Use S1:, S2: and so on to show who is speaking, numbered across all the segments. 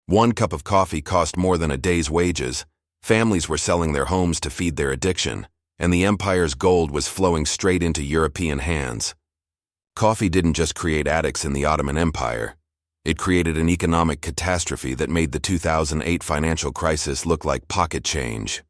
S1: One cup of coffee cost more than a day's wages, families were selling their homes to feed their addiction, and the empire's gold was flowing straight into European hands. Coffee didn't just create addicts in the Ottoman Empire. It created an economic catastrophe that made the 2008 financial crisis look like pocket change.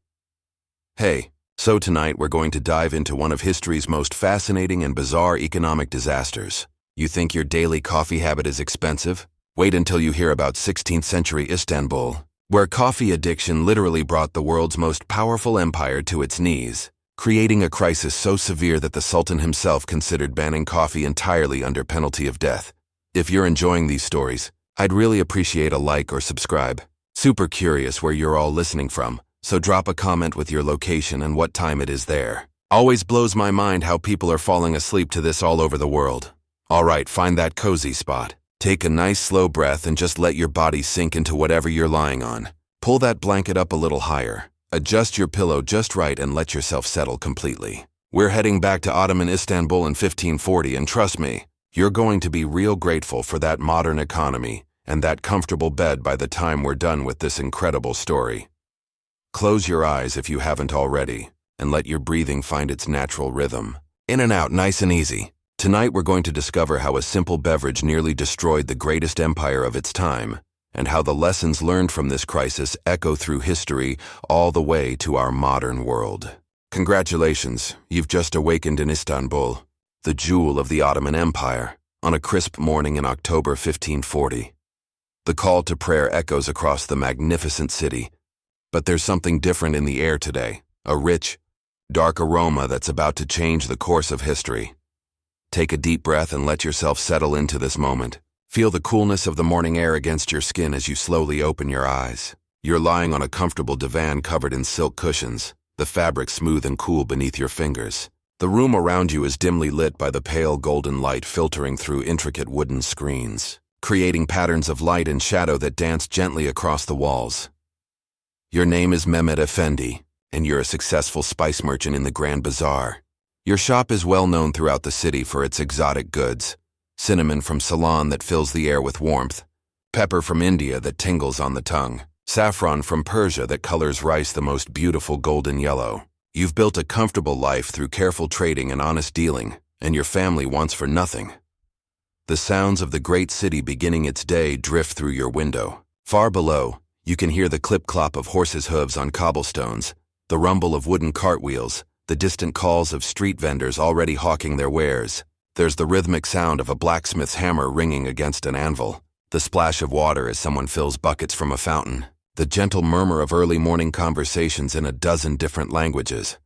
S1: Hey, so tonight we're going to dive into one of history's most fascinating and bizarre economic disasters. You think your daily coffee habit is expensive? Wait until you hear about 16th century Istanbul, where coffee addiction literally brought the world's most powerful empire to its knees, creating a crisis so severe that the Sultan himself considered banning coffee entirely under penalty of death. If you're enjoying these stories, I'd really appreciate a like or subscribe. Super curious where you're all listening from, so drop a comment with your location and what time it is there. Always blows my mind how people are falling asleep to this all over the world. Alright, find that cozy spot. Take a nice slow breath and just let your body sink into whatever you're lying on. Pull that blanket up a little higher. Adjust your pillow just right and let yourself settle completely. We're heading back to Ottoman Istanbul in 1540, and trust me, you're going to be real grateful for that modern economy and that comfortable bed by the time we're done with this incredible story. Close your eyes if you haven't already, and let your breathing find its natural rhythm. In and out, nice and easy. Tonight we're going to discover how a simple beverage nearly destroyed the greatest empire of its time, and how the lessons learned from this crisis echo through history all the way to our modern world. Congratulations, you've just awakened in Istanbul, the jewel of the Ottoman Empire, on a crisp morning in October 1540. The call to prayer echoes across the magnificent city, but there's something different in the air today, a rich, dark aroma that's about to change the course of history. Take a deep breath and let yourself settle into this moment. Feel the coolness of the morning air against your skin as you slowly open your eyes. You're lying on a comfortable divan covered in silk cushions, the fabric smooth and cool beneath your fingers. The room around you is dimly lit by the pale golden light filtering through intricate wooden screens, creating patterns of light and shadow that dance gently across the walls. Your name is Mehmet Effendi, and you're a successful spice merchant in the Grand Bazaar. Your shop is well known throughout the city for its exotic goods: cinnamon from Ceylon that fills the air with warmth, pepper from India that tingles on the tongue, saffron from Persia that colors rice the most beautiful golden yellow. You've built a comfortable life through careful trading and honest dealing, and your family wants for nothing. The sounds of the great city beginning its day drift through your window. Far below, you can hear the clip-clop of horses' hooves on cobblestones, the rumble of wooden cartwheels, the distant calls of street vendors already hawking their wares. There's the rhythmic sound of a blacksmith's hammer ringing against an anvil, the splash of water as someone fills buckets from a fountain, the gentle murmur of early morning conversations in a dozen different languages.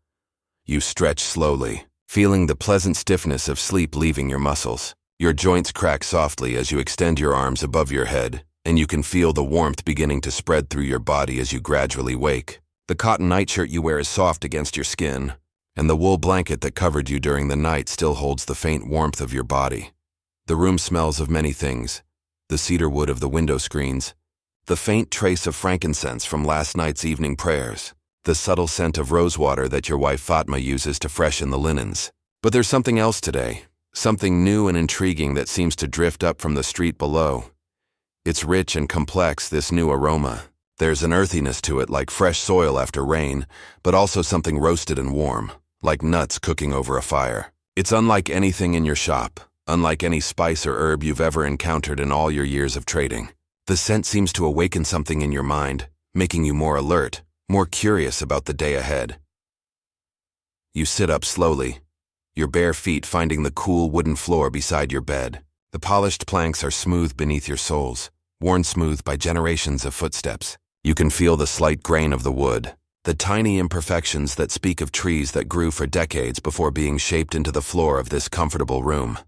S1: You stretch slowly, feeling the pleasant stiffness of sleep leaving your muscles. Your joints crack softly as you extend your arms above your head, and you can feel the warmth beginning to spread through your body as you gradually wake. The cotton nightshirt you wear is soft against your skin, and the wool blanket that covered you during the night still holds the faint warmth of your body. The room smells of many things: the cedar wood of the window screens, the faint trace of frankincense from last night's evening prayers, the subtle scent of rosewater that your wife Fatma uses to freshen the linens. But there's something else today, something new and intriguing that seems to drift up from the street below. It's rich and complex, this new aroma. There's an earthiness to it, like fresh soil after rain, but also something roasted and warm, like nuts cooking over a fire. It's unlike anything in your shop, unlike any spice or herb you've ever encountered in all your years of trading. The scent seems to awaken something in your mind, making you more alert, more curious about the day ahead. You sit up slowly, your bare feet finding the cool wooden floor beside your bed. The polished planks are smooth beneath your soles, worn smooth by generations of footsteps. You can feel the slight grain of the wood, the tiny imperfections that speak of trees that grew for decades before being shaped into the floor of this comfortable room.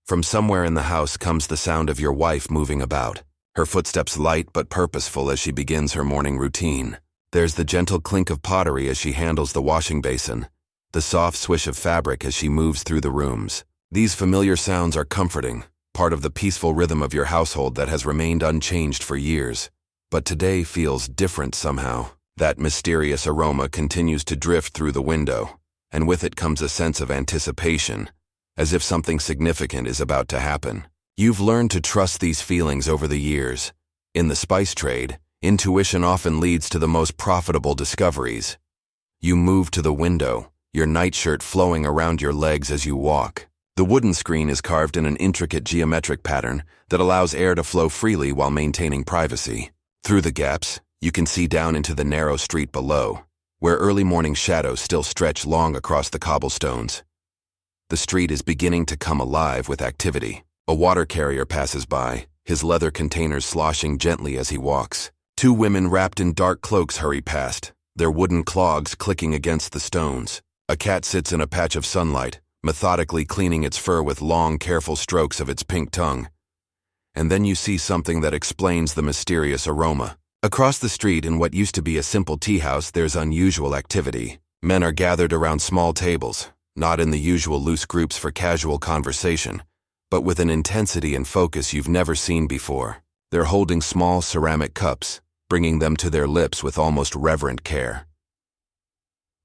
S1: From somewhere in the house comes the sound of your wife moving about, her footsteps light but purposeful as she begins her morning routine. There's the gentle clink of pottery as she handles the washing basin, the soft swish of fabric as she moves through the rooms. These familiar sounds are comforting, part of the peaceful rhythm of your household that has remained unchanged for years. But today feels different somehow. That mysterious aroma continues to drift through the window, and with it comes a sense of anticipation, as if something significant is about to happen. You've learned to trust these feelings over the years, In the spice trade, intuition often leads to the most profitable discoveries. You move to the window, your nightshirt flowing around your legs as you walk. The wooden screen is carved in an intricate geometric pattern that allows air to flow freely while maintaining privacy. Through the gaps, you can see down into the narrow street below, where early morning shadows still stretch long across the cobblestones. The street is beginning to come alive with activity. A water carrier passes by, his leather containers sloshing gently as he walks. Two women wrapped in dark cloaks hurry past, their wooden clogs clicking against the stones. A cat sits in a patch of sunlight, methodically cleaning its fur with long, careful strokes of its pink tongue. And then you see something that explains the mysterious aroma. Across the street in what used to be a simple tea house, there's unusual activity. Men are gathered around small tables, not in the usual loose groups for casual conversation, but with an intensity and focus you've never seen before. They're holding small ceramic cups, bringing them to their lips with almost reverent care.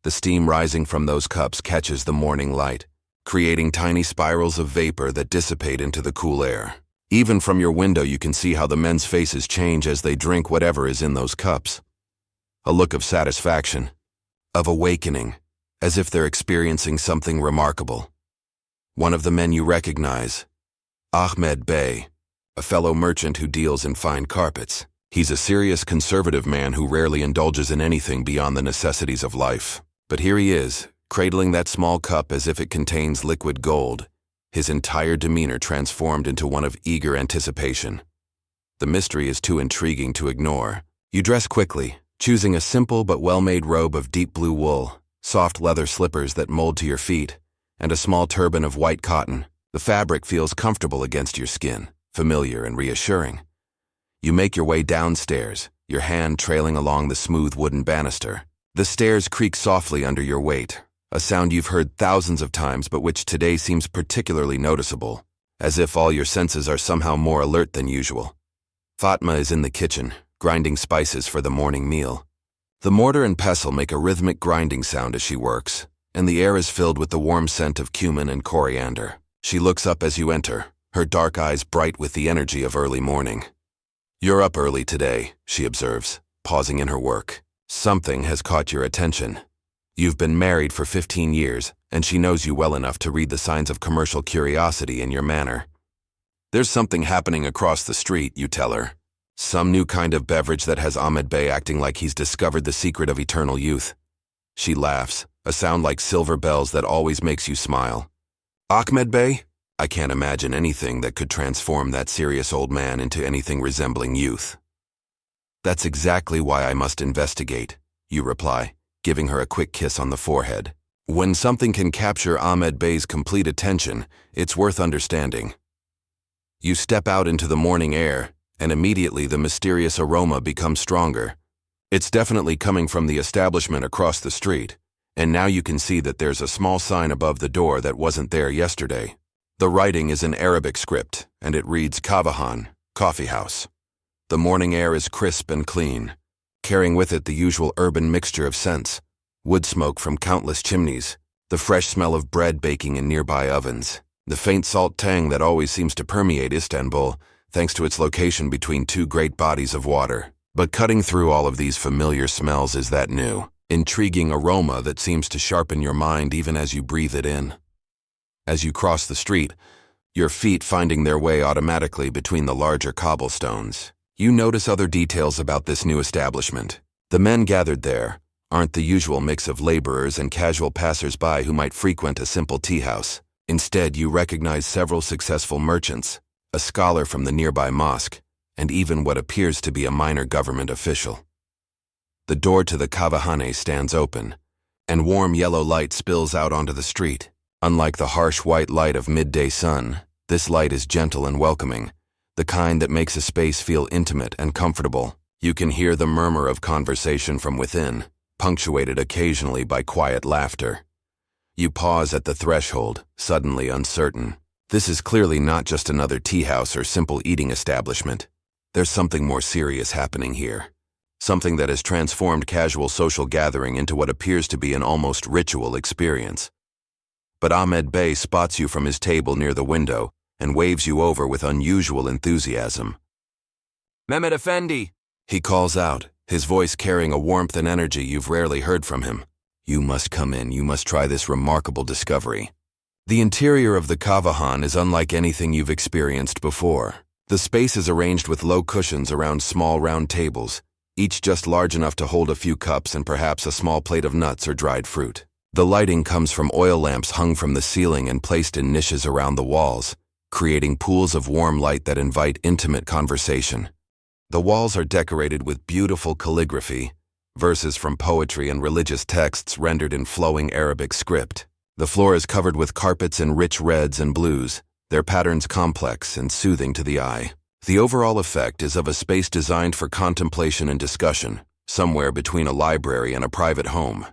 S1: The steam rising from those cups catches the morning light, creating tiny spirals of vapor that dissipate into the cool air. Even from your window you can see how the men's faces change as they drink whatever is in those cups. A look of satisfaction, of awakening, as if they're experiencing something remarkable. One of the men you recognize, Ahmed Bey, a fellow merchant who deals in fine carpets. He's a serious conservative man who rarely indulges in anything beyond the necessities of life. But here he is, cradling that small cup as if it contains liquid gold, his entire demeanor transformed into one of eager anticipation. The mystery is too intriguing to ignore. You dress quickly, choosing a simple but well-made robe of deep blue wool, soft leather slippers that mold to your feet, and a small turban of white cotton. The fabric feels comfortable against your skin, familiar and reassuring. You make your way downstairs, your hand trailing along the smooth wooden banister. The stairs creak softly under your weight, a sound you've heard thousands of times but which today seems particularly noticeable, as if all your senses are somehow more alert than usual. Fatma is in the kitchen, grinding spices for the morning meal. The mortar and pestle make a rhythmic grinding sound as she works, and the air is filled with the warm scent of cumin and coriander. She looks up as you enter, her dark eyes bright with the energy of early morning. "You're up early today," she observes, pausing in her work. "Something has caught your attention. You've been married for 15 years, and she knows you well enough to read the signs of commercial curiosity in your manner. There's something happening across the street," you tell her. "Some new kind of beverage that has Ahmed Bey acting like he's discovered the secret of eternal youth." She laughs, a sound like silver bells that always makes you smile. "Ahmed Bey? I can't imagine anything that could transform that serious old man into anything resembling youth." "That's exactly why I must investigate," you reply, giving her a quick kiss on the forehead. "When something can capture Ahmed Bey's complete attention, it's worth understanding." You step out into the morning air, and immediately the mysterious aroma becomes stronger. It's definitely coming from the establishment across the street, and now you can see that there's a small sign above the door that wasn't there yesterday. The writing is in Arabic script, and it reads Kavahan, Coffee House. The morning air is crisp and clean, carrying with it the usual urban mixture of scents, wood smoke from countless chimneys, the fresh smell of bread baking in nearby ovens, the faint salt tang that always seems to permeate Istanbul, thanks to its location between two great bodies of water. But cutting through all of these familiar smells is that new, intriguing aroma that seems to sharpen your mind even as you breathe it in. As you cross the street, your feet finding their way automatically between the larger cobblestones, you notice other details about this new establishment. The men gathered there aren't the usual mix of laborers and casual passers-by who might frequent a simple tea house. Instead, you recognize several successful merchants, a scholar from the nearby mosque, and even what appears to be a minor government official. The door to the Kavahane stands open, and warm yellow light spills out onto the street. Unlike the harsh white light of midday sun, this light is gentle and welcoming, the kind that makes a space feel intimate and comfortable. You can hear the murmur of conversation from within, punctuated occasionally by quiet laughter. You pause at the threshold, suddenly uncertain. This is clearly not just another tea house or simple eating establishment. There's something more serious happening here. Something that has transformed casual social gathering into what appears to be an almost ritual experience. But Ahmed Bey spots you from his table near the window and waves you over with unusual enthusiasm. Mehmet Effendi, he calls out, his voice carrying a warmth and energy you've rarely heard from him. You must come in, you must try this remarkable discovery. The interior of the Kavahan is unlike anything you've experienced before. The space is arranged with low cushions around small round tables, each just large enough to hold a few cups and perhaps a small plate of nuts or dried fruit. The lighting comes from oil lamps hung from the ceiling and placed in niches around the walls, creating pools of warm light that invite intimate conversation. The walls are decorated with beautiful calligraphy, verses from poetry and religious texts rendered in flowing Arabic script. The floor is covered with carpets in rich reds and blues, their patterns complex and soothing to the eye. The overall effect is of a space designed for contemplation and discussion, somewhere between a library and a private home.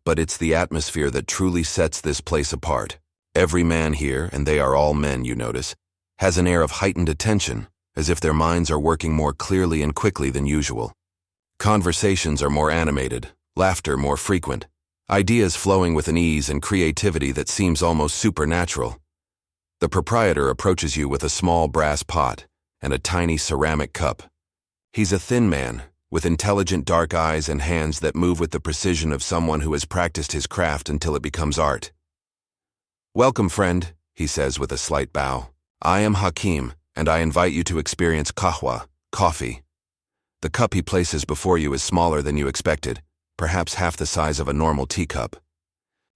S1: But it's the atmosphere that truly sets this place apart. Every man here, and they are all men, you notice, has an air of heightened attention, as if their minds are working more clearly and quickly than usual. Conversations are more animated, laughter more frequent, ideas flowing with an ease and creativity that seems almost supernatural. The proprietor approaches you with a small brass pot and a tiny ceramic cup. He's a thin man, with intelligent dark eyes and hands that move with the precision of someone who has practiced his craft until it becomes art. Welcome, friend, he says with a slight bow. I am Hakim, and I invite you to experience kahwa, coffee. The cup he places before you is smaller than you expected, perhaps half the size of a normal teacup.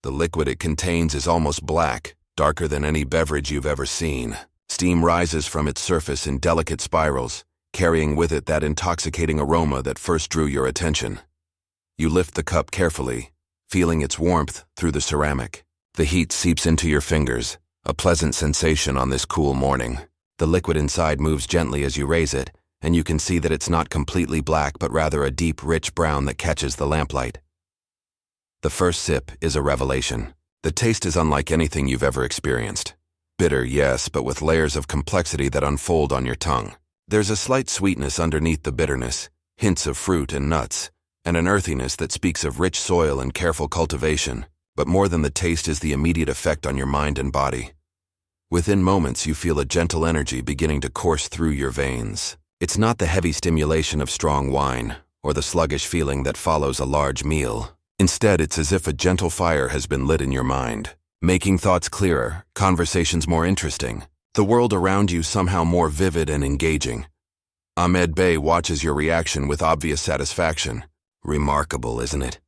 S1: The liquid it contains is almost black, darker than any beverage you've ever seen. Steam rises from its surface in delicate spirals, carrying with it that intoxicating aroma that first drew your attention. You lift the cup carefully, feeling its warmth through the ceramic. The heat seeps into your fingers, a pleasant sensation on this cool morning. The liquid inside moves gently as you raise it, and you can see that it's not completely black but rather a deep, rich brown that catches the lamplight. The first sip is a revelation. The taste is unlike anything you've ever experienced. Bitter, yes, but with layers of complexity that unfold on your tongue. There's a slight sweetness underneath the bitterness, hints of fruit and nuts, and an earthiness that speaks of rich soil and careful cultivation. But more than the taste is the immediate effect on your mind and body. Within moments, you feel a gentle energy beginning to course through your veins. It's not the heavy stimulation of strong wine, or the sluggish feeling that follows a large meal. Instead, it's as if a gentle fire has been lit in your mind, making thoughts clearer, conversations more interesting, the world around you somehow more vivid and engaging. Ahmed Bey watches your reaction with obvious satisfaction. Remarkable, isn't it?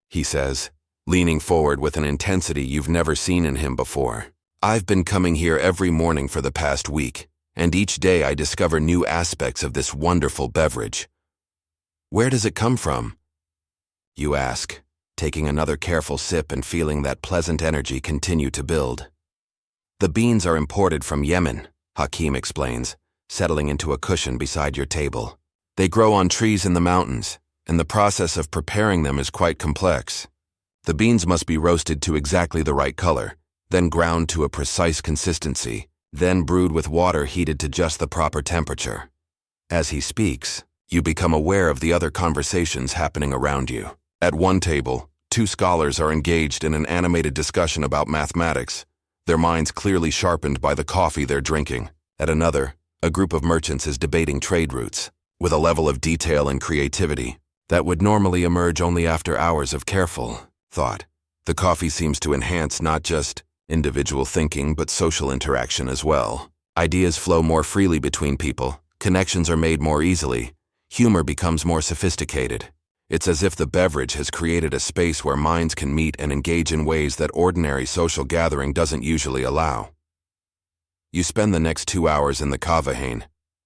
S1: He says, leaning forward with an intensity you've never seen in him before. I've been coming here every morning for the past week, and each day I discover new aspects of this wonderful beverage. Where does it come from? You ask, taking another careful sip and feeling that pleasant energy continue to build. The beans are imported from Yemen, Hakim explains, settling into a cushion beside your table. They grow on trees in the mountains, and the process of preparing them is quite complex. The beans must be roasted to exactly the right color, then ground to a precise consistency, then brewed with water heated to just the proper temperature. As he speaks, you become aware of the other conversations happening around you. At one table, two scholars are engaged in an animated discussion about mathematics, their minds clearly sharpened by the coffee they're drinking. At another, a group of merchants is debating trade routes, with a level of detail and creativity that would normally emerge only after hours of careful thought. The coffee seems to enhance not just individual thinking but social interaction as well. Ideas flow more freely between people, connections are made more easily, humor becomes more sophisticated. It's as if the beverage has created a space where minds can meet and engage in ways that ordinary social gathering doesn't usually allow. You spend the next 2 hours in the Kavahan,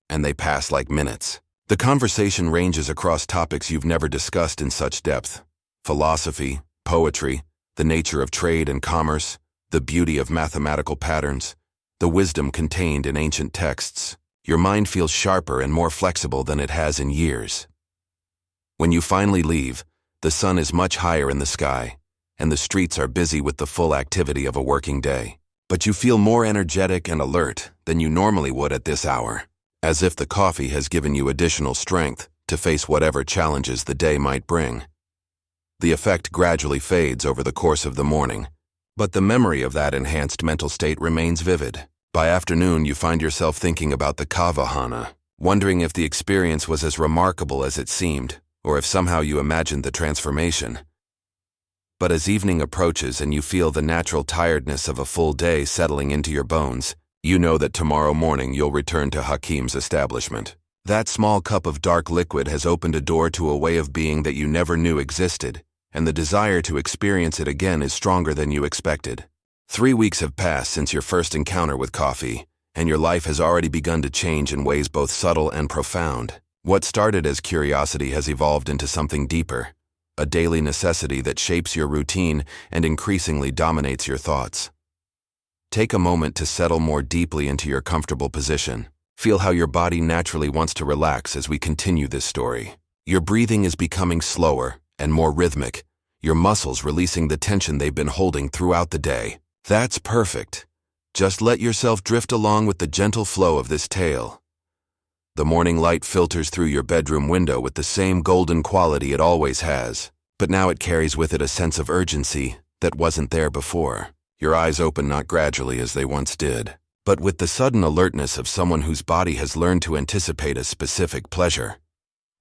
S1: and they pass like minutes. The conversation ranges across topics you've never discussed in such depth: philosophy, poetry, the nature of trade and commerce, the beauty of mathematical patterns, the wisdom contained in ancient texts. Your mind feels sharper and more flexible than it has in years. When you finally leave, the sun is much higher in the sky, and the streets are busy with the full activity of a working day. But you feel more energetic and alert than you normally would at this hour, as if the coffee has given you additional strength to face whatever challenges the day might bring. The effect gradually fades over the course of the morning, but the memory of that enhanced mental state remains vivid. By afternoon, you find yourself thinking about the Kavahana, wondering if the experience was as remarkable as it seemed, or if somehow you imagined the transformation. But as evening approaches and you feel the natural tiredness of a full day settling into your bones, you know that tomorrow morning you'll return to Hakim's establishment. That small cup of dark liquid has opened a door to a way of being that you never knew existed, and the desire to experience it again is stronger than you expected. 3 weeks have passed since your first encounter with coffee, and your life has already begun to change in ways both subtle and profound. What started as curiosity has evolved into something deeper, a daily necessity that shapes your routine and increasingly dominates your thoughts. Take a moment to settle more deeply into your comfortable position. Feel how your body naturally wants to relax as we continue this story. Your breathing is becoming slower and more rhythmic, your muscles releasing the tension they've been holding throughout the day. That's perfect. Just let yourself drift along with the gentle flow of this tale. The morning light filters through your bedroom window with the same golden quality it always has, but now it carries with it a sense of urgency that wasn't there before. Your eyes open not gradually as they once did, but with the sudden alertness of someone whose body has learned to anticipate a specific pleasure.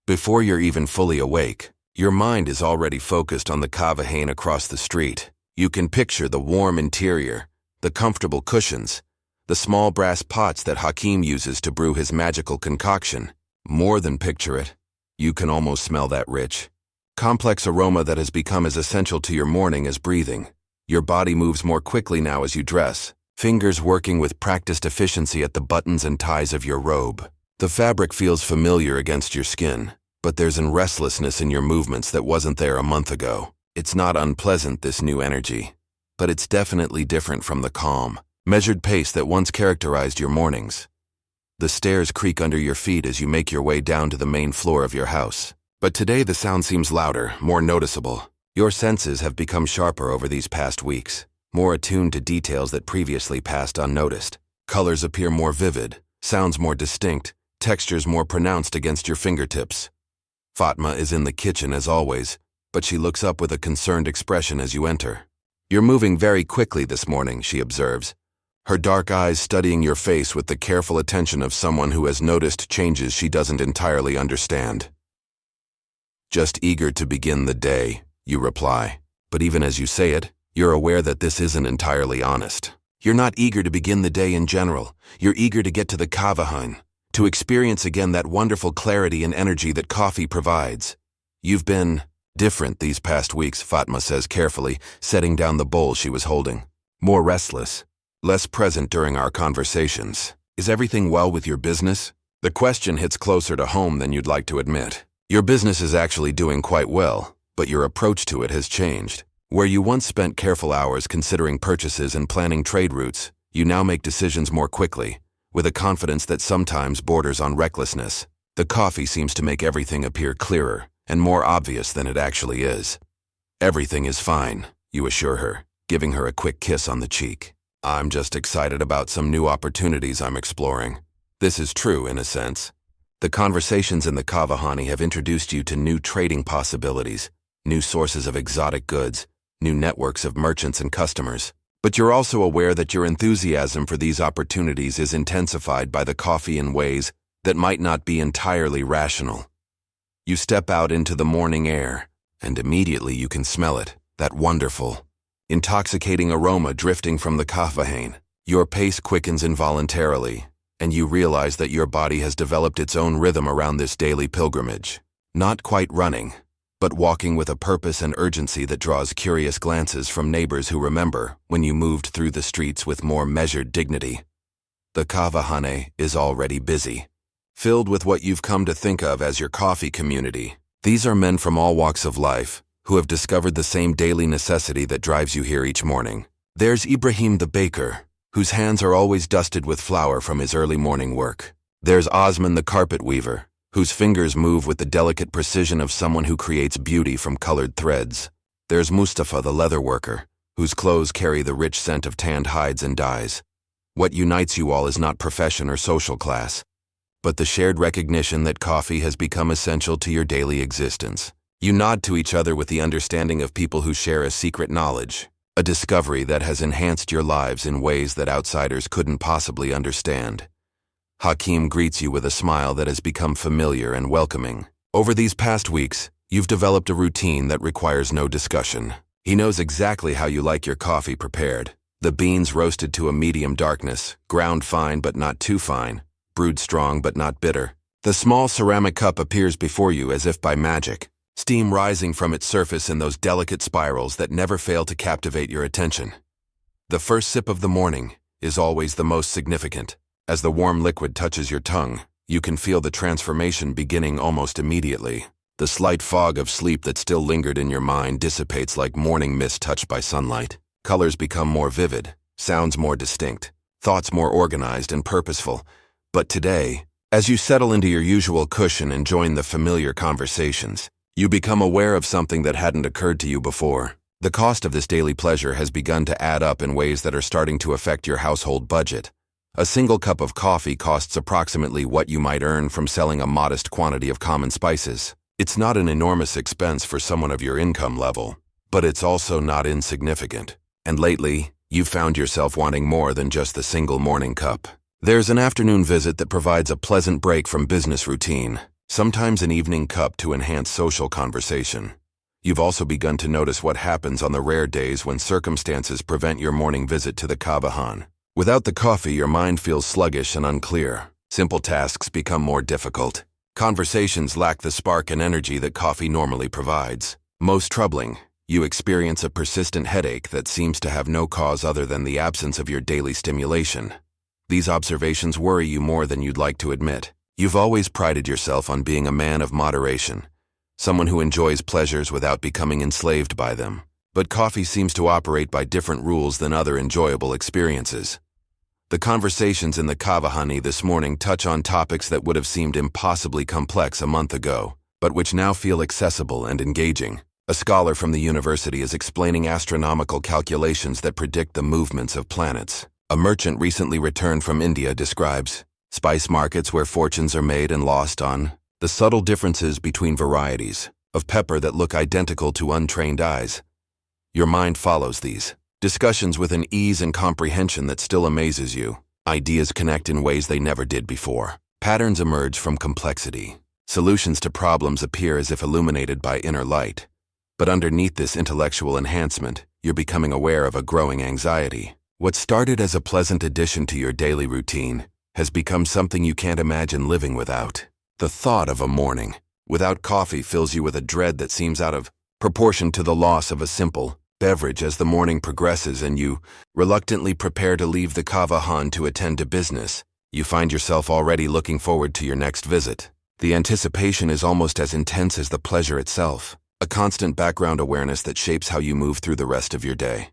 S1: Before you're even fully awake, your mind is already focused on the kavahane across the street. You can picture the warm interior, the comfortable cushions, the small brass pots that Hakim uses to brew his magical concoction. More than picture it, you can almost smell that rich, complex aroma that has become as essential to your morning as breathing. Your body moves more quickly now as you dress, fingers working with practiced efficiency at the buttons and ties of your robe. The fabric feels familiar against your skin, but there's a restlessness in your movements that wasn't there a month ago. It's not unpleasant, this new energy, but it's definitely different from the calm, measured pace that once characterized your mornings. The stairs creak under your feet as you make your way down to the main floor of your house. But today the sound seems louder, more noticeable. Your senses have become sharper over these past weeks, more attuned to details that previously passed unnoticed. Colors appear more vivid, sounds more distinct, textures more pronounced against your fingertips. Fatma is in the kitchen as always, but she looks up with a concerned expression as you enter. "You're moving very quickly this morning," she observes, her dark eyes studying your face with the careful attention of someone who has noticed changes she doesn't entirely understand. "Just eager to begin the day," you reply. But even as you say it, you're aware that this isn't entirely honest. You're not eager to begin the day in general. You're eager to get to the kavahan, to experience again that wonderful clarity and energy that coffee provides. "You've been different these past weeks," Fatma says carefully, setting down the bowl she was holding. "More restless, less present during our conversations. Is everything well with your business?" The question hits closer to home than you'd like to admit. Your business is actually doing quite well, but your approach to it has changed. Where you once spent careful hours considering purchases and planning trade routes, you now make decisions more quickly, with a confidence that sometimes borders on recklessness. The coffee seems to make everything appear clearer and more obvious than it actually is. "Everything is fine," you assure her, giving her a quick kiss on the cheek. "I'm just excited about some new opportunities I'm exploring." This is true in a sense. The conversations in the Kavahani have introduced you to new trading possibilities, new sources of exotic goods, new networks of merchants and customers. But you're also aware that your enthusiasm for these opportunities is intensified by the coffee in ways that might not be entirely rational. You step out into the morning air, and immediately you can smell it, that wonderful, intoxicating aroma drifting from the kafahane. Your pace quickens involuntarily, and you realize that your body has developed its own rhythm around this daily pilgrimage. Not quite running, but walking with a purpose and urgency that draws curious glances from neighbors who remember when you moved through the streets with more measured dignity. The kavahane is already busy, filled with what you've come to think of as your coffee community. These are men from all walks of life, who have discovered the same daily necessity that drives you here each morning. There's Ibrahim the baker, whose hands are always dusted with flour from his early morning work. There's Osman the carpet weaver, whose fingers move with the delicate precision of someone who creates beauty from colored threads. There's Mustafa the leather worker, whose clothes carry the rich scent of tanned hides and dyes. What unites you all is not profession or social class, but the shared recognition that coffee has become essential to your daily existence. You nod to each other with the understanding of people who share a secret knowledge, a discovery that has enhanced your lives in ways that outsiders couldn't possibly understand. Hakim greets you with a smile that has become familiar and welcoming. Over these past weeks, you've developed a routine that requires no discussion. He knows exactly how you like your coffee prepared. The beans roasted to a medium darkness, ground fine but not too fine, brewed strong but not bitter. The small ceramic cup appears before you as if by magic, steam rising from its surface in those delicate spirals that never fail to captivate your attention. The first sip of the morning is always the most significant. As the warm liquid touches your tongue, you can feel the transformation beginning almost immediately. The slight fog of sleep that still lingered in your mind dissipates like morning mist touched by sunlight. Colors become more vivid, sounds more distinct, thoughts more organized and purposeful. But today, as you settle into your usual cushion and join the familiar conversations, you become aware of something that hadn't occurred to you before. The cost of this daily pleasure has begun to add up in ways that are starting to affect your household budget. A single cup of coffee costs approximately what you might earn from selling a modest quantity of common spices. It's not an enormous expense for someone of your income level, but it's also not insignificant. And lately, you've found yourself wanting more than just the single morning cup. There's an afternoon visit that provides a pleasant break from business routine, sometimes an evening cup to enhance social conversation. You've also begun to notice what happens on the rare days when circumstances prevent your morning visit to the Kavahan. Without the coffee, your mind feels sluggish and unclear. Simple tasks become more difficult. Conversations lack the spark and energy that coffee normally provides. Most troubling, you experience a persistent headache that seems to have no cause other than the absence of your daily stimulation. These observations worry you more than you'd like to admit. You've always prided yourself on being a man of moderation, someone who enjoys pleasures without becoming enslaved by them. But coffee seems to operate by different rules than other enjoyable experiences. The conversations in the Kavahani this morning touch on topics that would have seemed impossibly complex a month ago, but which now feel accessible and engaging. A scholar from the university is explaining astronomical calculations that predict the movements of planets. A merchant recently returned from India describes spice markets where fortunes are made and lost on the subtle differences between varieties of pepper that look identical to untrained eyes. Your mind follows these discussions with an ease and comprehension that still amazes you. Ideas connect in ways they never did before. Patterns emerge from complexity. Solutions to problems appear as if illuminated by inner light. But underneath this intellectual enhancement, you're becoming aware of a growing anxiety. What started as a pleasant addition to your daily routine has become something you can't imagine living without. The thought of a morning without coffee fills you with a dread that seems out of proportion to the loss of a simple beverage as the morning progresses and you reluctantly prepare to leave the Kavahan to attend to business. You find yourself already looking forward to your next visit. The anticipation is almost as intense as the pleasure itself, a constant background awareness that shapes how you move through the rest of your day.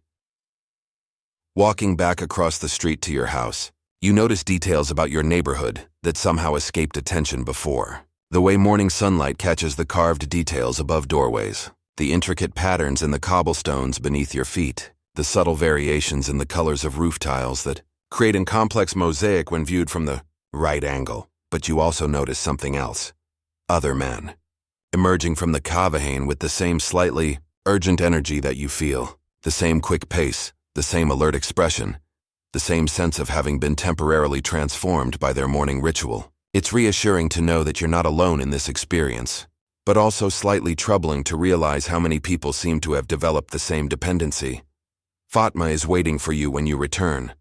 S1: Walking back across the street to your house, you notice details about your neighborhood that somehow escaped attention before. The way morning sunlight catches the carved details above doorways, the intricate patterns in the cobblestones beneath your feet, the subtle variations in the colors of roof tiles that create a complex mosaic when viewed from the right angle. But you also notice something else. Other men, emerging from the Kavahan with the same slightly urgent energy that you feel, the same quick pace, the same alert expression, the same sense of having been temporarily transformed by their morning ritual. It's reassuring to know that you're not alone in this experience, but also slightly troubling to realize how many people seem to have developed the same dependency. Fatma is waiting for you when you return,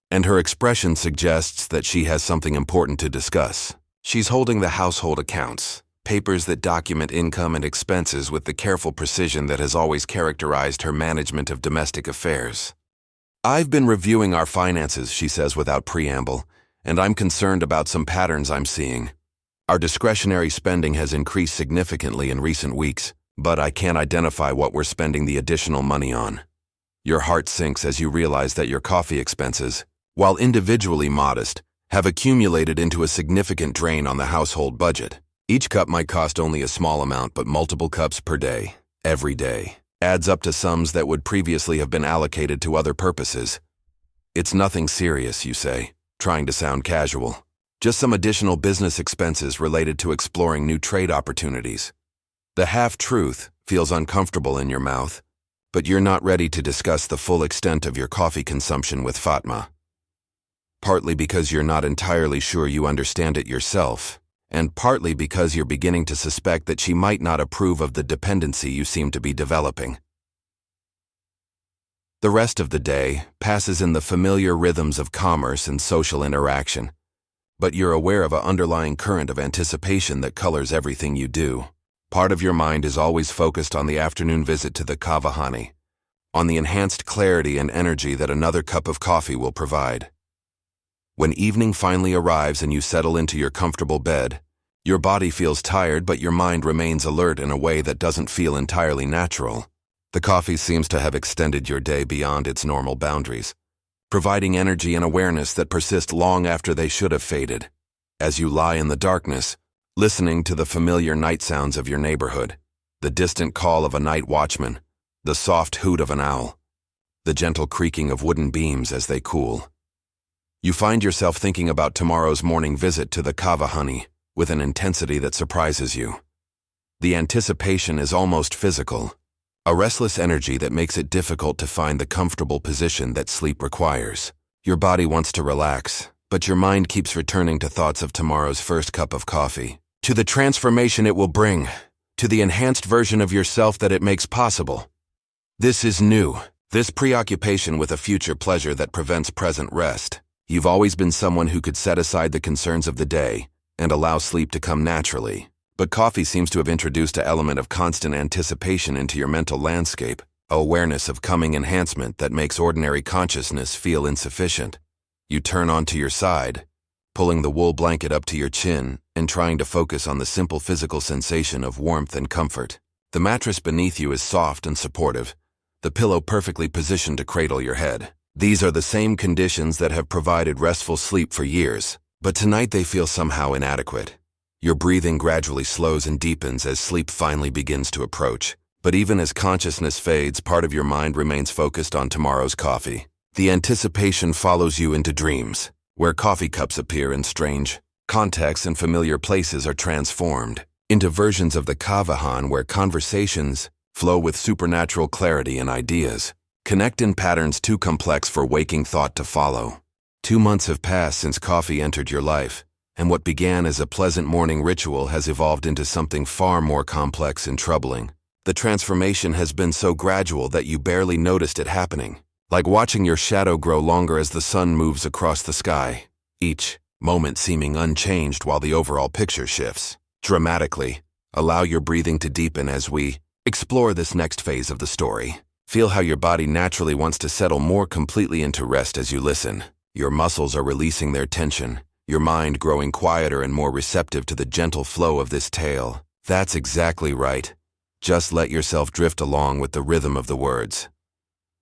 S1: and her expression suggests that she has something important to discuss. She's holding the household accounts, papers that document income and expenses with the careful precision that has always characterized her management of domestic affairs. "I've been reviewing our finances," she says without preamble, "and I'm concerned about some patterns I'm seeing. Our discretionary spending has increased significantly in recent weeks, but I can't identify what we're spending the additional money on." Your heart sinks as you realize that your coffee expenses, while individually modest, have accumulated into a significant drain on the household budget. Each cup might cost only a small amount, but multiple cups per day, every day, adds up to sums that would previously have been allocated to other purposes. "It's nothing serious," you say, trying to sound casual. "Just some additional business expenses related to exploring new trade opportunities." The half-truth feels uncomfortable in your mouth, but you're not ready to discuss the full extent of your coffee consumption with Fatma. partly because you're not entirely sure you understand it yourself, and partly because you're beginning to suspect that she might not approve of the dependency you seem to be developing. The rest of the day passes in the familiar rhythms of commerce and social interaction, but you're aware of an underlying current of anticipation that colors everything you do. Part of your mind is always focused on the afternoon visit to the kavahani, on the enhanced clarity and energy that another cup of coffee will provide. When evening finally arrives and you settle into your comfortable bed, your body feels tired, but your mind remains alert in a way that doesn't feel entirely natural. The coffee seems to have extended your day beyond its normal boundaries, providing energy and awareness that persist long after they should have faded. As you lie in the darkness, listening to the familiar night sounds of your neighborhood, the distant call of a night watchman, the soft hoot of an owl, the gentle creaking of wooden beams as they cool, you find yourself thinking about tomorrow's morning visit to the kavahani with an intensity that surprises you. The anticipation is almost physical, a restless energy that makes it difficult to find the comfortable position that sleep requires. Your body wants to relax, but your mind keeps returning to thoughts of tomorrow's first cup of coffee, to the transformation it will bring, to the enhanced version of yourself that it makes possible. This is new, this preoccupation with a future pleasure that prevents present rest. You've always been someone who could set aside the concerns of the day and allow sleep to come naturally. But coffee seems to have introduced an element of constant anticipation into your mental landscape, an awareness of coming enhancement that makes ordinary consciousness feel insufficient. You turn onto your side, pulling the wool blanket up to your chin and trying to focus on the simple physical sensation of warmth and comfort. The mattress beneath you is soft and supportive, the pillow perfectly positioned to cradle your head. These are the same conditions that have provided restful sleep for years, but tonight they feel somehow inadequate. Your breathing gradually slows and deepens as sleep finally begins to approach. But even as consciousness fades, part of your mind remains focused on tomorrow's coffee. The anticipation follows you into dreams, where coffee cups appear in strange contexts and familiar places are transformed into versions of the kavahan where conversations flow with supernatural clarity and ideas connect in patterns too complex for waking thought to follow. 2 months have passed since coffee entered your life, and what began as a pleasant morning ritual has evolved into something far more complex and troubling. The transformation has been so gradual that you barely noticed it happening, like watching your shadow grow longer as the sun moves across the sky, each moment seeming unchanged while the overall picture shifts dramatically. Allow your breathing to deepen as we explore this next phase of the story. Feel how your body naturally wants to settle more completely into rest as you listen. Your muscles are releasing their tension, your mind growing quieter and more receptive to the gentle flow of this tale. That's exactly right. Just let yourself drift along with the rhythm of the words.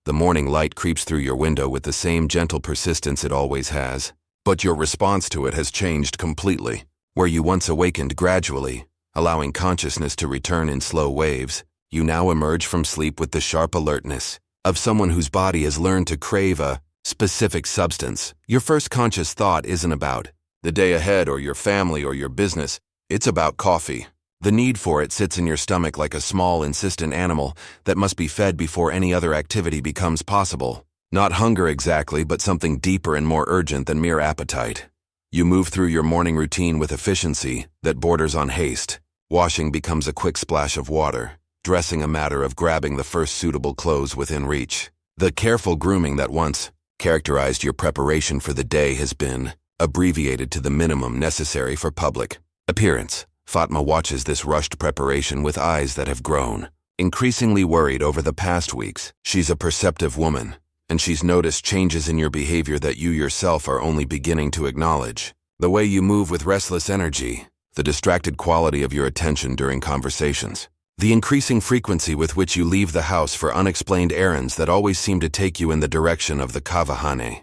S1: The morning light creeps through your window with the same gentle persistence it always has, but your response to it has changed completely. Where you once awakened gradually, allowing consciousness to return in slow waves, you now emerge from sleep with the sharp alertness of someone whose body has learned to crave a specific substance. Your first conscious thought isn't about the day ahead or your family or your business. It's about coffee. The need for it sits in your stomach like a small, insistent animal that must be fed before any other activity becomes possible. Not hunger exactly, but something deeper and more urgent than mere appetite. You move through your morning routine with efficiency that borders on haste. Washing becomes a quick splash of water, dressing a matter of grabbing the first suitable clothes within reach. The careful grooming that once characterized your preparation for the day has been abbreviated to the minimum necessary for public appearance. Fatma watches this rushed preparation with eyes that have grown increasingly worried over the past weeks. She's a perceptive woman, and she's noticed changes in your behavior that you yourself are only beginning to acknowledge. The way you move with restless energy, the distracted quality of your attention during conversations, the increasing frequency with which you leave the house for unexplained errands that always seem to take you in the direction of the kavahane.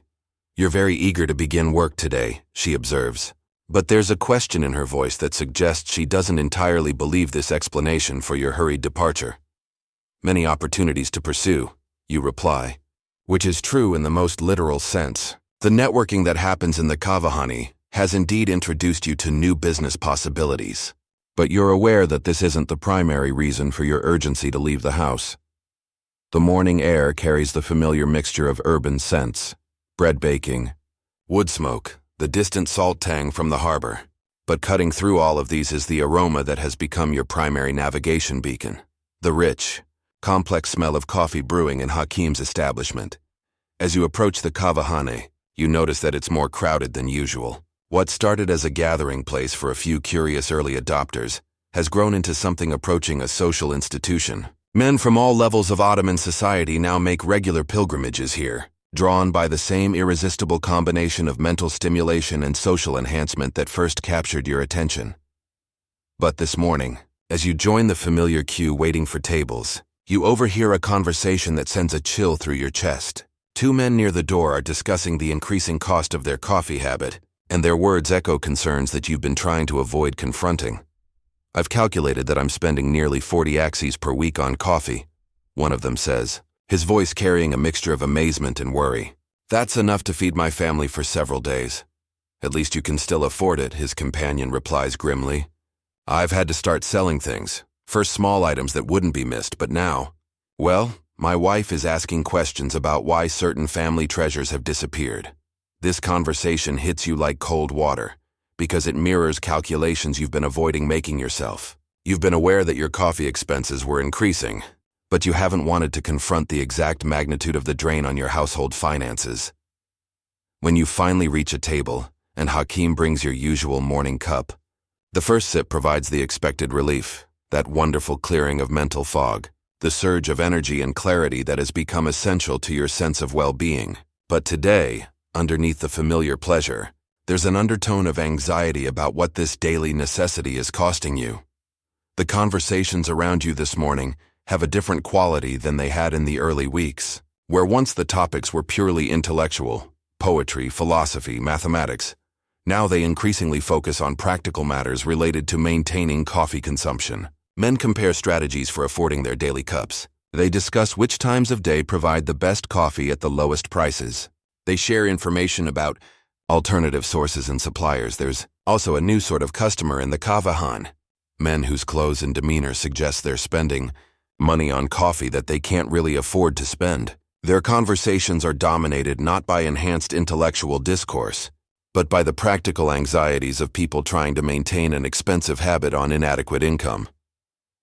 S1: You're very eager to begin work today, she observes. But there's a question in her voice that suggests she doesn't entirely believe this explanation for your hurried departure. Many opportunities to pursue, you reply, which is true in the most literal sense. The networking that happens in the kavahani has indeed introduced you to new business possibilities. But you're aware that this isn't the primary reason for your urgency to leave the house. The morning air carries the familiar mixture of urban scents, bread baking, wood smoke, the distant salt tang from the harbor. But cutting through all of these is the aroma that has become your primary navigation beacon. The rich, complex smell of coffee brewing in Hakim's establishment. As you approach the kavahane, you notice that it's more crowded than usual. What started as a gathering place for a few curious early adopters has grown into something approaching a social institution. Men from all levels of Ottoman society now make regular pilgrimages here, drawn by the same irresistible combination of mental stimulation and social enhancement that first captured your attention. But this morning, as you join the familiar queue waiting for tables, you overhear a conversation that sends a chill through your chest. Two men near the door are discussing the increasing cost of their coffee habit, and their words echo concerns that you've been trying to avoid confronting. "I've calculated that I'm spending nearly 40 axes per week on coffee," one of them says, his voice carrying a mixture of amazement and worry. "That's enough to feed my family for several days." "At least you can still afford it," his companion replies grimly. "I've had to start selling things, first small items that wouldn't be missed, but now, well, my wife is asking questions about why certain family treasures have disappeared. This conversation hits you like cold water, because it mirrors calculations you've been avoiding making yourself. You've been aware that your coffee expenses were increasing, but you haven't wanted to confront the exact magnitude of the drain on your household finances. When you finally reach a table, and Hakim brings your usual morning cup, the first sip provides the expected relief, that wonderful clearing of mental fog, the surge of energy and clarity that has become essential to your sense of well-being. But today, underneath the familiar pleasure, there's an undertone of anxiety about what this daily necessity is costing you. The conversations around you this morning have a different quality than they had in the early weeks, where once the topics were purely intellectual, poetry, philosophy, mathematics. Now they increasingly focus on practical matters related to maintaining coffee consumption. Men compare strategies for affording their daily cups. They discuss which times of day provide the best coffee at the lowest prices. They share information about alternative sources and suppliers. There's also a new sort of customer in the kavahan, men whose clothes and demeanor suggest they're spending money on coffee that they can't really afford to spend. Their conversations are dominated not by enhanced intellectual discourse, but by the practical anxieties of people trying to maintain an expensive habit on inadequate income.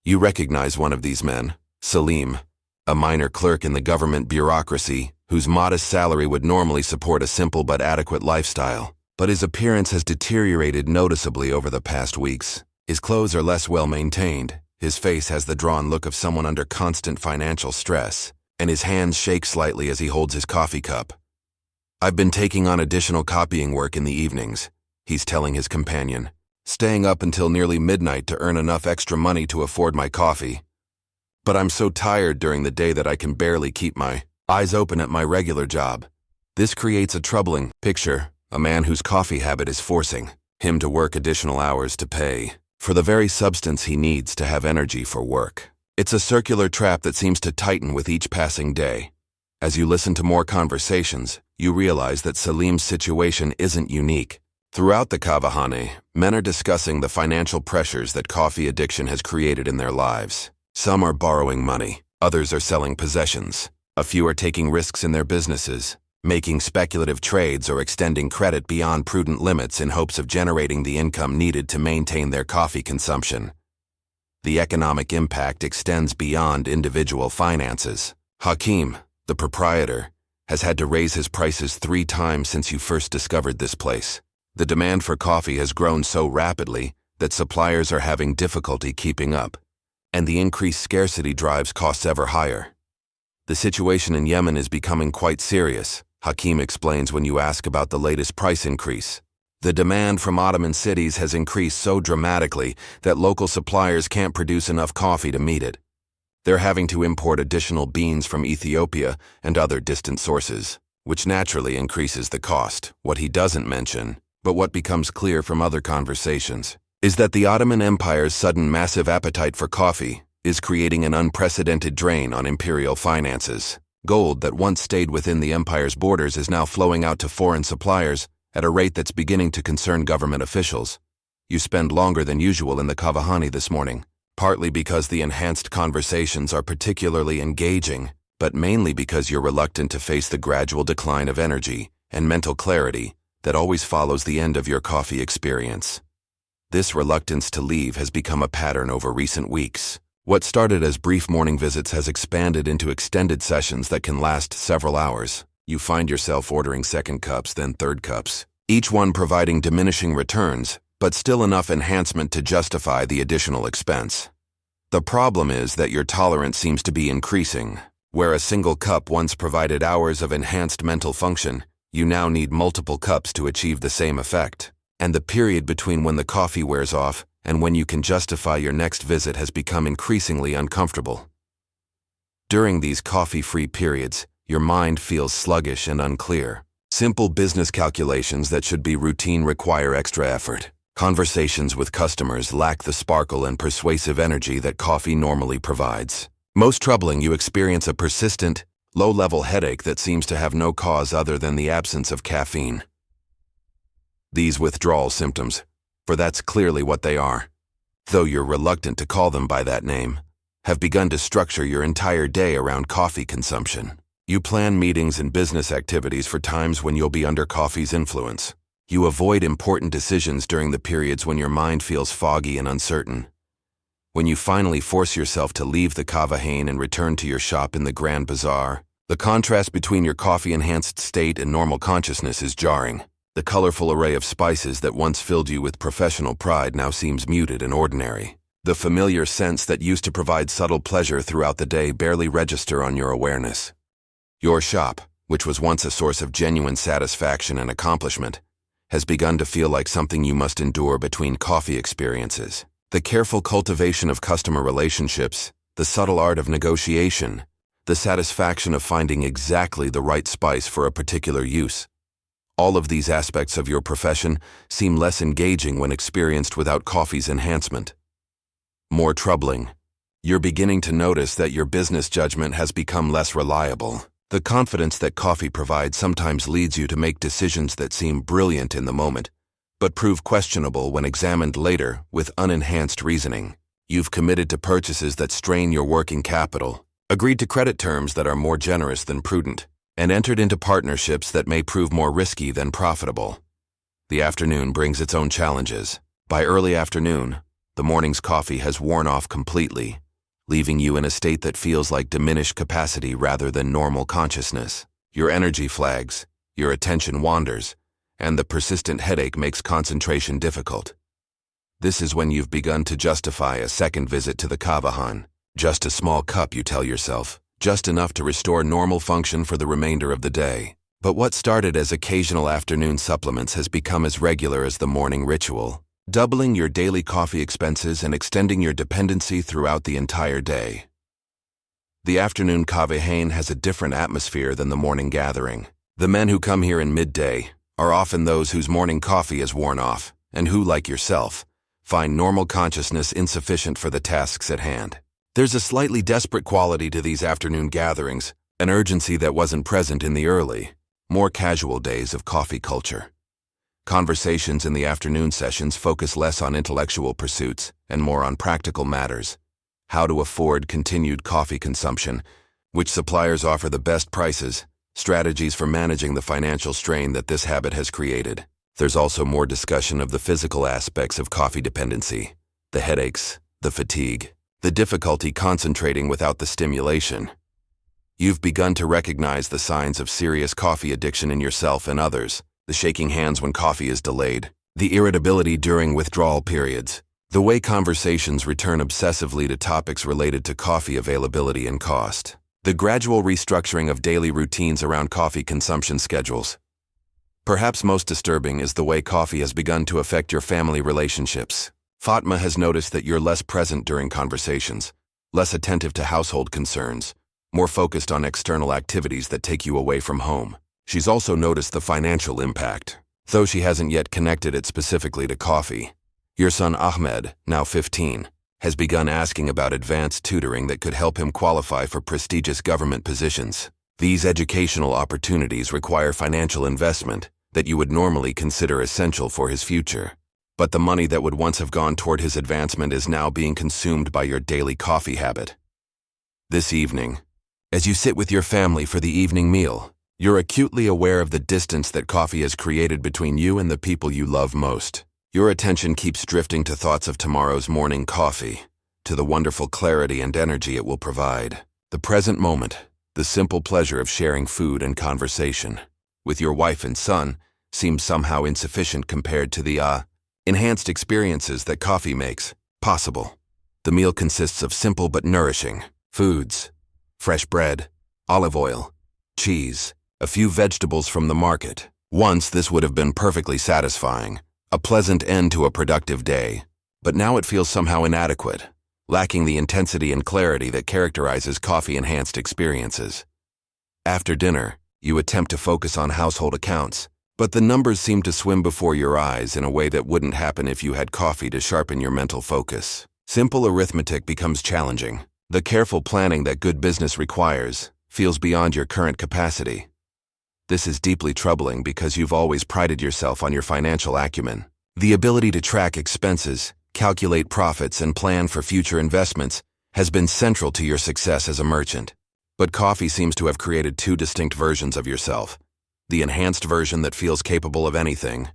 S1: You recognize one of these men, Salim, a minor clerk in the government bureaucracy, whose modest salary would normally support a simple but adequate lifestyle. But his appearance has deteriorated noticeably over the past weeks. His clothes are less well-maintained, his face has the drawn look of someone under constant financial stress, and his hands shake slightly as he holds his coffee cup. "I've been taking on additional copying work in the evenings," he's telling his companion, "staying up until nearly midnight to earn enough extra money to afford my coffee. But I'm so tired during the day that I can barely keep my eyes open at my regular job." This creates a troubling picture, a man whose coffee habit is forcing him to work additional hours to pay for the very substance he needs to have energy for work. It's a circular trap that seems to tighten with each passing day. As you listen to more conversations, you realize that Salim's situation isn't unique. Throughout the kavahane, men are discussing the financial pressures that coffee addiction has created in their lives. Some are borrowing money, others are selling possessions. A few are taking risks in their businesses, making speculative trades or extending credit beyond prudent limits in hopes of generating the income needed to maintain their coffee consumption. The economic impact extends beyond individual finances. Hakim, the proprietor, has had to raise his prices 3 times since you first discovered this place. The demand for coffee has grown so rapidly that suppliers are having difficulty keeping up, and the increased scarcity drives costs ever higher. "The situation in Yemen is becoming quite serious," Hakim explains when you ask about the latest price increase. "The demand from Ottoman cities has increased so dramatically that local suppliers can't produce enough coffee to meet it. They're having to import additional beans from Ethiopia and other distant sources, which naturally increases the cost." What he doesn't mention, but what becomes clear from other conversations, is that the Ottoman Empire's sudden massive appetite for coffee is creating an unprecedented drain on imperial finances. Gold that once stayed within the empire's borders is now flowing out to foreign suppliers at a rate that's beginning to concern government officials. You spend longer than usual in the kavahani this morning, partly because the enhanced conversations are particularly engaging, but mainly because you're reluctant to face the gradual decline of energy and mental clarity that always follows the end of your coffee experience. This reluctance to leave has become a pattern over recent weeks. What started as brief morning visits has expanded into extended sessions that can last several hours. You find yourself ordering second cups, then third cups, each one providing diminishing returns, but still enough enhancement to justify the additional expense. The problem is that your tolerance seems to be increasing. Where a single cup once provided hours of enhanced mental function, you now need multiple cups to achieve the same effect. And the period between when the coffee wears off and when you can justify your next visit has become increasingly uncomfortable. During these coffee-free periods, your mind feels sluggish and unclear. Simple business calculations that should be routine require extra effort. Conversations with customers lack the sparkle and persuasive energy that coffee normally provides. Most troubling, you experience a persistent, low-level headache that seems to have no cause other than the absence of caffeine. These withdrawal symptoms, for that's clearly what they are, though you're reluctant to call them by that name, have begun to structure your entire day around coffee consumption. You plan meetings and business activities for times when you'll be under coffee's influence. You avoid important decisions during the periods when your mind feels foggy and uncertain. When you finally force yourself to leave the Kavahain and return to your shop in the Grand Bazaar, the contrast between your coffee-enhanced state and normal consciousness is jarring. The colorful array of spices that once filled you with professional pride now seems muted and ordinary. The familiar scents that used to provide subtle pleasure throughout the day barely register on your awareness. Your shop, which was once a source of genuine satisfaction and accomplishment, has begun to feel like something you must endure between coffee experiences. The careful cultivation of customer relationships, the subtle art of negotiation, the satisfaction of finding exactly the right spice for a particular use. All of these aspects of your profession seem less engaging when experienced without coffee's enhancement. More troubling, you're beginning to notice that your business judgment has become less reliable. The confidence that coffee provides sometimes leads you to make decisions that seem brilliant in the moment, but prove questionable when examined later with unenhanced reasoning. You've committed to purchases that strain your working capital, agreed to credit terms that are more generous than prudent, and entered into partnerships that may prove more risky than profitable. The afternoon brings its own challenges. By early afternoon, the morning's coffee has worn off completely, leaving you in a state that feels like diminished capacity rather than normal consciousness. Your energy flags, your attention wanders, and the persistent headache makes concentration difficult. This is when you've begun to justify a second visit to the Kavahan. Just a small cup, you tell yourself, just enough to restore normal function for the remainder of the day. But what started as occasional afternoon supplements has become as regular as the morning ritual, doubling your daily coffee expenses and extending your dependency throughout the entire day. The afternoon Kavahain has a different atmosphere than the morning gathering. The men who come here in midday are often those whose morning coffee is worn off, and who, like yourself, find normal consciousness insufficient for the tasks at hand. There's a slightly desperate quality to these afternoon gatherings, an urgency that wasn't present in the early, more casual days of coffee culture. Conversations in the afternoon sessions focus less on intellectual pursuits and more on practical matters. How to afford continued coffee consumption, which suppliers offer the best prices, strategies for managing the financial strain that this habit has created. There's also more discussion of the physical aspects of coffee dependency, the headaches, the fatigue, the difficulty concentrating without the stimulation. You've begun to recognize the signs of serious coffee addiction in yourself and others, the shaking hands when coffee is delayed, the irritability during withdrawal periods, the way conversations return obsessively to topics related to coffee availability and cost, the gradual restructuring of daily routines around coffee consumption schedules. Perhaps most disturbing is the way coffee has begun to affect your family relationships. Fatma has noticed that you're less present during conversations, less attentive to household concerns, more focused on external activities that take you away from home. She's also noticed the financial impact, though she hasn't yet connected it specifically to coffee. Your son Ahmed, now 15, has begun asking about advanced tutoring that could help him qualify for prestigious government positions. These educational opportunities require financial investment that you would normally consider essential for his future. But the money that would once have gone toward his advancement is now being consumed by your daily coffee habit. This evening, as you sit with your family for the evening meal, You're acutely aware of the distance that coffee has created between you and the people you love most. Your attention keeps drifting to thoughts of tomorrow's morning coffee, to the wonderful clarity and energy it will provide. The present moment, the simple pleasure of sharing food and conversation with your wife and son, seems somehow insufficient compared to the enhanced experiences that coffee makes possible. The meal consists of simple but nourishing foods: fresh bread, olive oil, cheese, a few vegetables from the market. Once this would have been perfectly satisfying, a pleasant end to a productive day, but now it feels somehow inadequate, lacking the intensity and clarity that characterizes coffee-enhanced experiences. After dinner, you attempt to focus on household accounts, but the numbers seem to swim before your eyes in a way that wouldn't happen if you had coffee to sharpen your mental focus. Simple arithmetic becomes challenging. The careful planning that good business requires feels beyond your current capacity. This is deeply troubling because you've always prided yourself on your financial acumen. The ability to track expenses, calculate profits, and plan for future investments has been central to your success as a merchant. But coffee seems to have created two distinct versions of yourself: the enhanced version that feels capable of anything,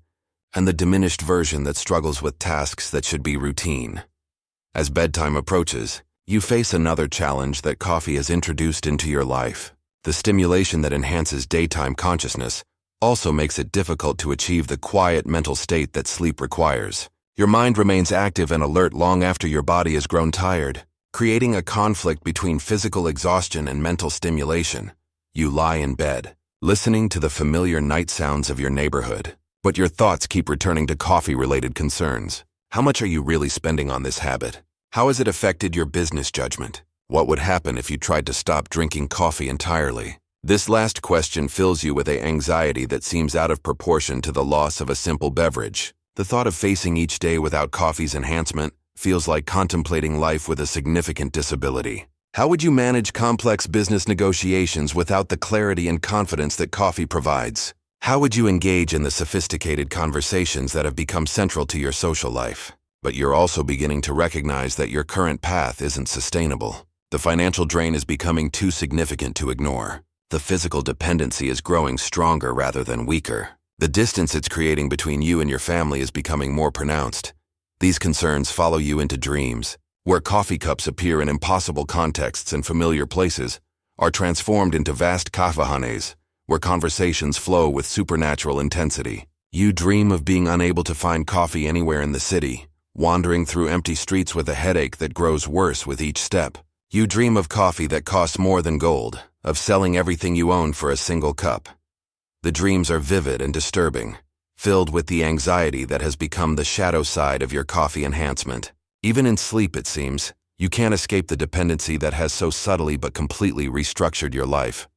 S1: and the diminished version that struggles with tasks that should be routine. As bedtime approaches, you face another challenge that coffee has introduced into your life. The stimulation that enhances daytime consciousness also makes it difficult to achieve the quiet mental state that sleep requires. Your mind remains active and alert long after your body has grown tired, creating a conflict between physical exhaustion and mental stimulation. You lie in bed, listening to the familiar night sounds of your neighborhood, but your thoughts keep returning to coffee-related concerns. How much are you really spending on this habit? How has it affected your business judgment? What would happen if you tried to stop drinking coffee entirely? This last question fills you with an anxiety that seems out of proportion to the loss of a simple beverage. The thought of facing each day without coffee's enhancement feels like contemplating life with a significant disability. How would you manage complex business negotiations without the clarity and confidence that coffee provides? How would you engage in the sophisticated conversations that have become central to your social life? But you're also beginning to recognize that your current path isn't sustainable. The financial drain is becoming too significant to ignore. The physical dependency is growing stronger rather than weaker. The distance it's creating between you and your family is becoming more pronounced. These concerns follow you into dreams, where coffee cups appear in impossible contexts and familiar places, are transformed into vast kafahanes, where conversations flow with supernatural intensity. You dream of being unable to find coffee anywhere in the city, wandering through empty streets with a headache that grows worse with each step. You dream of coffee that costs more than gold, of selling everything you own for a single cup. The dreams are vivid and disturbing, filled with the anxiety that has become the shadow side of your coffee enhancement. Even in sleep, it seems, you can't escape the dependency that has so subtly but completely restructured your life.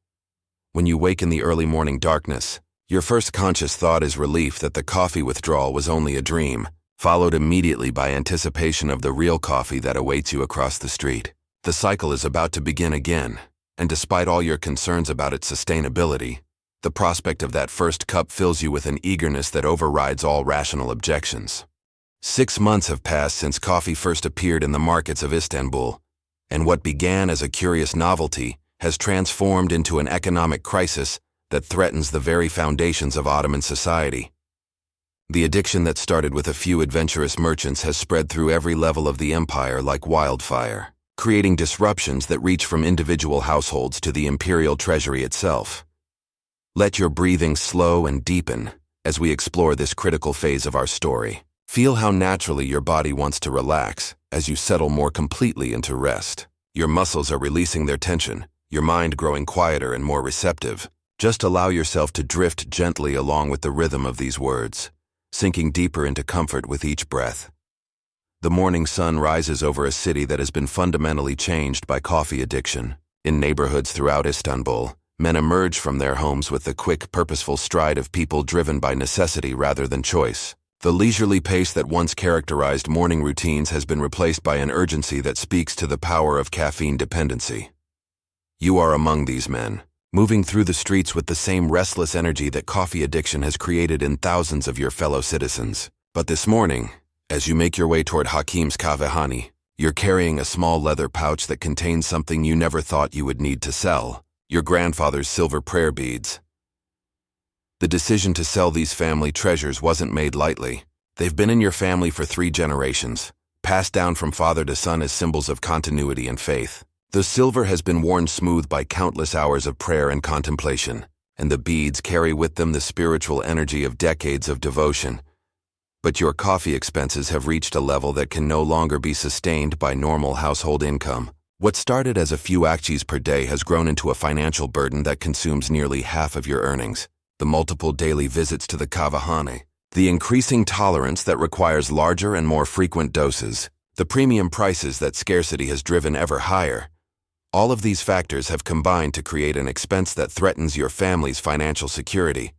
S1: When you wake in the early morning darkness, your first conscious thought is relief that the coffee withdrawal was only a dream, followed immediately by anticipation of the real coffee that awaits you across the street. The cycle is about to begin again, and despite all your concerns about its sustainability, the prospect of that first cup fills you with an eagerness that overrides all rational objections. 6 months have passed since coffee first appeared in the markets of Istanbul, and what began as a curious novelty has transformed into an economic crisis that threatens the very foundations of Ottoman society. The addiction that started with a few adventurous merchants has spread through every level of the empire like wildfire, creating disruptions that reach from individual households to the imperial treasury itself. Let your breathing slow and deepen as we explore this critical phase of our story. Feel how naturally your body wants to relax as you settle more completely into rest. Your muscles are releasing their tension, your mind growing quieter and more receptive. Just allow yourself to drift gently along with the rhythm of these words, sinking deeper into comfort with each breath. The morning sun rises over a city that has been fundamentally changed by coffee addiction. In neighborhoods throughout Istanbul, men emerge from their homes with the quick, purposeful stride of people driven by necessity rather than choice. The leisurely pace that once characterized morning routines has been replaced by an urgency that speaks to the power of caffeine dependency. You are among these men, moving through the streets with the same restless energy that coffee addiction has created in thousands of your fellow citizens. But this morning, as you make your way toward Hakim's Kahvehani, you're carrying a small leather pouch that contains something you never thought you would need to sell: your grandfather's silver prayer beads. The decision to sell these family treasures wasn't made lightly. They've been in your family for 3 generations, passed down from father to son as symbols of continuity and faith. The silver has been worn smooth by countless hours of prayer and contemplation, and the beads carry with them the spiritual energy of decades of devotion. But your coffee expenses have reached a level that can no longer be sustained by normal household income. What started as a few akçes per day has grown into a financial burden that consumes nearly half of your earnings. The multiple daily visits to the kahvehane, the increasing tolerance that requires larger and more frequent doses, the premium prices that scarcity has driven ever higher. All of these factors have combined to create an expense that threatens your family's financial security.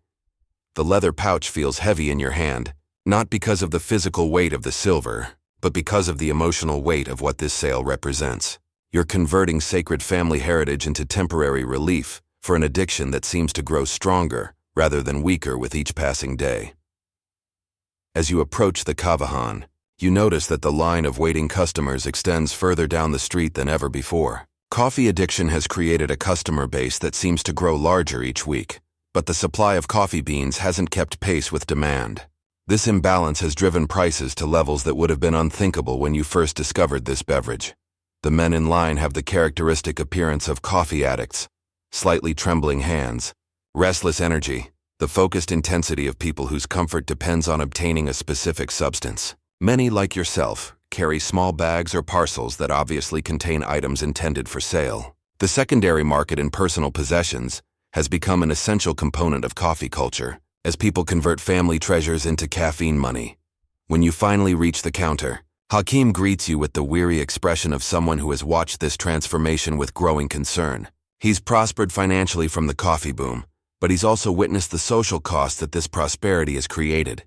S1: The leather pouch feels heavy in your hand, not because of the physical weight of the silver, but because of the emotional weight of what this sale represents. You're converting sacred family heritage into temporary relief for an addiction that seems to grow stronger rather than weaker with each passing day. As you approach the kahvehane, you notice that the line of waiting customers extends further down the street than ever before. Coffee addiction has created a customer base that seems to grow larger each week, but the supply of coffee beans hasn't kept pace with demand. This imbalance has driven prices to levels that would have been unthinkable when you first discovered this beverage. The men in line have the characteristic appearance of coffee addicts, slightly trembling hands, restless energy, the focused intensity of people whose comfort depends on obtaining a specific substance. Many, like yourself, carry small bags or parcels that obviously contain items intended for sale. The secondary market in personal possessions has become an essential component of coffee culture, as people convert family treasures into caffeine money. When you finally reach the counter, Hakim greets you with the weary expression of someone who has watched this transformation with growing concern. He's prospered financially from the coffee boom, but he's also witnessed the social cost that this prosperity has created.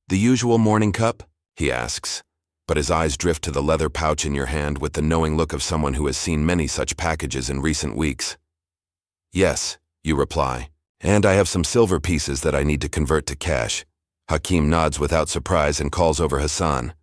S1: "The usual morning cup?" he asks, but his eyes drift to the leather pouch in your hand with the knowing look of someone who has seen many such packages in recent weeks. "Yes," you reply, "and I have some silver pieces that I need to convert to cash." Hakim nods without surprise and calls over Hassan,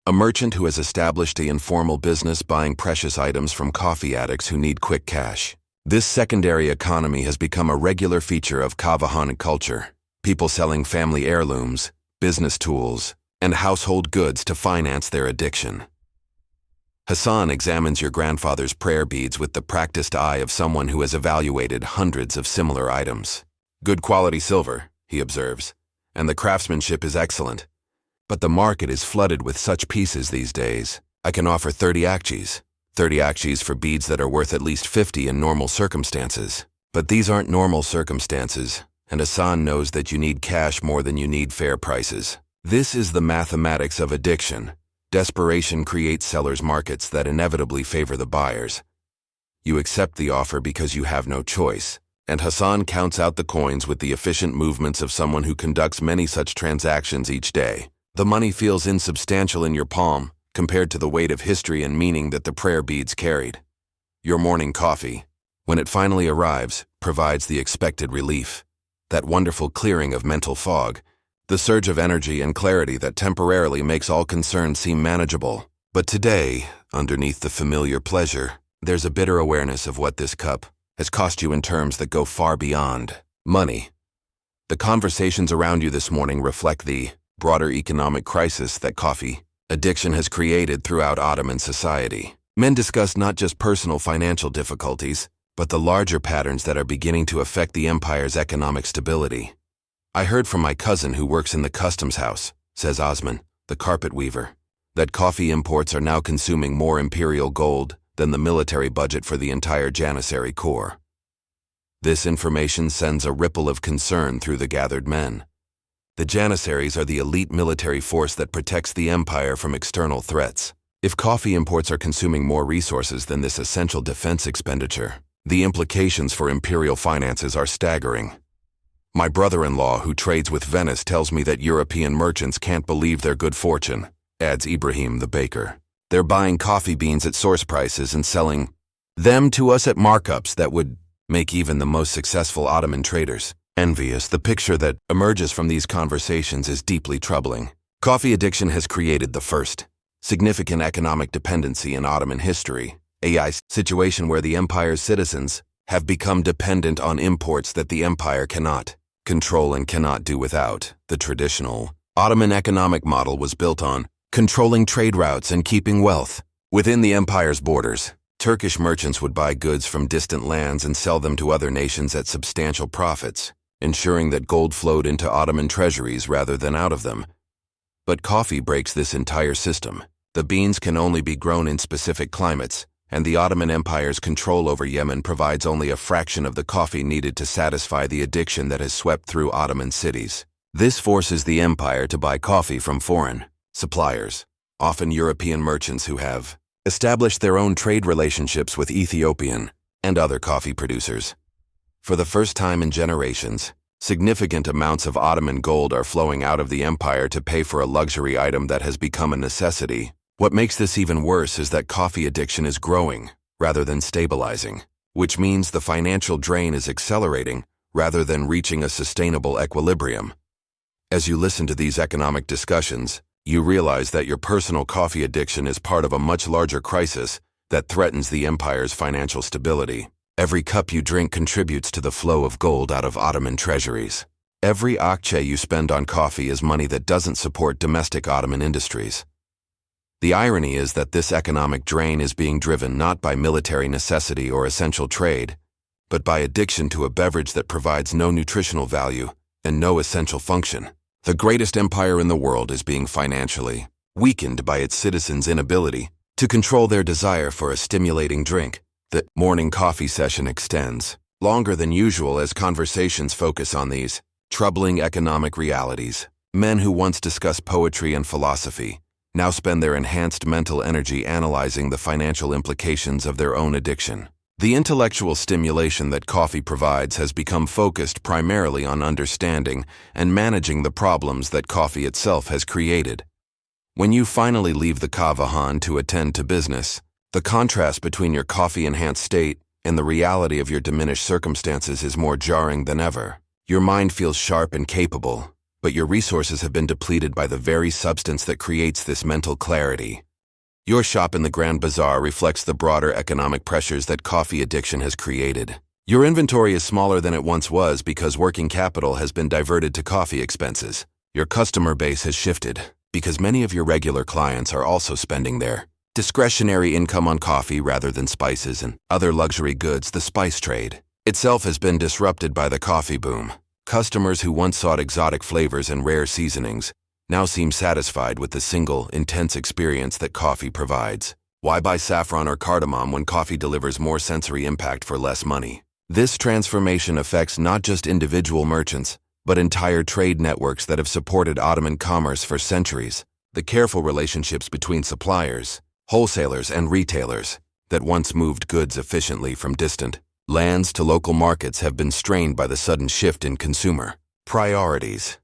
S1: a merchant who has established an informal business buying precious items from coffee addicts who need quick cash. This secondary economy has become a regular feature of kahvehane culture, people selling family heirlooms, business tools, and household goods to finance their addiction. Hassan examines your grandfather's prayer beads with the practiced eye of someone who has evaluated hundreds of similar items. "Good quality silver," he observes, "and the craftsmanship is excellent. But the market is flooded with such pieces these days. I can offer 30 akçes. 30 akçes for beads that are worth at least 50 in normal circumstances. But these aren't normal circumstances, and Hassan knows that you need cash more than you need fair prices. This is the mathematics of addiction. Desperation creates sellers' markets that inevitably favor the buyers. You accept the offer because you have no choice, and Hassan counts out the coins with the efficient movements of someone who conducts many such transactions each day. The money feels insubstantial in your palm, compared to the weight of history and meaning that the prayer beads carried. Your morning coffee, when it finally arrives, provides the expected relief. That wonderful clearing of mental fog, the surge of energy and clarity that temporarily makes all concern seem manageable. But today, underneath the familiar pleasure, there's a bitter awareness of what this cup has cost you in terms that go far beyond money. The conversations around you this morning reflect the broader economic crisis that coffee addiction has created throughout Ottoman society. Men discuss not just personal financial difficulties, but the larger patterns that are beginning to affect the empire's economic stability. "I heard from my cousin who works in the customs house," says Osman, the carpet weaver, "that coffee imports are now consuming more imperial gold than the military budget for the entire Janissary Corps." This information sends a ripple of concern through the gathered men. The Janissaries are the elite military force that protects the empire from external threats. If coffee imports are consuming more resources than this essential defense expenditure, the implications for imperial finances are staggering. "My brother-in-law who trades with Venice tells me that European merchants can't believe their good fortune," adds Ibrahim the baker. "They're buying coffee beans at source prices and selling them to us at markups that would make even the most successful Ottoman traders envious." The picture that emerges from these conversations is deeply troubling. Coffee addiction has created the first significant economic dependency in Ottoman history, a situation where the empire's citizens have become dependent on imports that the empire cannot control and cannot do without. The traditional Ottoman economic model was built on controlling trade routes and keeping wealth within the empire's borders. Turkish merchants would buy goods from distant lands and sell them to other nations at substantial profits, ensuring that gold flowed into Ottoman treasuries rather than out of them. But coffee breaks this entire system. The beans can only be grown in specific climates, and the Ottoman Empire's control over Yemen provides only a fraction of the coffee needed to satisfy the addiction that has swept through Ottoman cities. This forces the empire to buy coffee from foreign suppliers, often European merchants who have established their own trade relationships with Ethiopian and other coffee producers. For the first time in generations, significant amounts of Ottoman gold are flowing out of the empire to pay for a luxury item that has become a necessity. What makes this even worse is that coffee addiction is growing rather than stabilizing, which means the financial drain is accelerating rather than reaching a sustainable equilibrium. As you listen to these economic discussions, you realize that your personal coffee addiction is part of a much larger crisis that threatens the empire's financial stability. Every cup you drink contributes to the flow of gold out of Ottoman treasuries. Every akçe you spend on coffee is money that doesn't support domestic Ottoman industries. The irony is that this economic drain is being driven not by military necessity or essential trade, but by addiction to a beverage that provides no nutritional value and no essential function. The greatest empire in the world is being financially weakened by its citizens' inability to control their desire for a stimulating drink. The morning coffee session extends longer than usual as conversations focus on these troubling economic realities. Men who once discussed poetry and philosophy now spend their enhanced mental energy analyzing the financial implications of their own addiction. The intellectual stimulation that coffee provides has become focused primarily on understanding and managing the problems that coffee itself has created. When you finally leave the kavahan to attend to business, the contrast between your coffee-enhanced state and the reality of your diminished circumstances is more jarring than ever. Your mind feels sharp and capable, but your resources have been depleted by the very substance that creates this mental clarity. Your shop in the Grand Bazaar reflects the broader economic pressures that coffee addiction has created. Your inventory is smaller than it once was because working capital has been diverted to coffee expenses. Your customer base has shifted because many of your regular clients are also spending their discretionary income on coffee rather than spices and other luxury goods. The spice trade itself has been disrupted by the coffee boom. Customers who once sought exotic flavors and rare seasonings now seem satisfied with the single, intense experience that coffee provides. Why buy saffron or cardamom when coffee delivers more sensory impact for less money? This transformation affects not just individual merchants, but entire trade networks that have supported Ottoman commerce for centuries. The careful relationships between suppliers, wholesalers, and retailers that once moved goods efficiently from distant lands to local markets have been strained by the sudden shift in consumer priorities.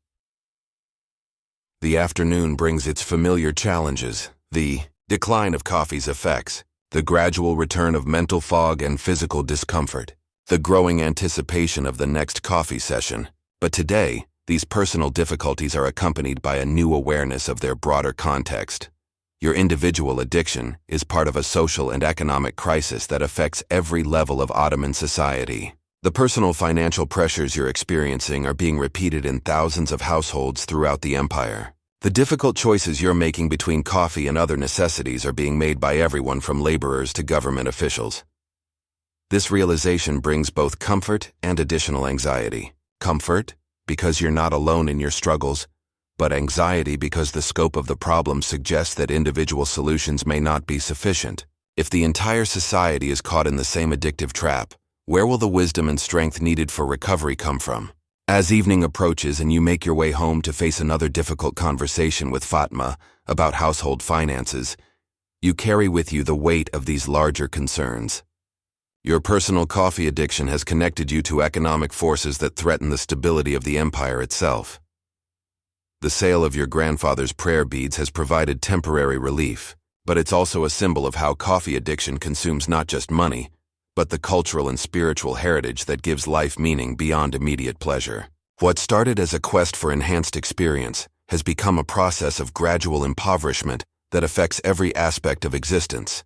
S1: The afternoon brings its familiar challenges: the decline of coffee's effects, the gradual return of mental fog and physical discomfort, the growing anticipation of the next coffee session. But today, these personal difficulties are accompanied by a new awareness of their broader context. Your individual addiction is part of a social and economic crisis that affects every level of Ottoman society. The personal financial pressures you're experiencing are being repeated in thousands of households throughout the empire. The difficult choices you're making between coffee and other necessities are being made by everyone from laborers to government officials. This realization brings both comfort and additional anxiety. Comfort, because you're not alone in your struggles, but anxiety because the scope of the problem suggests that individual solutions may not be sufficient. If the entire society is caught in the same addictive trap, where will the wisdom and strength needed for recovery come from? As evening approaches and you make your way home to face another difficult conversation with Fatma about household finances, you carry with you the weight of these larger concerns. Your personal coffee addiction has connected you to economic forces that threaten the stability of the empire itself. The sale of your grandfather's prayer beads has provided temporary relief, but it's also a symbol of how coffee addiction consumes not just money, but the cultural and spiritual heritage that gives life meaning beyond immediate pleasure. What started as a quest for enhanced experience has become a process of gradual impoverishment that affects every aspect of existence.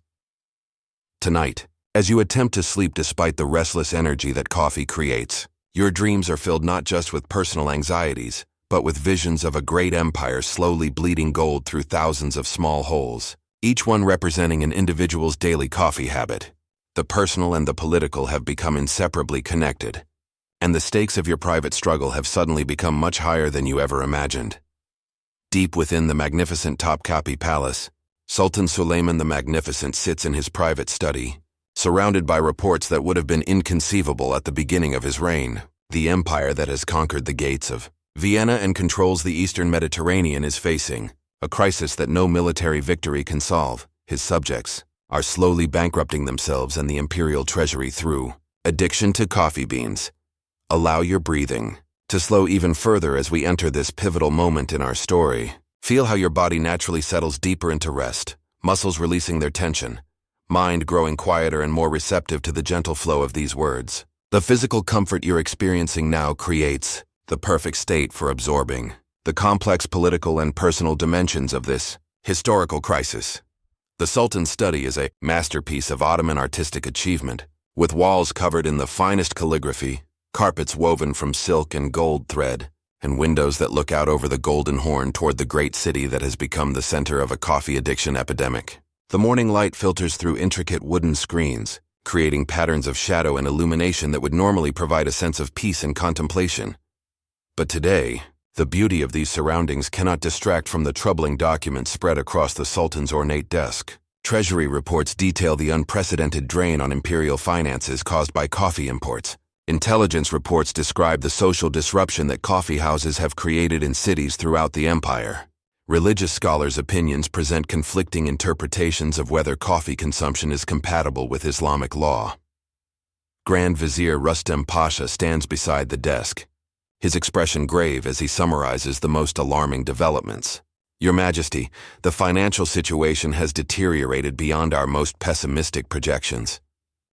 S1: Tonight, as you attempt to sleep despite the restless energy that coffee creates, Your dreams are filled not just with personal anxieties, but with visions of a great empire slowly bleeding gold through thousands of small holes, each one representing an individual's daily coffee habit. The personal and the political have become inseparably connected, and the stakes of your private struggle have suddenly become much higher than you ever imagined. Deep within the magnificent Topkapi Palace, Sultan Suleiman the Magnificent sits in his private study, surrounded by reports that would have been inconceivable at the beginning of his reign. The empire that has conquered the gates of Vienna and controls the eastern Mediterranean is facing a crisis that no military victory can solve. His subjects are slowly bankrupting themselves and the imperial treasury through addiction to coffee beans. Allow your breathing to slow even further as we enter this pivotal moment in our story. Feel how your body naturally settles deeper into rest, muscles releasing their tension, mind growing quieter and more receptive to the gentle flow of these words. The physical comfort you're experiencing now creates the perfect state for absorbing the complex political and personal dimensions of this historical crisis. The Sultan's study is a masterpiece of Ottoman artistic achievement, with walls covered in the finest calligraphy, carpets woven from silk and gold thread, and windows that look out over the Golden Horn toward the great city that has become the center of a coffee addiction epidemic. The morning light filters through intricate wooden screens, creating patterns of shadow and illumination that would normally provide a sense of peace and contemplation. But today, the beauty of these surroundings cannot distract from the troubling documents spread across the Sultan's ornate desk. Treasury reports detail the unprecedented drain on imperial finances caused by coffee imports. Intelligence reports describe the social disruption that coffee houses have created in cities throughout the empire. Religious scholars' opinions present conflicting interpretations of whether coffee consumption is compatible with Islamic law. Grand Vizier Rustem Pasha stands beside the desk, his expression grave as he summarizes the most alarming developments. Your Majesty, the financial situation has deteriorated beyond our most pessimistic projections.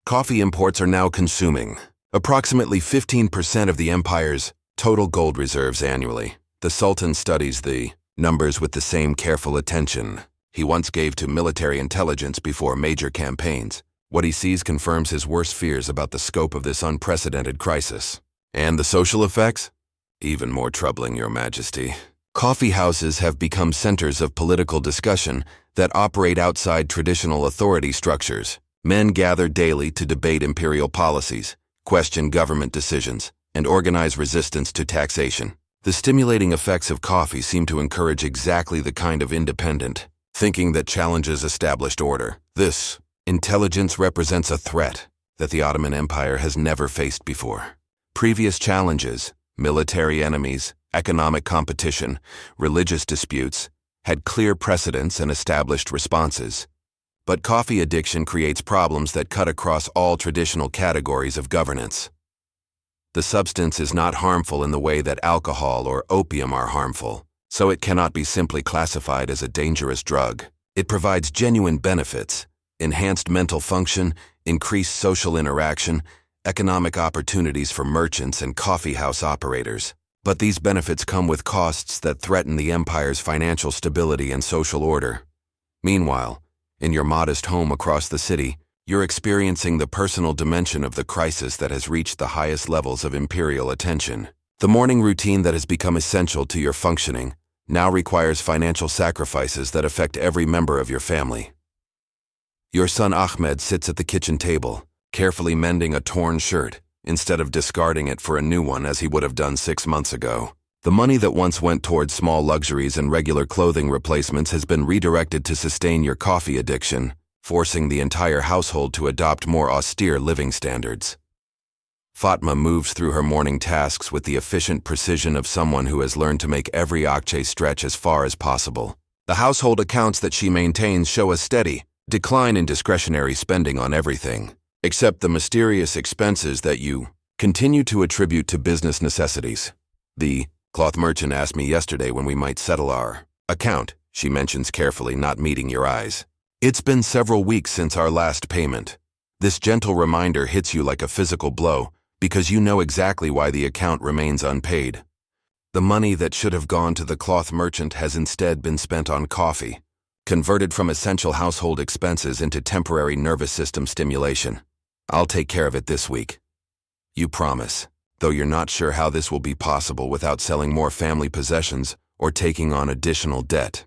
S1: Coffee imports are now consuming approximately 15% of the empire's total gold reserves annually. The Sultan studies the numbers with the same careful attention he once gave to military intelligence before major campaigns. What he sees confirms his worst fears about the scope of this unprecedented crisis. And the social effects? Even more troubling, Your Majesty. Coffee houses have become centers of political discussion that operate outside traditional authority structures. Men gather daily to debate imperial policies, question government decisions, and organize resistance to taxation. The stimulating effects of coffee seem to encourage exactly the kind of independent thinking that challenges established order. This intelligence represents a threat that the Ottoman Empire has never faced before. Previous challenges, military enemies, economic competition, religious disputes, had clear precedents and established responses. But coffee addiction creates problems that cut across all traditional categories of governance. The substance is not harmful in the way that alcohol or opium are harmful, so it cannot be simply classified as a dangerous drug. It provides genuine benefits: enhanced mental function, increased social interaction, economic opportunities for merchants and coffee house operators. But these benefits come with costs that threaten the empire's financial stability and social order. Meanwhile, in your modest home across the city, you're experiencing the personal dimension of the crisis that has reached the highest levels of imperial attention. The morning routine that has become essential to your functioning now requires financial sacrifices that affect every member of your family. Your son Ahmed sits at the kitchen table, carefully mending a torn shirt, instead of discarding it for a new one as he would have done 6 months ago. The money that once went towards small luxuries and regular clothing replacements has been redirected to sustain your coffee addiction, forcing the entire household to adopt more austere living standards. Fatma moves through her morning tasks with the efficient precision of someone who has learned to make every akçe stretch as far as possible. The household accounts that she maintains show a steady decline in discretionary spending on everything, except the mysterious expenses that you continue to attribute to business necessities. The cloth merchant asked me yesterday when we might settle our account, she mentions carefully, not meeting your eyes. It's been several weeks since our last payment. This gentle reminder hits you like a physical blow because you know exactly why the account remains unpaid. The money that should have gone to the cloth merchant has instead been spent on coffee, converted from essential household expenses into temporary nervous system stimulation. I'll take care of it this week. You promise. though you're not sure how this will be possible without selling more family possessions or taking on additional debt.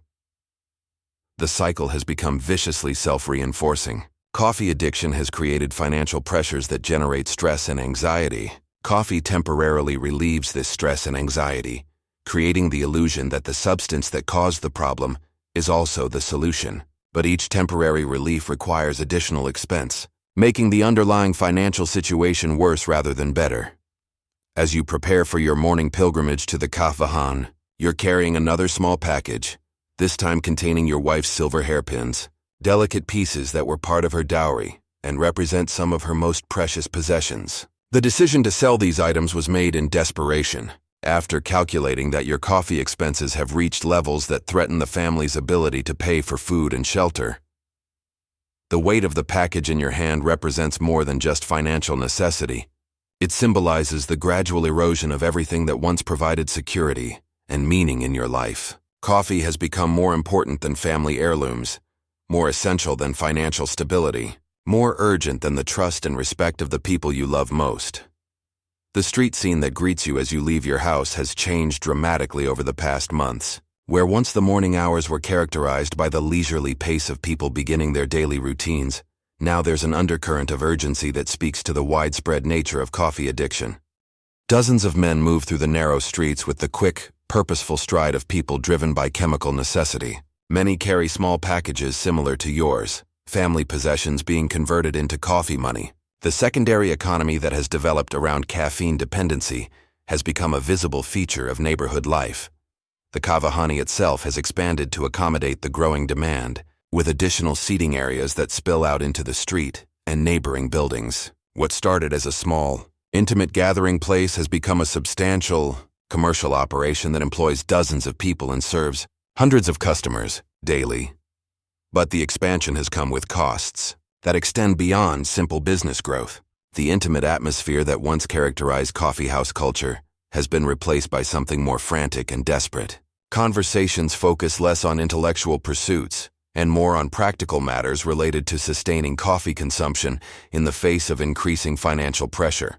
S1: The cycle has become viciously self-reinforcing. Coffee addiction has created financial pressures that generate stress and anxiety. Coffee temporarily relieves this stress and anxiety, creating the illusion that the substance that caused the problem is also the solution. But each temporary relief requires additional expense, making the underlying financial situation worse rather than better. As you prepare for your morning pilgrimage to the Kafahan, you're carrying another small package, this time containing your wife's silver hairpins, delicate pieces that were part of her dowry and represent some of her most precious possessions. The decision to sell these items was made in desperation, after calculating that your coffee expenses have reached levels that threaten the family's ability to pay for food and shelter. The weight of the package in your hand represents more than just financial necessity. It symbolizes the gradual erosion of everything that once provided security and meaning in your life. Coffee has become more important than family heirlooms, more essential than financial stability, more urgent than the trust and respect of the people you love most. The street scene that greets you as you leave your house has changed dramatically over the past months. Where once the morning hours were characterized by the leisurely pace of people beginning their daily routines, now there's an undercurrent of urgency that speaks to the widespread nature of coffee addiction. Dozens of men move through the narrow streets with the quick, purposeful stride of people driven by chemical necessity. Many carry small packages similar to yours, family possessions being converted into coffee money. The secondary economy that has developed around caffeine dependency has become a visible feature of neighborhood life. The Kavahani itself has expanded to accommodate the growing demand, with additional seating areas that spill out into the street and neighboring buildings. What started as a small, intimate gathering place has become a substantial, commercial operation that employs dozens of people and serves hundreds of customers daily. But the expansion has come with costs that extend beyond simple business growth. The intimate atmosphere that once characterized coffeehouse culture has been replaced by something more frantic and desperate. Conversations focus less on intellectual pursuits and more on practical matters related to sustaining coffee consumption in the face of increasing financial pressure.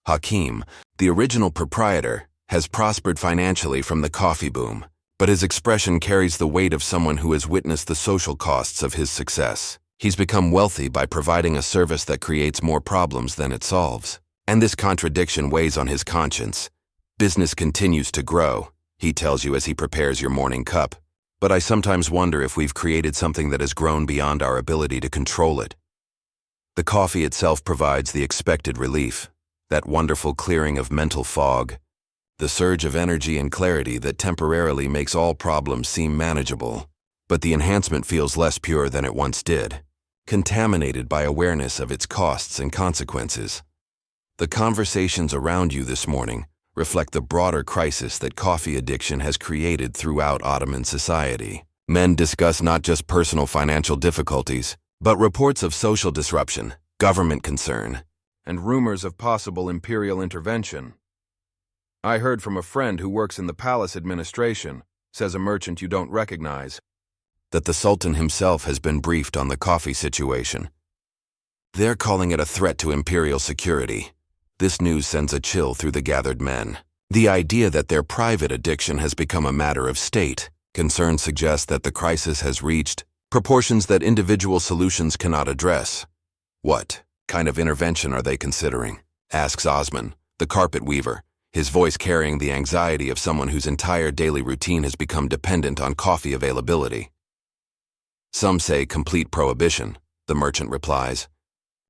S1: Hakim, the original proprietor, has prospered financially from the coffee boom, but his expression carries the weight of someone who has witnessed the social costs of his success. He's become wealthy by providing a service that creates more problems than it solves. And this contradiction weighs on his conscience. Business continues to grow, he tells you as he prepares your morning cup. But I sometimes wonder if we've created something that has grown beyond our ability to control it. The coffee itself provides the expected relief, that wonderful clearing of mental fog, the surge of energy and clarity that temporarily makes all problems seem manageable. But the enhancement feels less pure than it once did, contaminated by awareness of its costs and consequences. The conversations around you this morning reflect the broader crisis that coffee addiction has created throughout Ottoman society. Men discuss not just personal financial difficulties, but reports of social disruption, government concern, and rumors of possible imperial intervention. I heard from a friend who works in the palace administration, says a merchant you don't recognize, that the Sultan himself has been briefed on the coffee situation. They're calling it a threat to imperial security. This news sends a chill through the gathered men. The idea that their private addiction has become a matter of state concern suggests that the crisis has reached proportions that individual solutions cannot address. What kind of intervention are they considering? Asks Osman, the carpet weaver, his voice carrying the anxiety of someone whose entire daily routine has become dependent on coffee availability. Some say complete prohibition, the merchant replies.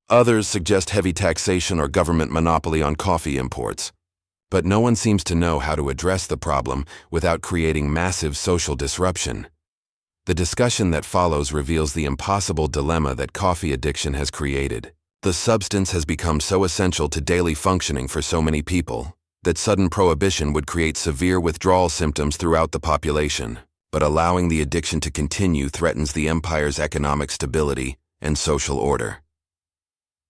S1: Others suggest heavy taxation or government monopoly on coffee imports. But no one seems to know how to address the problem without creating massive social disruption. The discussion that follows reveals the impossible dilemma that coffee addiction has created. The substance has become so essential to daily functioning for so many people that sudden prohibition would create severe withdrawal symptoms throughout the population. But allowing the addiction to continue threatens the empire's economic stability and social order.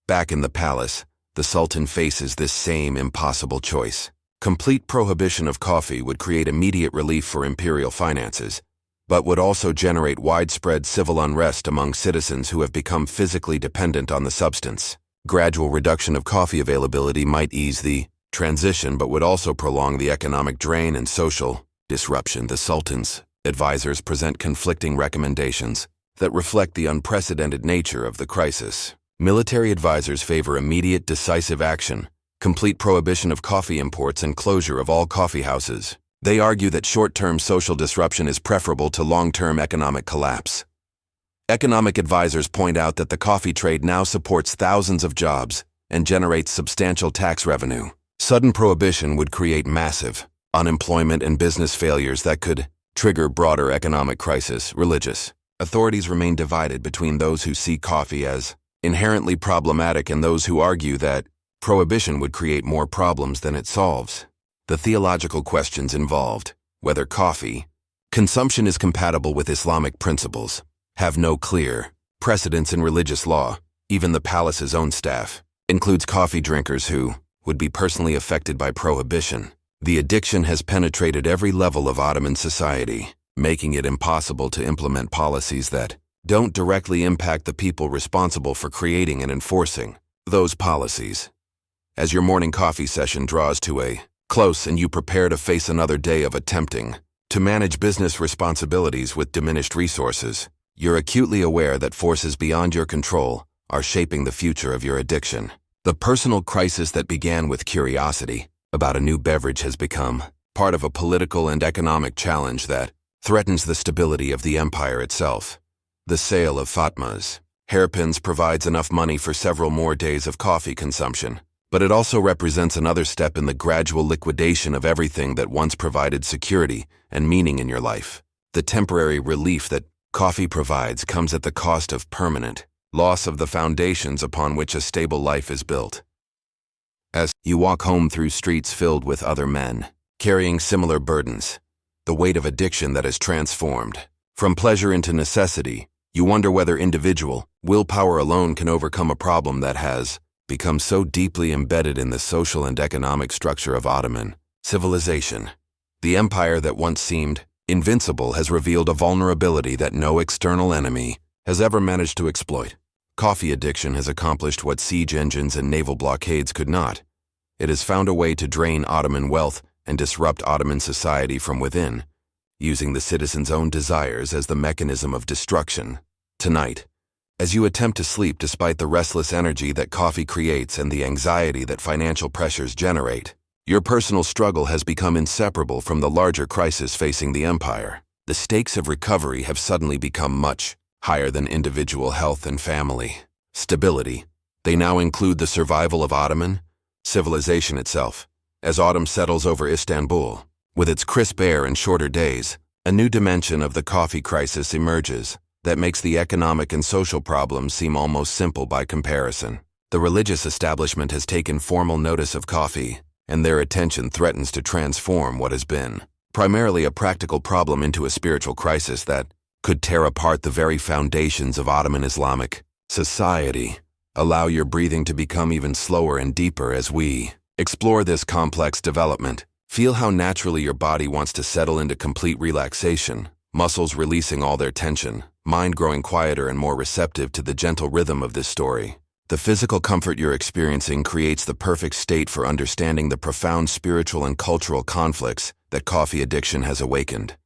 S1: Back in the palace, the Sultan faces this same impossible choice. Complete prohibition of coffee would create immediate relief for imperial finances, but would also generate widespread civil unrest among citizens who have become physically dependent on the substance. Gradual reduction of coffee availability might ease the transition but would also prolong the economic drain and social disruption. The Sultan's advisors present conflicting recommendations that reflect the unprecedented nature of the crisis. Military advisors favor immediate, decisive action, complete prohibition of coffee imports, and closure of all coffee houses. They argue that short-term social disruption is preferable to long-term economic collapse. Economic advisors point out that the coffee trade now supports thousands of jobs and generates substantial tax revenue. Sudden prohibition would create massive unemployment and business failures that could trigger broader economic crisis. Religious authorities remain divided between those who see coffee as inherently problematic and those who argue that prohibition would create more problems than it solves. The theological questions involved, whether coffee consumption is compatible with Islamic principles, have no clear precedents in religious law. Even the palace's own staff includes coffee drinkers who would be personally affected by prohibition. The addiction has penetrated every level of Ottoman society, making it impossible to implement policies that don't directly impact the people responsible for creating and enforcing those policies. As your morning coffee session draws to a close and you prepare to face another day of attempting to manage business responsibilities with diminished resources, you're acutely aware that forces beyond your control are shaping the future of your addiction. The personal crisis that began with curiosity about a new beverage has become part of a political and economic challenge that threatens the stability of the empire itself. The sale of Fatma's hairpins provides enough money for several more days of coffee consumption, but it also represents another step in the gradual liquidation of everything that once provided security and meaning in your life. The temporary relief that coffee provides comes at the cost of permanent loss of the foundations upon which a stable life is built. As you walk home through streets filled with other men, carrying similar burdens, the weight of addiction that has transformed from pleasure into necessity, you wonder whether individual willpower alone can overcome a problem that has become so deeply embedded in the social and economic structure of Ottoman civilization. The empire that once seemed invincible has revealed a vulnerability that no external enemy has ever managed to exploit. Coffee addiction has accomplished what siege engines and naval blockades could not. It has found a way to drain Ottoman wealth and disrupt Ottoman society from within, using the citizens' own desires as the mechanism of destruction. Tonight, as you attempt to sleep despite the restless energy that coffee creates and the anxiety that financial pressures generate, your personal struggle has become inseparable from the larger crisis facing the empire. The stakes of recovery have suddenly become much higher than individual health and family stability. They now include the survival of Ottoman civilization itself. As autumn settles over Istanbul, with its crisp air and shorter days, a new dimension of the coffee crisis emerges that makes the economic and social problems seem almost simple by comparison. The religious establishment has taken formal notice of coffee, and their attention threatens to transform what has been primarily a practical problem into a spiritual crisis that could tear apart the very foundations of Ottoman Islamic society. Allow your breathing to become even slower and deeper as we explore this complex development. Feel how naturally your body wants to settle into complete relaxation, muscles releasing all their tension, mind growing quieter and more receptive to the gentle rhythm of this story. The physical comfort you're experiencing creates the perfect state for understanding the profound spiritual and cultural conflicts that coffee addiction has awakened.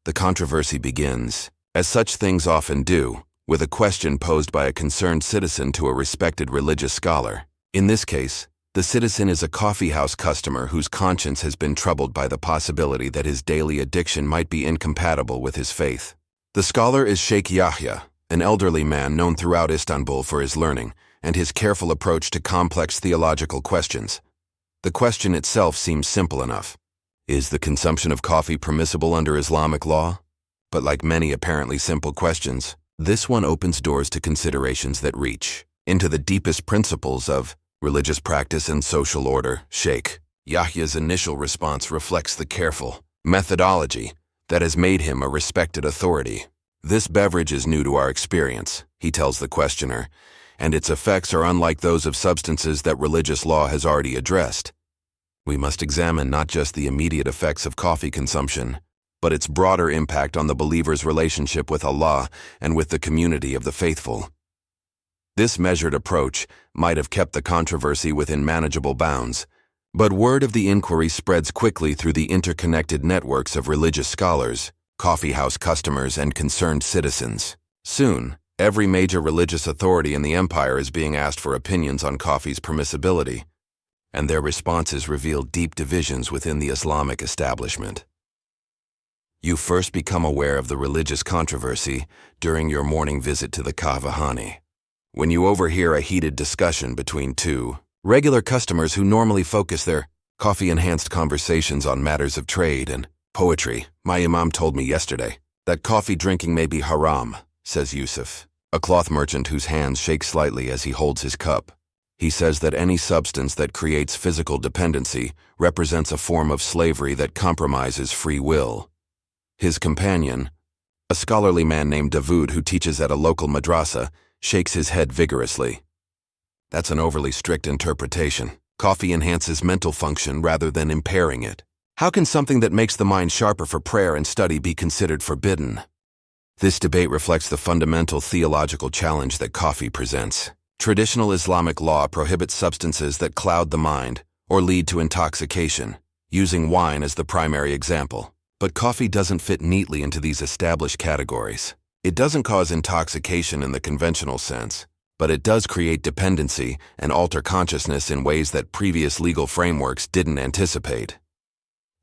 S1: The controversy begins, as such things often do, with a question posed by a concerned citizen to a respected religious scholar. In this case, the citizen is a coffeehouse customer whose conscience has been troubled by the possibility that his daily addiction might be incompatible with his faith. The scholar is Sheikh Yahya, an elderly man known throughout Istanbul for his learning and his careful approach to complex theological questions. The question itself seems simple enough. Is the consumption of coffee permissible under Islamic law? But like many apparently simple questions, this one opens doors to considerations that reach into the deepest principles of religious practice and social order. Sheikh Yahya's initial response reflects the careful methodology that has made him a respected authority. This beverage is new to our experience, he tells the questioner, and its effects are unlike those of substances that religious law has already addressed. We must examine not just the immediate effects of coffee consumption, but its broader impact on the believer's relationship with Allah and with the community of the faithful. This measured approach might have kept the controversy within manageable bounds, But word of the inquiry spreads quickly through the interconnected networks of religious scholars, coffeehouse customers, and concerned citizens. Soon, every major religious authority in the empire is being asked for opinions on coffee's permissibility, and their responses reveal deep divisions within the Islamic establishment. You first become aware of the religious controversy during your morning visit to the kahvehane, when you overhear a heated discussion between two regular customers who normally focus their coffee-enhanced conversations on matters of trade and poetry. My imam told me yesterday that coffee drinking may be haram, says Yusuf, a cloth merchant whose hands shake slightly as he holds his cup. He says that any substance that creates physical dependency represents a form of slavery that compromises free will. His companion, a scholarly man named Davud who teaches at a local madrasa, shakes his head vigorously. That's an overly strict interpretation. Coffee enhances mental function rather than impairing it. How can something that makes the mind sharper for prayer and study be considered forbidden? This debate reflects the fundamental theological challenge that coffee presents. Traditional Islamic law prohibits substances that cloud the mind or lead to intoxication, using wine as the primary example. But coffee doesn't fit neatly into these established categories. It doesn't cause intoxication in the conventional sense, but it does create dependency and alter consciousness in ways that previous legal frameworks didn't anticipate.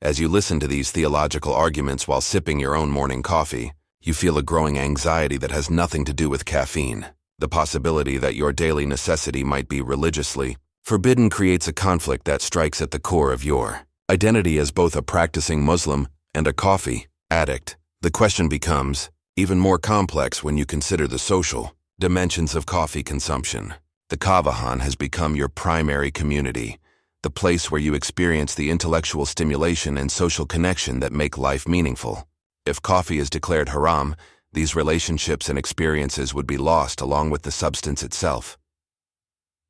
S1: As you listen to these theological arguments while sipping your own morning coffee, you feel a growing anxiety that has nothing to do with caffeine. The possibility that your daily necessity might be religiously forbidden creates a conflict that strikes at the core of your identity as both a practicing Muslim and a coffee addict. The question becomes even more complex when you consider the social dimensions of coffee consumption. The kahvehane has become your primary community, the place where you experience the intellectual stimulation and social connection that make life meaningful. If coffee is declared haram, these relationships and experiences would be lost along with the substance itself.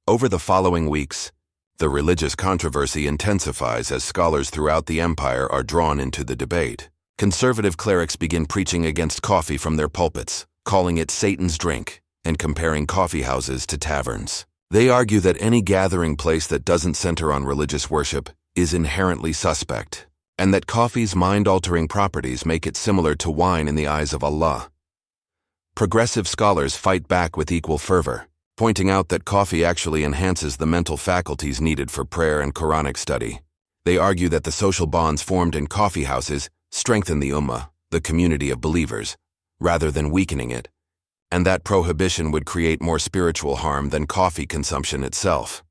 S1: Over the following weeks, the religious controversy intensifies as scholars throughout the empire are drawn into the debate. Conservative clerics begin preaching against coffee from their pulpits, calling it Satan's drink, and comparing coffee houses to taverns. They argue that any gathering place that doesn't center on religious worship is inherently suspect, and that coffee's mind-altering properties make it similar to wine in the eyes of Allah. Progressive scholars fight back with equal fervor, pointing out that coffee actually enhances the mental faculties needed for prayer and Quranic study. They argue that the social bonds formed in coffee houses strengthen the ummah, the community of believers, rather than weakening it, and that prohibition would create more spiritual harm than coffee consumption itself.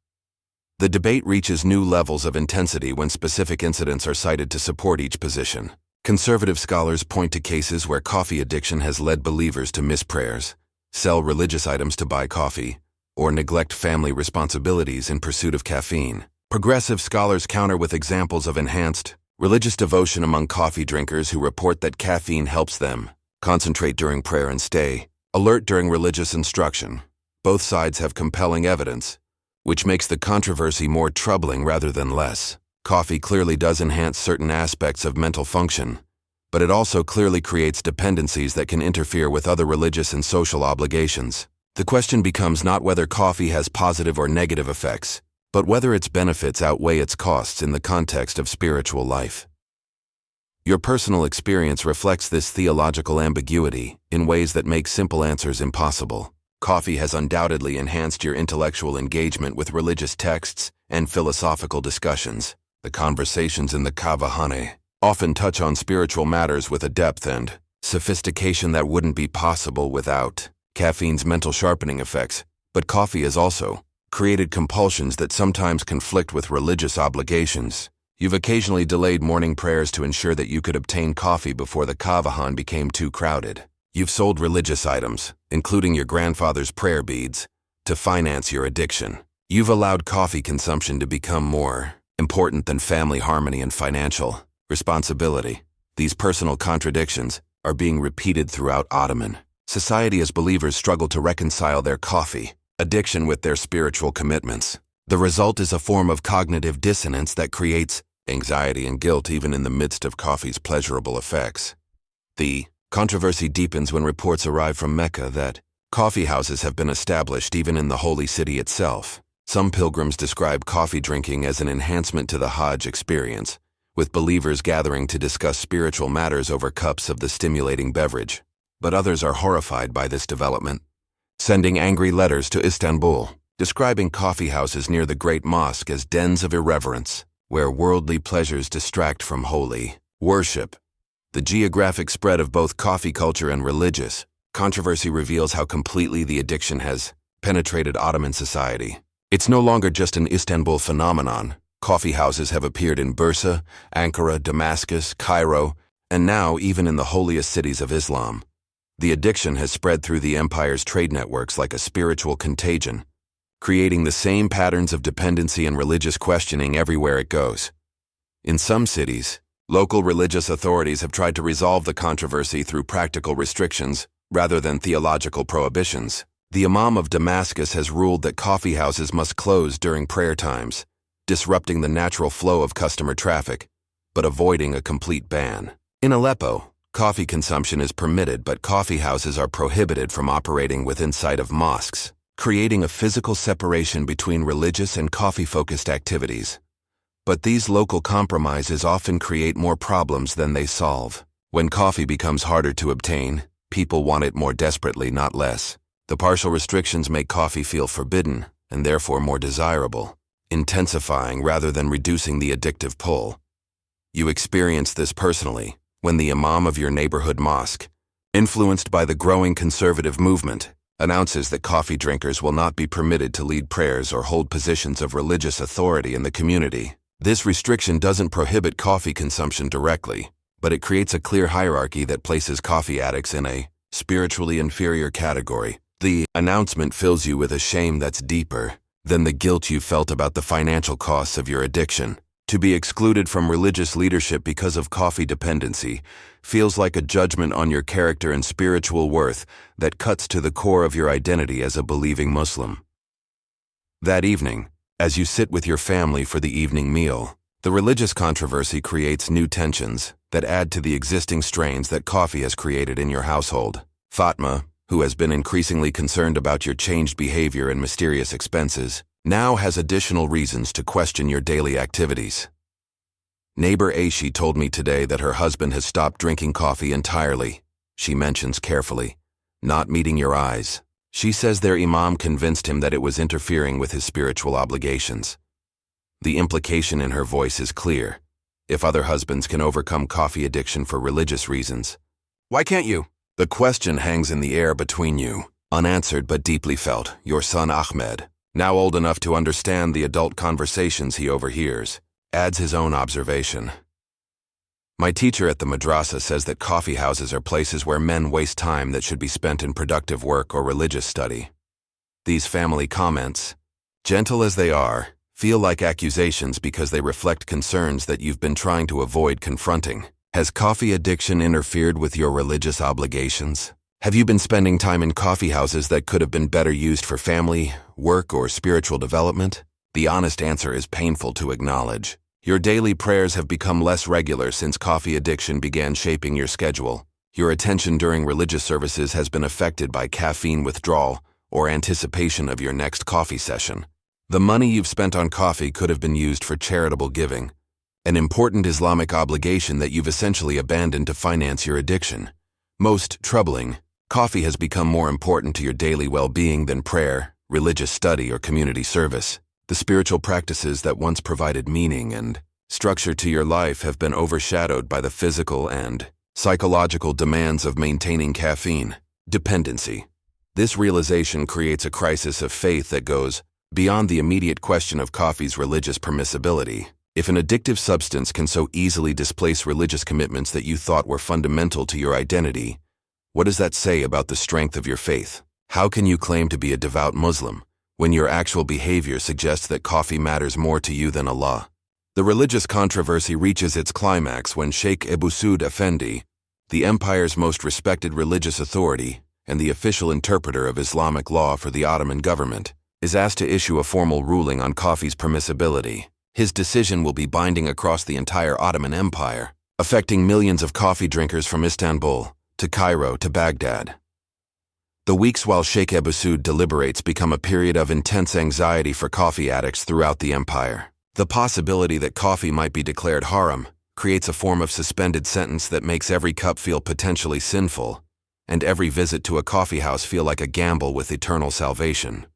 S1: The debate reaches new levels of intensity when specific incidents are cited to support each position. Conservative scholars point to cases where coffee addiction has led believers to miss prayers, sell religious items to buy coffee, or neglect family responsibilities in pursuit of caffeine. Progressive scholars counter with examples of enhanced religious devotion among coffee drinkers who report that caffeine helps them concentrate during prayer and stay alert during religious instruction. Both sides have compelling evidence, which makes the controversy more troubling rather than less. Coffee clearly does enhance certain aspects of mental function, but it also clearly creates dependencies that can interfere with other religious and social obligations. The question becomes not whether coffee has positive or negative effects, but whether its benefits outweigh its costs in the context of spiritual life. Your personal experience reflects this theological ambiguity in ways that make simple answers impossible. Coffee has undoubtedly enhanced your intellectual engagement with religious texts and philosophical discussions. The conversations in the kahvehane often touch on spiritual matters with a depth and sophistication that wouldn't be possible without caffeine's mental sharpening effects. But coffee has also created compulsions that sometimes conflict with religious obligations. You've occasionally delayed morning prayers to ensure that you could obtain coffee before the kahvehane became too crowded. You've sold religious items, including your grandfather's prayer beads, to finance your addiction. You've allowed coffee consumption to become more important than family harmony and financial responsibility. These personal contradictions are being repeated throughout Ottoman society as believers struggle to reconcile their coffee addiction with their spiritual commitments. The result is a form of cognitive dissonance that creates anxiety and guilt even in the midst of coffee's pleasurable effects. The controversy deepens when reports arrive from Mecca that coffee houses have been established even in the holy city itself. Some pilgrims describe coffee drinking as an enhancement to the Hajj experience, with believers gathering to discuss spiritual matters over cups of the stimulating beverage. But others are horrified by this development, sending angry letters to Istanbul, describing coffee houses near the Great Mosque as dens of irreverence, where worldly pleasures distract from holy worship. The geographic spread of both coffee culture and religious controversy reveals how completely the addiction has penetrated Ottoman society. It's no longer just an Istanbul phenomenon. Coffee houses have appeared in Bursa, Ankara, Damascus, Cairo, and now even in the holiest cities of Islam. The addiction has spread through the empire's trade networks like a spiritual contagion, creating the same patterns of dependency and religious questioning everywhere it goes. In some cities, local religious authorities have tried to resolve the controversy through practical restrictions rather than theological prohibitions. The Imam of Damascus has ruled that coffee houses must close during prayer times, disrupting the natural flow of customer traffic, but avoiding a complete ban. In Aleppo, coffee consumption is permitted, but coffee houses are prohibited from operating within sight of mosques, creating a physical separation between religious and coffee-focused activities. But these local compromises often create more problems than they solve. When coffee becomes harder to obtain, people want it more desperately, not less. The partial restrictions make coffee feel forbidden and therefore more desirable, intensifying rather than reducing the addictive pull. You experience this personally when the imam of your neighborhood mosque, influenced by the growing conservative movement, announces that coffee drinkers will not be permitted to lead prayers or hold positions of religious authority in the community. This restriction doesn't prohibit coffee consumption directly, but it creates a clear hierarchy that places coffee addicts in a spiritually inferior category. The announcement fills you with a shame that's deeper than the guilt you felt about the financial costs of your addiction. To be excluded from religious leadership because of coffee dependency feels like a judgment on your character and spiritual worth that cuts to the core of your identity as a believing Muslim. That evening, as you sit with your family for the evening meal, the religious controversy creates new tensions that add to the existing strains that coffee has created in your household. Fatma, who has been increasingly concerned about your changed behavior and mysterious expenses, now has additional reasons to question your daily activities. Neighbor Aishi told me today that her husband has stopped drinking coffee entirely. She mentions carefully, not meeting your eyes. She says their imam convinced him that it was interfering with his spiritual obligations. The implication in her voice is clear. If other husbands can overcome coffee addiction for religious reasons, why can't you? The question hangs in the air between you, unanswered but deeply felt. Your son Ahmed, now old enough to understand the adult conversations he overhears, adds his own observation. My teacher at the madrasa says that coffee houses are places where men waste time that should be spent in productive work or religious study. These family comments, gentle as they are, feel like accusations because they reflect concerns that you've been trying to avoid confronting. Has coffee addiction interfered with your religious obligations? Have you been spending time in coffee houses that could have been better used for family, work, or spiritual development? The honest answer is painful to acknowledge. Your daily prayers have become less regular since coffee addiction began shaping your schedule. Your attention during religious services has been affected by caffeine withdrawal or anticipation of your next coffee session. The money you've spent on coffee could have been used for charitable giving, an important Islamic obligation that you've essentially abandoned to finance your addiction. Most troubling, coffee has become more important to your daily well-being than prayer, religious study, or community service. The spiritual practices that once provided meaning and structure to your life have been overshadowed by the physical and psychological demands of maintaining caffeine dependency. This realization creates a crisis of faith that goes beyond the immediate question of coffee's religious permissibility. If an addictive substance can so easily displace religious commitments that you thought were fundamental to your identity, what does that say about the strength of your faith? How can you claim to be a devout Muslim when your actual behavior suggests that coffee matters more to you than Allah? The religious controversy reaches its climax when Sheikh Ebu Suud Effendi, the empire's most respected religious authority and the official interpreter of Islamic law for the Ottoman government, is asked to issue a formal ruling on coffee's permissibility. His decision will be binding across the entire Ottoman Empire, affecting millions of coffee drinkers from Istanbul to Cairo to Baghdad. The weeks while Sheikh Ebu Suud deliberates become a period of intense anxiety for coffee addicts throughout the empire. The possibility that coffee might be declared haram creates a form of suspended sentence that makes every cup feel potentially sinful, and every visit to a coffee house feel like a gamble with eternal salvation.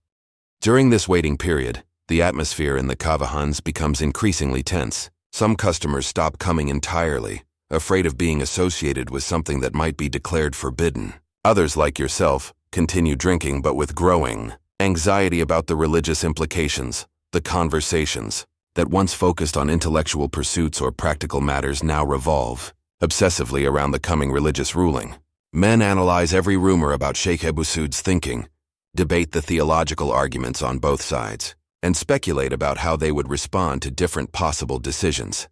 S1: During this waiting period, the atmosphere in the kavahans becomes increasingly tense. Some customers stop coming entirely, afraid of being associated with something that might be declared forbidden. Others, like yourself, continue drinking but with growing anxiety about the religious implications. The conversations that once focused on intellectual pursuits or practical matters now revolve obsessively around the coming religious ruling. Men analyze every rumor about Sheikh Ebu Suud's thinking, debate the theological arguments on both sides, and speculate about how they would respond to different possible decisions.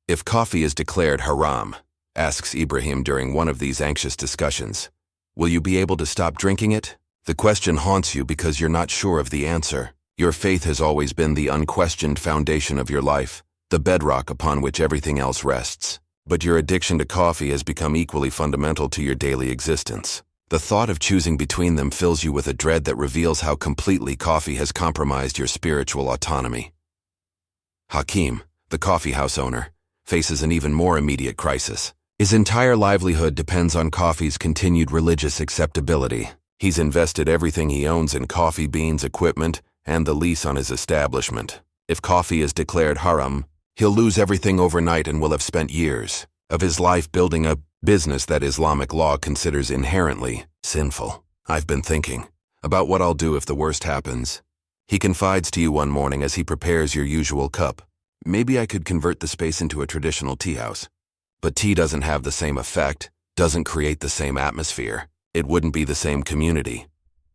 S1: If coffee is declared haram, asks Ibrahim during one of these anxious discussions, will you be able to stop drinking it? The question haunts you because you're not sure of the answer. Your faith has always been the unquestioned foundation of your life, the bedrock upon which everything else rests. But your addiction to coffee has become equally fundamental to your daily existence. The thought of choosing between them fills you with a dread that reveals how completely coffee has compromised your spiritual autonomy. Hakim, the coffee house owner, faces an even more immediate crisis. His entire livelihood depends on coffee's continued religious acceptability. He's invested everything he owns in coffee beans, equipment, and the lease on his establishment. If coffee is declared haram, he'll lose everything overnight and will have spent years of his life building a business that Islamic law considers inherently sinful. I've been thinking about what I'll do if the worst happens. He confides to you one morning as he prepares your usual cup. Maybe I could convert the space into a traditional tea house. But tea doesn't have the same effect, doesn't create the same atmosphere. It wouldn't be the same community.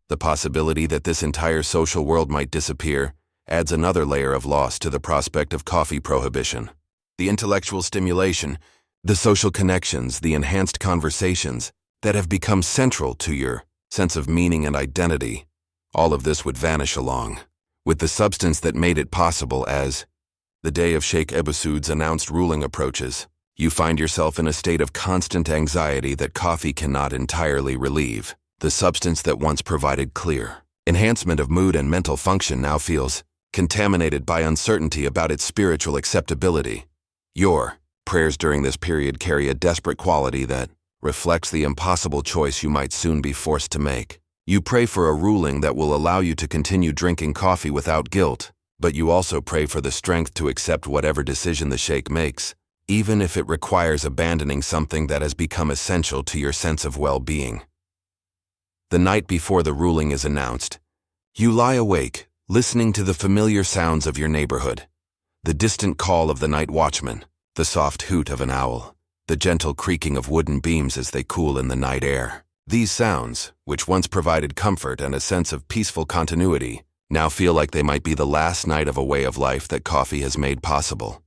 S1: The possibility that this entire social world might disappear adds another layer of loss to the prospect of coffee prohibition. The intellectual stimulation, the social connections, the enhanced conversations that have become central to your sense of meaning and identity, all of this would vanish along with the substance that made it possible. As the day of Sheikh Ebu Suud's announced ruling approaches, you find yourself in a state of constant anxiety that coffee cannot entirely relieve. The substance that once provided clear enhancement of mood and mental function now feels contaminated by uncertainty about its spiritual acceptability. Your prayers during this period carry a desperate quality that reflects the impossible choice you might soon be forced to make. You pray for a ruling that will allow you to continue drinking coffee without guilt, but you also pray for the strength to accept whatever decision the sheikh makes, even if it requires abandoning something that has become essential to your sense of well-being. The night before the ruling is announced, you lie awake, listening to the familiar sounds of your neighborhood, the distant call of the night watchman, the soft hoot of an owl, the gentle creaking of wooden beams as they cool in the night air. These sounds, which once provided comfort and a sense of peaceful continuity, now feel like they might be the last night of a way of life that coffee has made possible.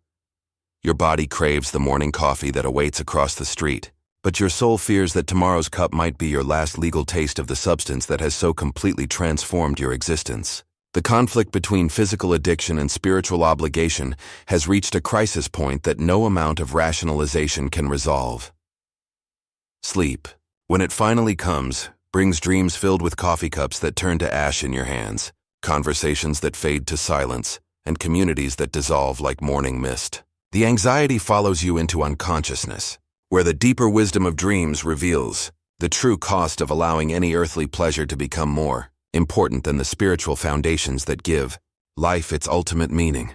S1: Your body craves the morning coffee that awaits across the street, but your soul fears that tomorrow's cup might be your last legal taste of the substance that has so completely transformed your existence. The conflict between physical addiction and spiritual obligation has reached a crisis point that no amount of rationalization can resolve. Sleep, when it finally comes, brings dreams filled with coffee cups that turn to ash in your hands, conversations that fade to silence, and communities that dissolve like morning mist. The anxiety follows you into unconsciousness, where the deeper wisdom of dreams reveals the true cost of allowing any earthly pleasure to become more important than the spiritual foundations that give life its ultimate meaning.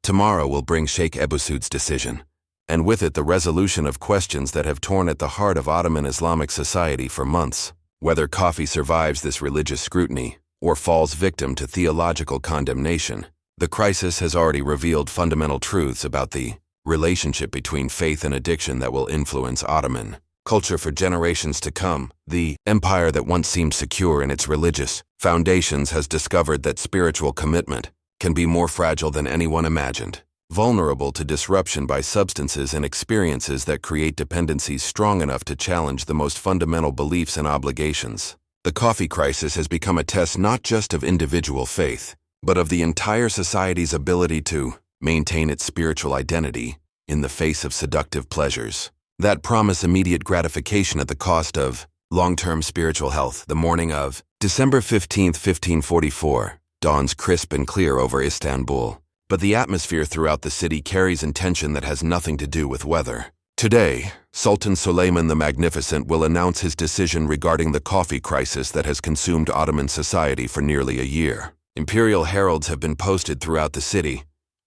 S1: Tomorrow will bring Sheikh Ebu Suud's decision, and with it the resolution of questions that have torn at the heart of Ottoman Islamic society for months. Whether coffee survives this religious scrutiny or falls victim to theological condemnation, the crisis has already revealed fundamental truths about the relationship between faith and addiction that will influence Ottoman culture for generations to come. The empire that once seemed secure in its religious foundations has discovered that spiritual commitment can be more fragile than anyone imagined, vulnerable to disruption by substances and experiences that create dependencies strong enough to challenge the most fundamental beliefs and obligations. The coffee crisis has become a test not just of individual faith, but of the entire society's ability to maintain its spiritual identity in the face of seductive pleasures that promise immediate gratification at the cost of Long-term spiritual health. The morning of December 15th, 1544, dawns crisp and clear over Istanbul, but the atmosphere throughout the city carries intention that has nothing to do with weather. Today, Sultan Suleiman the Magnificent will announce his decision regarding the coffee crisis that has consumed Ottoman society for nearly a year. Imperial heralds have been posted throughout the city,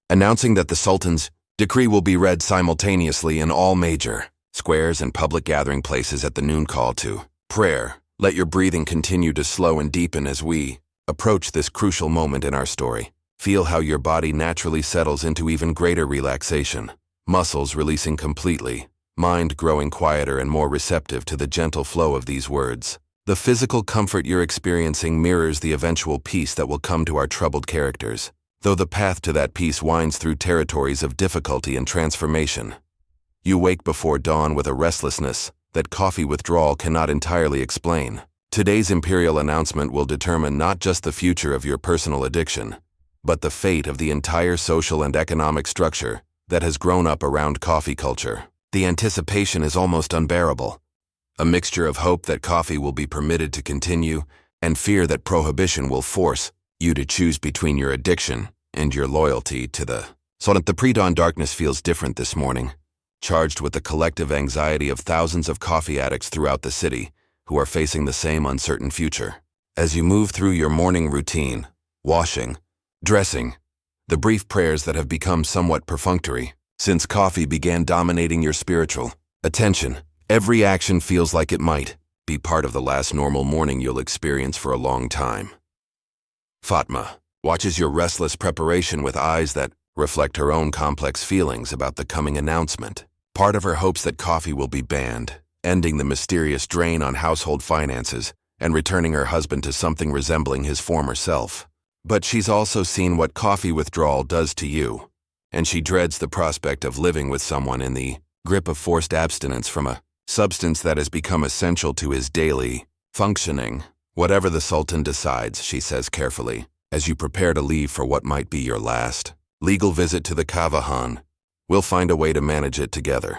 S1: announcing that the Sultan's decree will be read simultaneously in all major squares and public gathering places at the noon call to prayer. Let your breathing continue to slow and deepen as we approach this crucial moment in our story. Feel how your body naturally settles into even greater relaxation, muscles releasing completely, mind growing quieter and more receptive to the gentle flow of these words. The physical comfort you're experiencing mirrors the eventual peace that will come to our troubled characters, though the path to that peace winds through territories of difficulty and transformation. You wake before dawn with a restlessness that coffee withdrawal cannot entirely explain. Today's imperial announcement will determine not just the future of your personal addiction, but the fate of the entire social and economic structure that has grown up around coffee culture. The anticipation is almost unbearable, a mixture of hope that coffee will be permitted to continue and fear that prohibition will force you to choose between your addiction and your loyalty to the Sultan. The pre-dawn darkness feels different this morning, charged with the collective anxiety of thousands of coffee addicts throughout the city who are facing the same uncertain future. As you move through your morning routine, washing, dressing, the brief prayers that have become somewhat perfunctory since coffee began dominating your spiritual attention, every action feels like it might be part of the last normal morning you'll experience for a long time. Fatma watches your restless preparation with eyes that reflect her own complex feelings about the coming announcement. Part of her hopes that coffee will be banned, ending the mysterious drain on household finances and returning her husband to something resembling his former self. But she's also seen what coffee withdrawal does to you, and she dreads the prospect of living with someone in the grip of forced abstinence from a substance that has become essential to his daily functioning. Whatever the Sultan decides, she says carefully, as you prepare to leave for what might be your last legal visit to the Kavahan, we'll find a way to manage it together.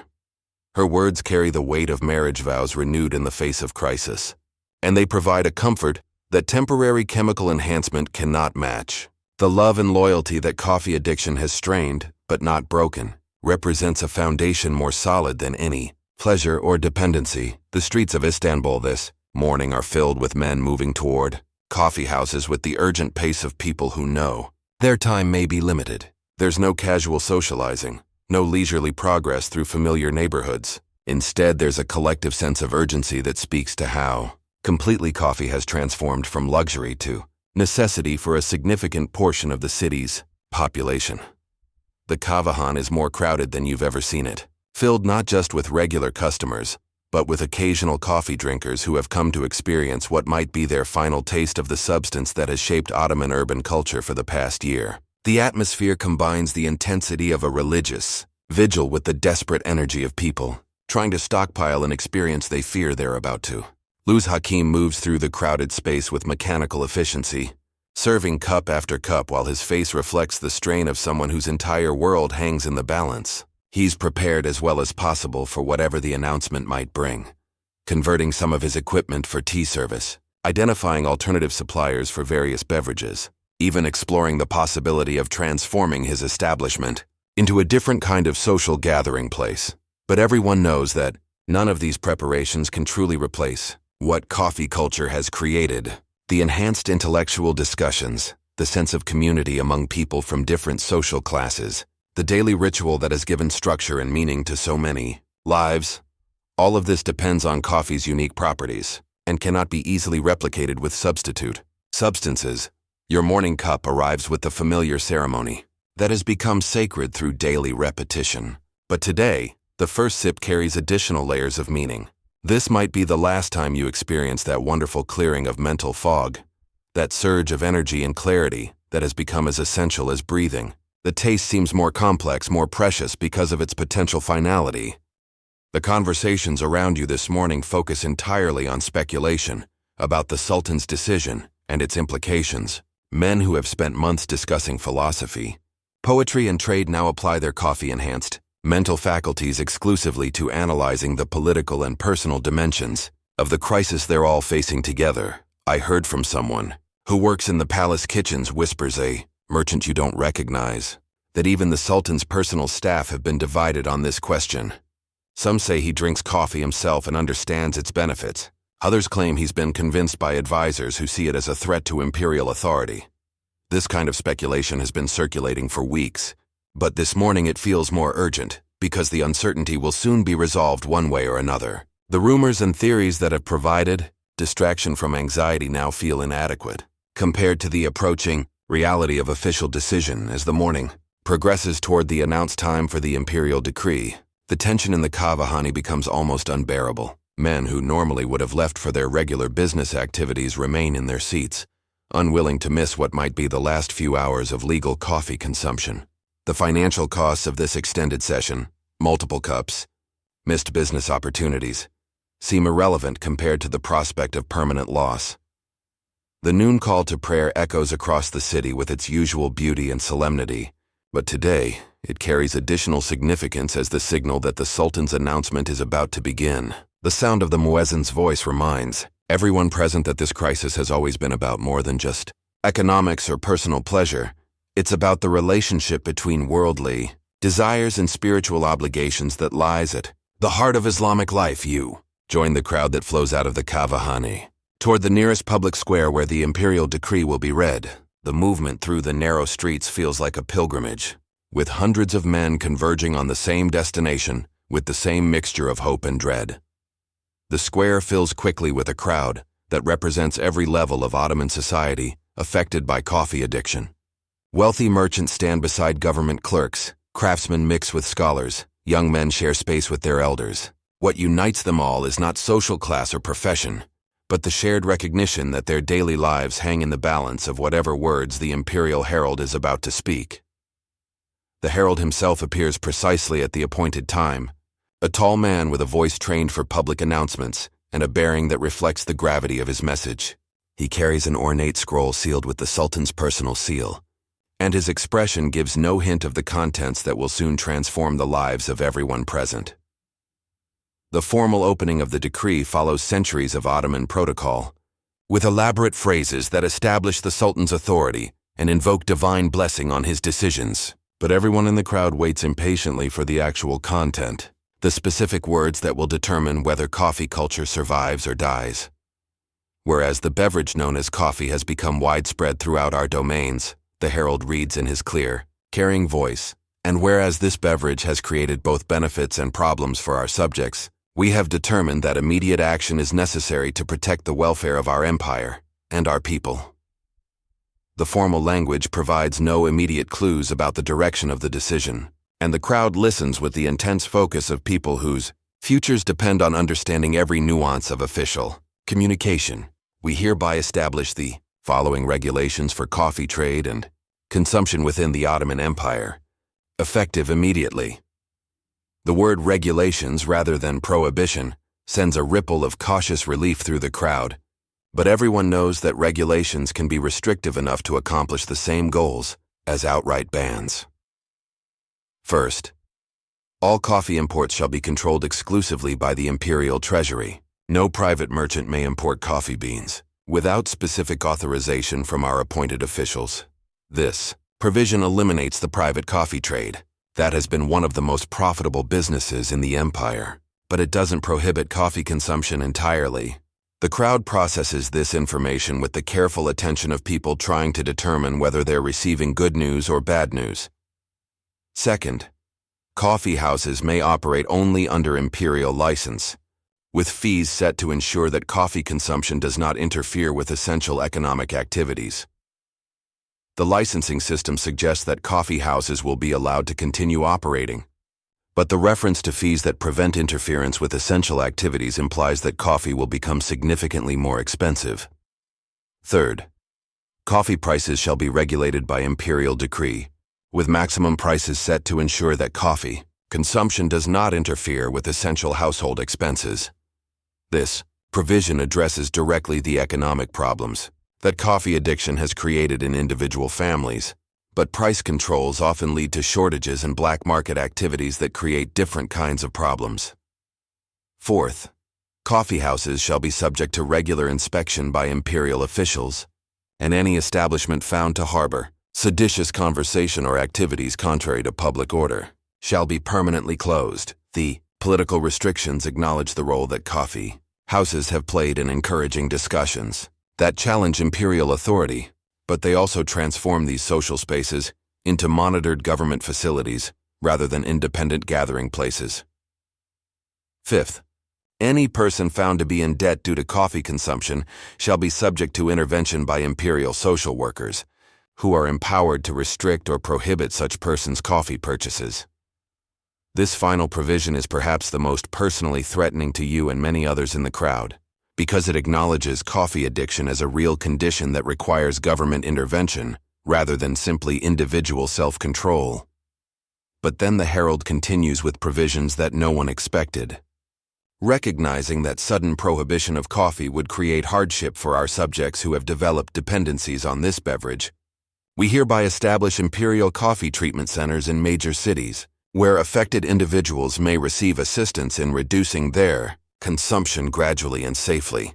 S1: Her words carry the weight of marriage vows renewed in the face of crisis, and they provide a comfort that temporary chemical enhancement cannot match. The love and loyalty that coffee addiction has strained, but not broken, represents a foundation more solid than any pleasure or dependency. The streets of Istanbul this morning are filled with men moving toward coffee houses with the urgent pace of people who know their time may be limited. There's no casual socializing, no leisurely progress through familiar neighborhoods. Instead, there's a collective sense of urgency that speaks to how completely coffee has transformed from luxury to necessity for a significant portion of the city's population. The Kavahan is more crowded than you've ever seen it, filled not just with regular customers, but with occasional coffee drinkers who have come to experience what might be their final taste of the substance that has shaped Ottoman urban culture for the past year. The atmosphere combines the intensity of a religious vigil with the desperate energy of people trying to stockpile an experience they fear they're about to lose. Hakim moves through the crowded space with mechanical efficiency, serving cup after cup while his face reflects the strain of someone whose entire world hangs in the balance. He's prepared as well as possible for whatever the announcement might bring, converting some of his equipment for tea service, identifying alternative suppliers for various beverages, even exploring the possibility of transforming his establishment into a different kind of social gathering place. But everyone knows that none of these preparations can truly replace what coffee culture has created: the enhanced intellectual discussions, the sense of community among people from different social classes, the daily ritual that has given structure and meaning to so many lives. All of this depends on coffee's unique properties and cannot be easily replicated with substitute substances. Your morning cup arrives with the familiar ceremony that has become sacred through daily repetition. But today, the first sip carries additional layers of meaning. This might be the last time you experience that wonderful clearing of mental fog, that surge of energy and clarity that has become as essential as breathing. The taste seems more complex, more precious because of its potential finality. The conversations around you this morning focus entirely on speculation about the Sultan's decision and its implications. Men who have spent months discussing philosophy, poetry, and trade now apply their coffee-enhanced mental faculties exclusively to analyzing the political and personal dimensions of the crisis they're all facing together. I heard from someone who works in the palace kitchens, whispers a merchant you don't recognize, that even the Sultan's personal staff have been divided on this question. Some say he drinks coffee himself and understands its benefits. Others claim he's been convinced by advisors who see it as a threat to imperial authority. This kind of speculation has been circulating for weeks, but this morning it feels more urgent because the uncertainty will soon be resolved one way or another. The rumors and theories that have provided distraction from anxiety now feel inadequate compared to the approaching reality of official decision. As the morning progresses toward the announced time for the imperial decree, the tension in the Kavahani becomes almost unbearable. Men who normally would have left for their regular business activities remain in their seats, unwilling to miss what might be the last few hours of legal coffee consumption. The financial costs of this extended session, multiple cups, missed business opportunities, seem irrelevant compared to the prospect of permanent loss. The noon call to prayer echoes across the city with its usual beauty and solemnity, but today it carries additional significance as the signal that the Sultan's announcement is about to begin. The sound of the muezzin's voice reminds everyone present that this crisis has always been about more than just economics or personal pleasure. It's about the relationship between worldly desires and spiritual obligations that lies at the heart of Islamic life. You join the crowd that flows out of the Kavahani toward the nearest public square where the imperial decree will be read. The movement through the narrow streets feels like a pilgrimage, with hundreds of men converging on the same destination with the same mixture of hope and dread. The square fills quickly with a crowd that represents every level of Ottoman society affected by coffee addiction. Wealthy merchants stand beside government clerks, craftsmen mix with scholars, young men share space with their elders. What unites them all is not social class or profession, but the shared recognition that their daily lives hang in the balance of whatever words the imperial herald is about to speak. The herald himself appears precisely at the appointed time, a tall man with a voice trained for public announcements and a bearing that reflects the gravity of his message. He carries an ornate scroll sealed with the Sultan's personal seal, and his expression gives no hint of the contents that will soon transform the lives of everyone present. The formal opening of the decree follows centuries of Ottoman protocol, with elaborate phrases that establish the Sultan's authority and invoke divine blessing on his decisions. But everyone in the crowd waits impatiently for the actual content, the specific words that will determine whether coffee culture survives or dies. Whereas the beverage known as coffee has become widespread throughout our domains, the herald reads in his clear, carrying voice, and whereas this beverage has created both benefits and problems for our subjects, we have determined that immediate action is necessary to protect the welfare of our empire and our people. The formal language provides no immediate clues about the direction of the decision, and the crowd listens with the intense focus of people whose futures depend on understanding every nuance of official communication. We hereby establish the following regulations for coffee trade and consumption within the Ottoman Empire, effective immediately. The word regulations rather than prohibition sends a ripple of cautious relief through the crowd, but everyone knows that regulations can be restrictive enough to accomplish the same goals as outright bans. First, all coffee imports shall be controlled exclusively by the imperial treasury. No private merchant may import coffee beans without specific authorization from our appointed officials. This provision eliminates the private coffee trade. That has been one of the most profitable businesses in the empire, but it doesn't prohibit coffee consumption entirely. The crowd processes this information with the careful attention of people trying to determine whether they're receiving good news or bad news. Second, coffee houses may operate only under imperial license, with fees set to ensure that coffee consumption does not interfere with essential economic activities. The licensing system suggests that coffee houses will be allowed to continue operating, but the reference to fees that prevent interference with essential activities implies that coffee will become significantly more expensive. Third, coffee prices shall be regulated by imperial decree, with maximum prices set to ensure that coffee consumption does not interfere with essential household expenses. This provision addresses directly the economic problems that coffee addiction has created in individual families, but price controls often lead to shortages and black market activities that create different kinds of problems. Fourth, Coffee houses shall be subject to regular inspection by imperial officials, and any establishment found to harbor seditious conversation or activities contrary to public order shall be permanently closed. The political restrictions acknowledge the role that coffee houses have played in encouraging discussions that challenge imperial authority, but they also transform these social spaces into monitored government facilities rather than independent gathering places. Fifth, any person found to be in debt due to coffee consumption shall be subject to intervention by imperial social workers, who are empowered to restrict or prohibit such persons' coffee purchases. This final provision is perhaps the most personally threatening to you and many others in the crowd, because it acknowledges coffee addiction as a real condition that requires government intervention rather than simply individual self-control. But then the herald continues with provisions that no one expected. Recognizing that sudden prohibition of coffee would create hardship for our subjects who have developed dependencies on this beverage, we hereby establish imperial coffee treatment centers in major cities, where affected individuals may receive assistance in reducing their consumption gradually and safely.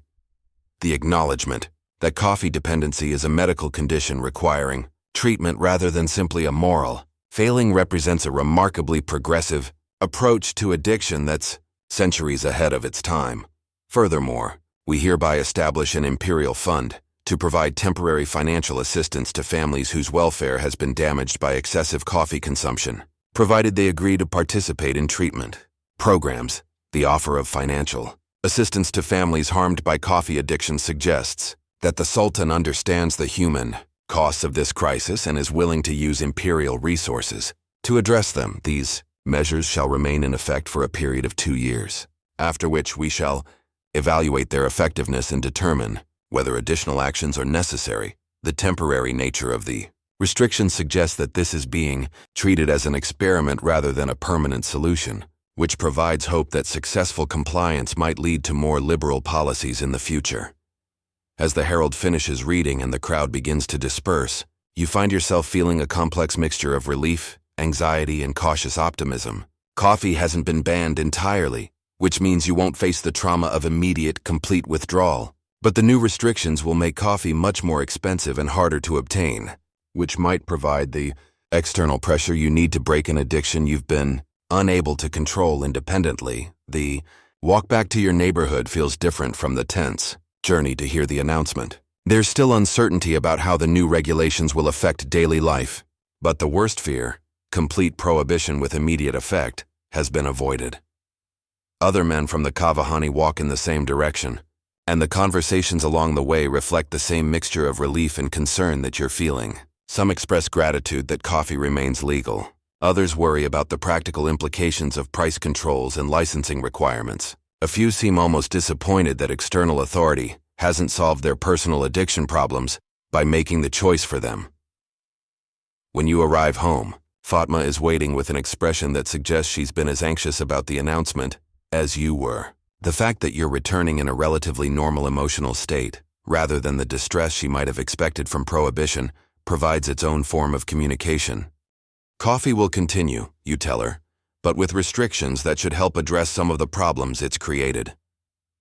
S1: The acknowledgement that coffee dependency is a medical condition requiring treatment rather than simply a moral failing represents a remarkably progressive approach to addiction that's centuries ahead of its time. Furthermore, we hereby establish an imperial fund to provide temporary financial assistance to families whose welfare has been damaged by excessive coffee consumption, provided they agree to participate in treatment programs. The offer of financial assistance to families harmed by coffee addiction suggests that the Sultan understands the human costs of this crisis and is willing to use imperial resources to address them. These measures shall remain in effect for a period of 2 years, after which we shall evaluate their effectiveness and determine whether additional actions are necessary. The temporary nature of the restrictions suggests that this is being treated as an experiment rather than a permanent solution, which provides hope that successful compliance might lead to more liberal policies in the future. As the herald finishes reading and the crowd begins to disperse, you find yourself feeling a complex mixture of relief, anxiety, and cautious optimism. Coffee hasn't been banned entirely, which means you won't face the trauma of immediate, complete withdrawal. But the new restrictions will make coffee much more expensive and harder to obtain, which might provide the external pressure you need to break an addiction you've been unable to control independently. The walk back to your neighborhood feels different from the tense journey to hear the announcement. There's still uncertainty about how the new regulations will affect daily life, but the worst fear, complete prohibition with immediate effect, has been avoided. Other men from the Kavahani walk in the same direction, and the conversations along the way reflect the same mixture of relief and concern that you're feeling. Some express gratitude that coffee remains legal. Others worry about the practical implications of price controls and licensing requirements. A few seem almost disappointed that external authority hasn't solved their personal addiction problems by making the choice for them. When you arrive home, Fatma is waiting with an expression that suggests she's been as anxious about the announcement as you were. The fact that you're returning in a relatively normal emotional state, rather than the distress she might have expected from prohibition, provides its own form of communication. Coffee will continue, you tell her, but with restrictions that should help address some of the problems it's created.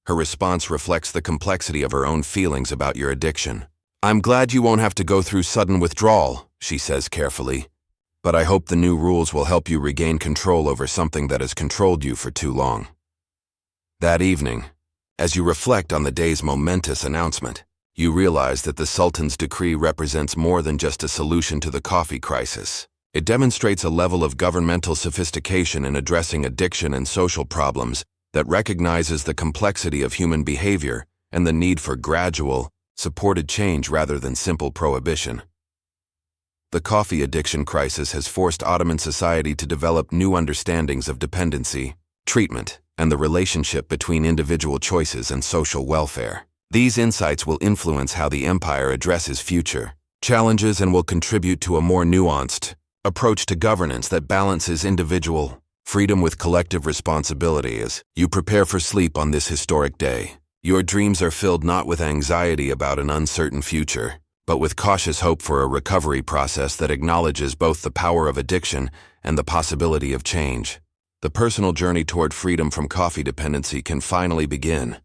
S1: Her response reflects the complexity of her own feelings about your addiction. "I'm glad you won't have to go through sudden withdrawal," she says carefully, "but I hope the new rules will help you regain control over something that has controlled you for too long." That evening, as you reflect on the day's momentous announcement, you realize that the Sultan's decree represents more than just a solution to the coffee crisis. It demonstrates a level of governmental sophistication in addressing addiction and social problems that recognizes the complexity of human behavior and the need for gradual, supported change rather than simple prohibition. The coffee addiction crisis has forced Ottoman society to develop new understandings of dependency, treatment, and the relationship between individual choices and social welfare. These insights will influence how the empire addresses future challenges and will contribute to a more nuanced approach to governance that balances individual freedom with collective responsibility. As you prepare for sleep on this historic day, your dreams are filled not with anxiety about an uncertain future, but with cautious hope for a recovery process that acknowledges both the power of addiction and the possibility of change. The personal journey toward freedom from coffee dependency can finally begin,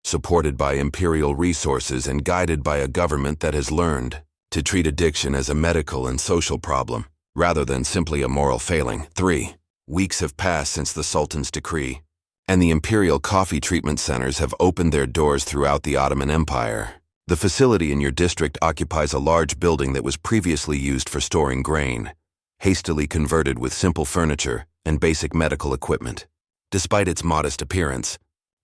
S1: supported by imperial resources and guided by a government that has learned to treat addiction as a medical and social problem, rather than simply a moral failing. 3. Weeks have passed since the Sultan's decree, and the imperial coffee treatment centers have opened their doors throughout the Ottoman Empire. The facility in your district occupies a large building that was previously used for storing grain, hastily converted with simple furniture and basic medical equipment. Despite its modest appearance,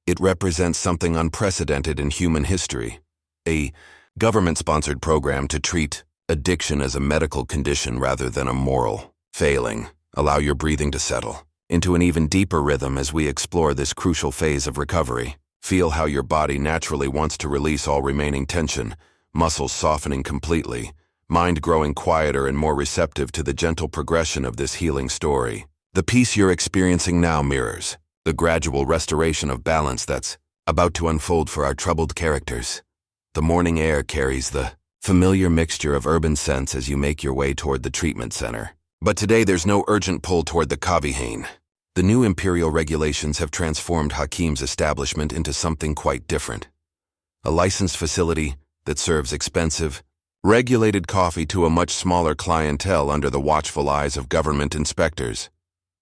S1: it represents something unprecedented in human history, a government-sponsored program to treat addiction as a medical condition rather than a moral failing. Allow your breathing to settle into an even deeper rhythm as we explore this crucial phase of recovery. Feel how your body naturally wants to release all remaining tension, muscles softening completely, mind growing quieter and more receptive to the gentle progression of this healing story. The peace you're experiencing now mirrors the gradual restoration of balance that's about to unfold for our troubled characters. The morning air carries the familiar mixture of urban scents as you make your way toward the treatment center. But today there's no urgent pull toward the Kavihane. The new imperial regulations have transformed Hakim's establishment into something quite different. A licensed facility that serves expensive, regulated coffee to a much smaller clientele under the watchful eyes of government inspectors.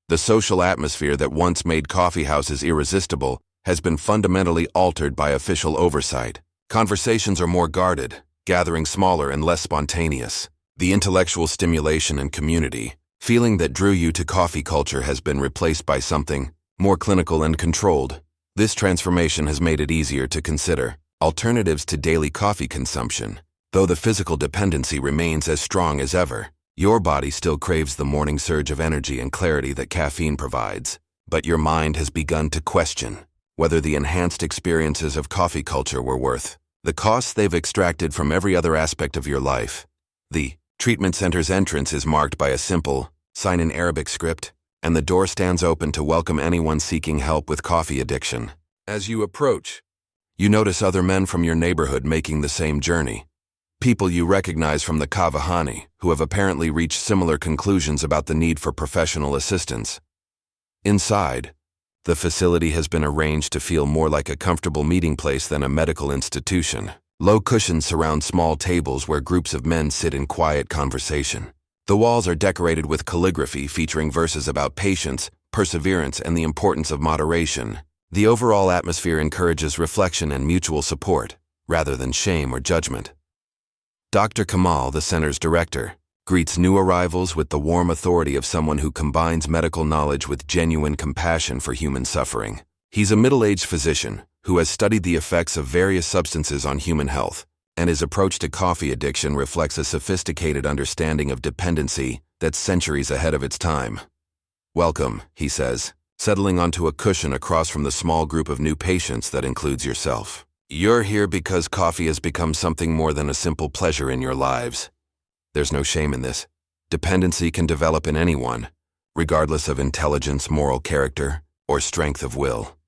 S1: The social atmosphere that once made coffee houses irresistible has been fundamentally altered by official oversight. Conversations are more guarded, gatherings smaller and less spontaneous. The intellectual stimulation and community feeling that drew you to coffee culture has been replaced by something more clinical and controlled. This transformation has made it easier to consider alternatives to daily coffee consumption. Though the physical dependency remains as strong as ever, your body still craves the morning surge of energy and clarity that caffeine provides. But your mind has begun to question whether the enhanced experiences of coffee culture were worth the costs they've extracted from every other aspect of your life. The treatment center's entrance is marked by a simple sign in Arabic script, and the door stands open to welcome anyone seeking help with coffee addiction. As you approach, you notice other men from your neighborhood making the same journey. People you recognize from the Kavahani, who have apparently reached similar conclusions about the need for professional assistance. Inside, the facility has been arranged to feel more like a comfortable meeting place than a medical institution. Low cushions surround small tables where groups of men sit in quiet conversation. The walls are decorated with calligraphy featuring verses about patience, perseverance, and the importance of moderation. The overall atmosphere encourages reflection and mutual support, rather than shame or judgment. Dr. Kamal, the center's director, greets new arrivals with the warm authority of someone who combines medical knowledge with genuine compassion for human suffering. He's a middle-aged physician who has studied the effects of various substances on human health, and his approach to coffee addiction reflects a sophisticated understanding of dependency that's centuries ahead of its time. "Welcome," he says, settling onto a cushion across from the small group of new patients that includes yourself. "You're here because coffee has become something more than a simple pleasure in your lives. There's no shame in this. Dependency can develop in anyone, regardless of intelligence, moral character, or strength of will.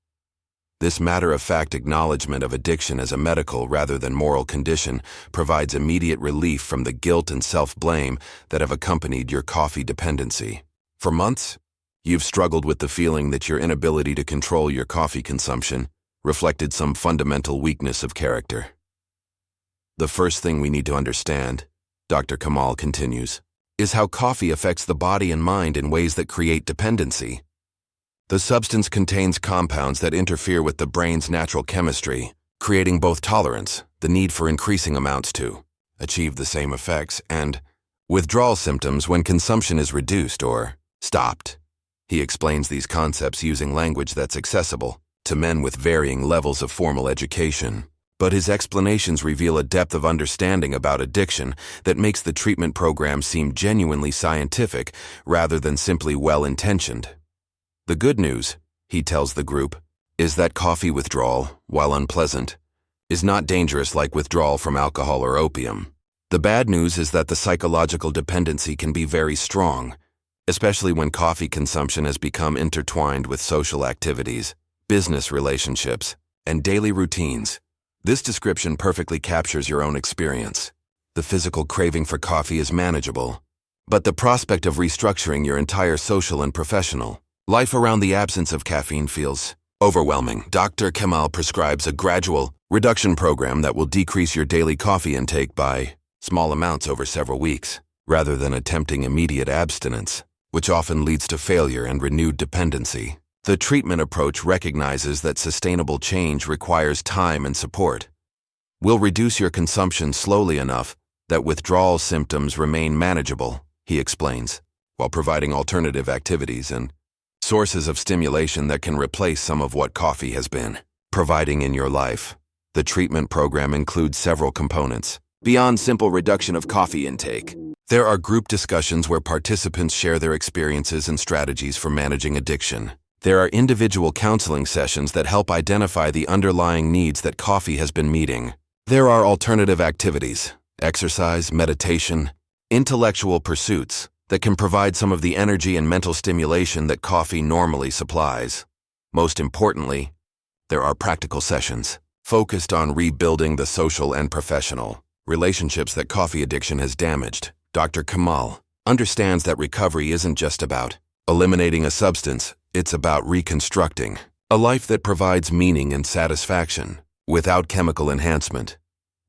S1: This matter-of-fact acknowledgement of addiction as a medical rather than moral condition provides immediate relief from the guilt and self-blame that have accompanied your coffee dependency. For months, you've struggled with the feeling that your inability to control your coffee consumption reflected some fundamental weakness of character. The first thing we need to understand," Dr. Kamal continues, "is how coffee affects the body and mind in ways that create dependency. The substance contains compounds that interfere with the brain's natural chemistry, creating both tolerance, the need for increasing amounts to achieve the same effects, and withdrawal symptoms when consumption is reduced or stopped." He explains these concepts using language that's accessible to men with varying levels of formal education. But his explanations reveal a depth of understanding about addiction that makes the treatment program seem genuinely scientific rather than simply well-intentioned. The good news, he tells the group, is that coffee withdrawal, while unpleasant, is not dangerous like withdrawal from alcohol or opium. The bad news is that the psychological dependency can be very strong, especially when coffee consumption has become intertwined with social activities, business relationships, and daily routines. This description perfectly captures your own experience. The physical craving for coffee is manageable, but the prospect of restructuring your entire social and professional Life around the absence of caffeine feels overwhelming. Dr. Kemal prescribes a gradual reduction program that will decrease your daily coffee intake by small amounts over several weeks, rather than attempting immediate abstinence, which often leads to failure and renewed dependency. The treatment approach recognizes that sustainable change requires time and support. We'll reduce your consumption slowly enough that withdrawal symptoms remain manageable, he explains, while providing alternative activities and sources of stimulation that can replace some of what coffee has been providing in your life. The treatment program includes several components. Beyond simple reduction of coffee intake, there are group discussions where participants share their experiences and strategies for managing addiction. There are individual counseling sessions that help identify the underlying needs that coffee has been meeting. There are alternative activities, exercise, meditation, intellectual pursuits that can provide some of the energy and mental stimulation that coffee normally supplies. Most importantly, there are practical sessions focused on rebuilding the social and professional relationships that coffee addiction has damaged. Dr. Kemal understands that recovery isn't just about eliminating a substance, it's about reconstructing a life that provides meaning and satisfaction without chemical enhancement.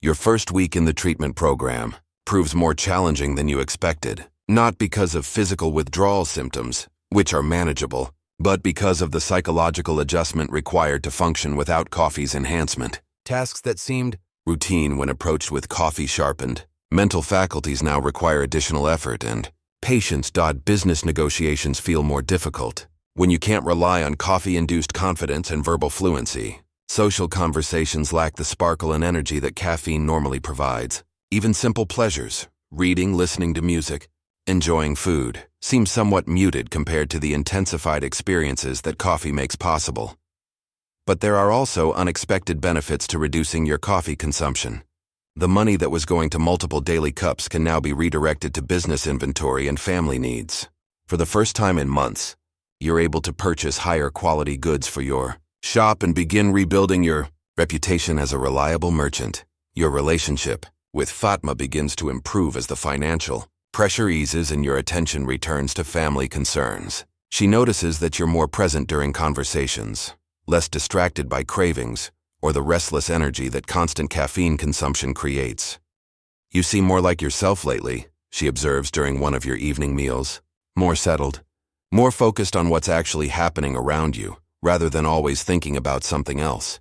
S1: Your first week in the treatment program proves more challenging than you expected, not because of physical withdrawal symptoms, which are manageable, but because of the psychological adjustment required to function without coffee's enhancement. Tasks that seemed routine when approached with coffee sharpened, mental faculties now require additional effort, and patience. Business negotiations feel more difficult when you can't rely on coffee-induced confidence and verbal fluency. Social conversations lack the sparkle and energy that caffeine normally provides. Even simple pleasures, reading, listening to music, enjoying food, seem somewhat muted compared to the intensified experiences that coffee makes possible. But there are also unexpected benefits to reducing your coffee consumption. The money that was going to multiple daily cups can now be redirected to business inventory and family needs. For the first time in months, you're able to purchase higher quality goods for your shop and begin rebuilding your reputation as a reliable merchant. Your relationship with Fatma begins to improve as the financial pressure eases and your attention returns to family concerns. She notices that you're more present during conversations, less distracted by cravings or the restless energy that constant caffeine consumption creates. You seem more like yourself lately, she observes during one of your evening meals. More settled, more focused on what's actually happening around you, rather than always thinking about something else.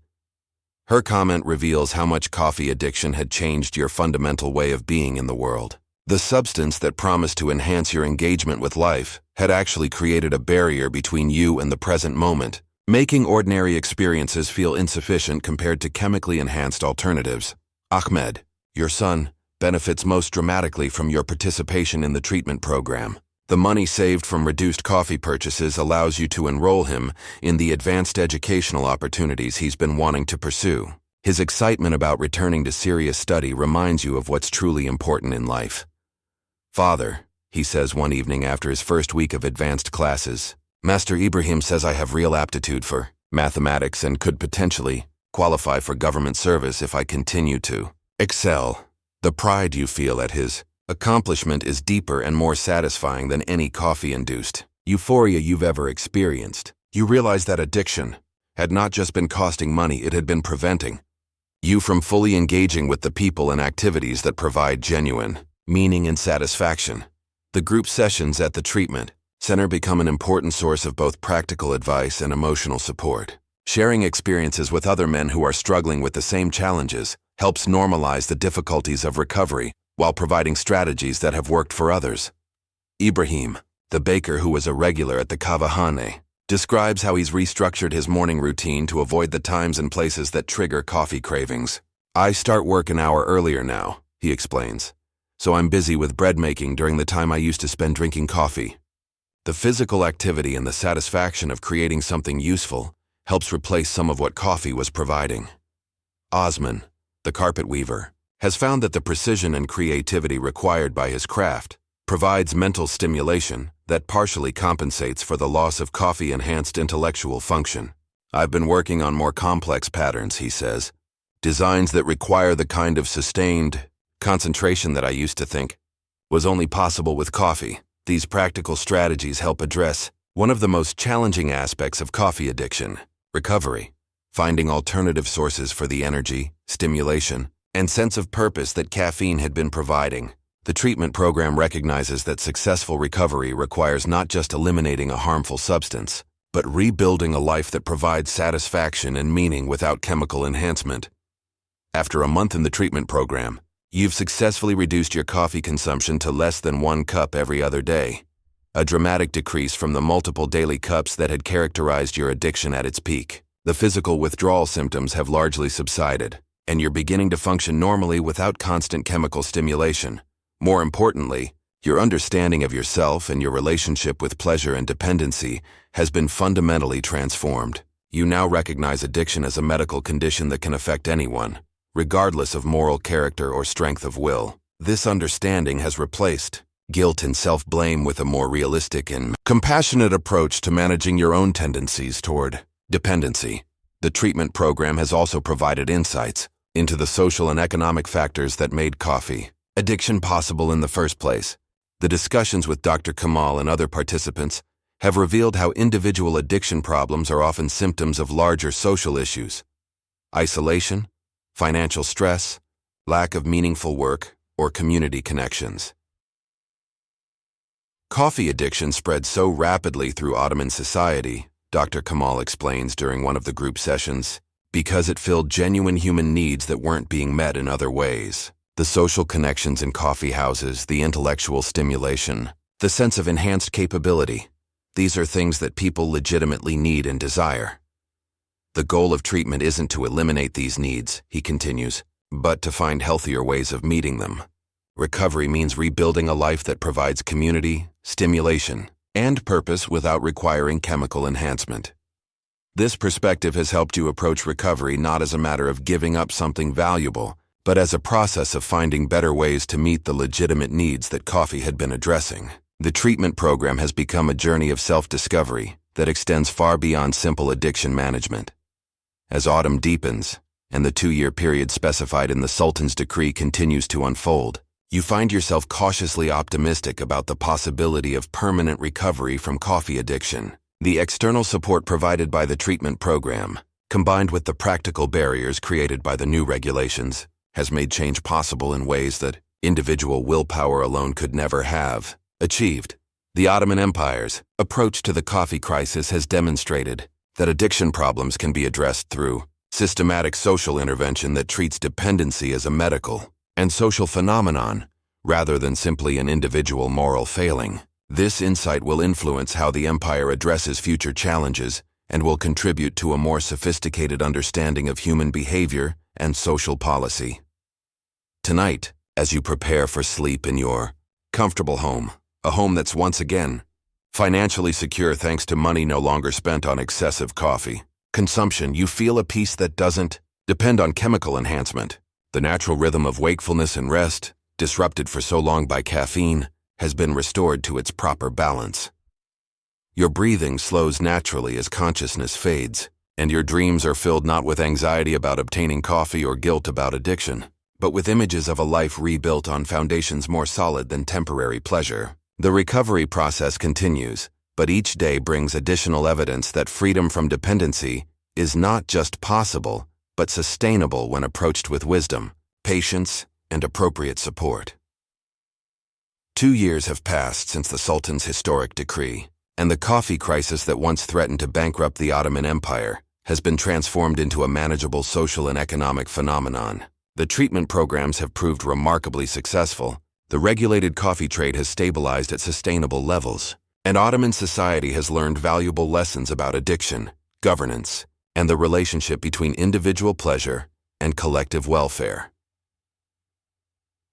S1: Her comment reveals how much coffee addiction had changed your fundamental way of being in the world. The substance that promised to enhance your engagement with life had actually created a barrier between you and the present moment, making ordinary experiences feel insufficient compared to chemically enhanced alternatives. Ahmed, your son, benefits most dramatically from your participation in the treatment program. The money saved from reduced coffee purchases allows you to enroll him in the advanced educational opportunities he's been wanting to pursue. His excitement about returning to serious study reminds you of what's truly important in life. Father, he says one evening after his first week of advanced classes, Master Ibrahim says I have real aptitude for mathematics and could potentially qualify for government service if I continue to excel. The pride you feel at his accomplishment is deeper and more satisfying than any coffee-induced euphoria you've ever experienced. You realize that addiction had not just been costing money, it had been preventing you from fully engaging with the people and activities that provide genuine meaning and satisfaction. The group sessions at the treatment center become an important source of both practical advice and emotional support. Sharing experiences with other men who are struggling with the same challenges helps normalize the difficulties of recovery while providing strategies that have worked for others. Ibrahim, the baker who was a regular at the Kavahane, describes how he's restructured his morning routine to avoid the times and places that trigger coffee cravings. I start work an hour earlier now, he explains, so I'm busy with bread making during the time I used to spend drinking coffee. The physical activity and the satisfaction of creating something useful helps replace some of what coffee was providing. Osman, the carpet weaver, has found that the precision and creativity required by his craft provides mental stimulation that partially compensates for the loss of coffee-enhanced intellectual function. I've been working on more complex patterns, he says, designs that require the kind of sustained concentration that I used to think was only possible with coffee. These practical strategies help address One of the most challenging aspects of coffee addiction, recovery, finding alternative sources for the energy, stimulation, and sense of purpose that caffeine had been providing. The treatment program recognizes that successful recovery requires not just eliminating a harmful substance, but rebuilding a life that provides satisfaction and meaning without chemical enhancement. After a month in the treatment program, you've successfully reduced your coffee consumption to less than 1 cup every other day, a dramatic decrease from the multiple daily cups that had characterized your addiction at its peak. The physical withdrawal symptoms have largely subsided, and you're beginning to function normally without constant chemical stimulation. More importantly, your understanding of yourself and your relationship with pleasure and dependency has been fundamentally transformed. You now recognize addiction as a medical condition that can affect anyone, regardless of moral character or strength of will. This understanding has replaced guilt and self-blame with a more realistic and compassionate approach to managing your own tendencies toward dependency. The treatment program has also provided insights into the social and economic factors that made coffee addiction possible in the first place. The discussions with Dr. Kamal and other participants have revealed how individual addiction problems are often symptoms of larger social issues: isolation, financial stress, lack of meaningful work, or community connections. Coffee addiction spread so rapidly through Ottoman society, Dr. Kamal explains during one of the group sessions, because it filled genuine human needs that weren't being met in other ways. The social connections in coffee houses, the intellectual stimulation, the sense of enhanced capability. These are things that people legitimately need and desire. The goal of treatment isn't to eliminate these needs, he continues, but to find healthier ways of meeting them. Recovery means rebuilding a life that provides community, stimulation, and purpose without requiring chemical enhancement. This perspective has helped you approach recovery not as a matter of giving up something valuable, but as a process of finding better ways to meet the legitimate needs that coffee had been addressing. The treatment program has become a journey of self-discovery that extends far beyond simple addiction management. As autumn deepens, and the 2-year period specified in the Sultan's decree continues to unfold, you find yourself cautiously optimistic about the possibility of permanent recovery from coffee addiction. The external support provided by the treatment program, combined with the practical barriers created by the new regulations, has made change possible in ways that individual willpower alone could never have achieved. The Ottoman Empire's approach to the coffee crisis has demonstrated that addiction problems can be addressed through systematic social intervention that treats dependency as a medical and social phenomenon rather than simply an individual moral failing. This insight will influence how the empire addresses future challenges and will contribute to a more sophisticated understanding of human behavior and social policy. Tonight, as you prepare for sleep in your comfortable home, a home that's once again financially secure thanks to money no longer spent on excessive coffee consumption, you feel a peace that doesn't depend on chemical enhancement. The natural rhythm of wakefulness and rest, disrupted for so long by caffeine, has been restored to its proper balance. Your breathing slows naturally as consciousness fades, and your dreams are filled not with anxiety about obtaining coffee or guilt about addiction, but with images of a life rebuilt on foundations more solid than temporary pleasure. The recovery process continues, but each day brings additional evidence that freedom from dependency is not just possible, but sustainable when approached with wisdom, patience, and appropriate support. 2 years have passed since the Sultan's historic decree, and the coffee crisis that once threatened to bankrupt the Ottoman Empire has been transformed into a manageable social and economic phenomenon. The treatment programs have proved remarkably successful. The regulated coffee trade has stabilized at sustainable levels, and Ottoman society has learned valuable lessons about addiction, governance, and the relationship between individual pleasure and collective welfare.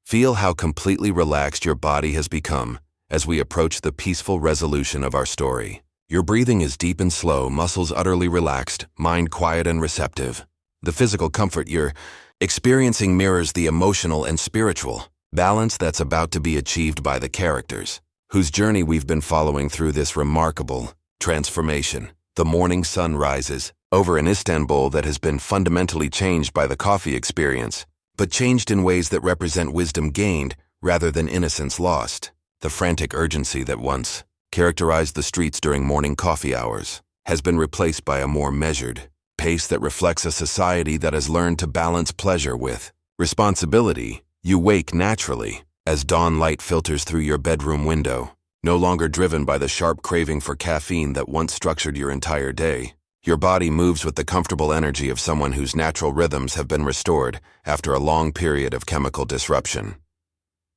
S1: Feel how completely relaxed your body has become as we approach the peaceful resolution of our story. Your breathing is deep and slow, muscles utterly relaxed, mind quiet and receptive. The physical comfort you're experiencing mirrors the emotional and spiritual balance that's about to be achieved by the characters, whose journey we've been following through this remarkable transformation. The morning sun rises over an Istanbul that has been fundamentally changed by the coffee experience, but changed in ways that represent wisdom gained rather than innocence lost. The frantic urgency that once characterized the streets during morning coffee hours, has been replaced by a more measured pace that reflects a society that has learned to balance pleasure with responsibility. You wake naturally as dawn light filters through your bedroom window, no longer driven by the sharp craving for caffeine that once structured your entire day. Your body moves with the comfortable energy of someone whose natural rhythms have been restored after a long period of chemical disruption.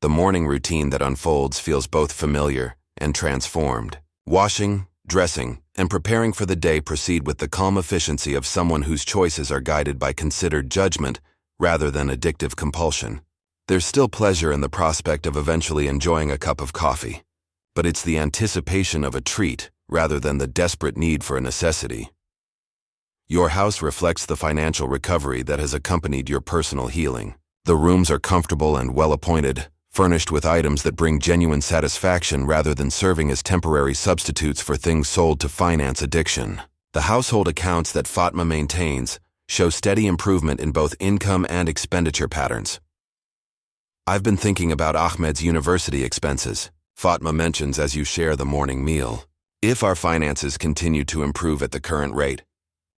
S1: The morning routine that unfolds feels both familiar and transformed. Washing, dressing, and preparing for the day proceed with the calm efficiency of someone whose choices are guided by considered judgment rather than addictive compulsion. There's still pleasure in the prospect of eventually enjoying a cup of coffee, but it's the anticipation of a treat rather than the desperate need for a necessity. Your house reflects the financial recovery that has accompanied your personal healing. The rooms are comfortable and well-appointed, furnished with items that bring genuine satisfaction rather than serving as temporary substitutes for things sold to finance addiction. The household accounts that Fatma maintains show steady improvement in both income and expenditure patterns. I've been thinking about Ahmed's university expenses, Fatma mentions as you share the morning meal. If our finances continue to improve at the current rate,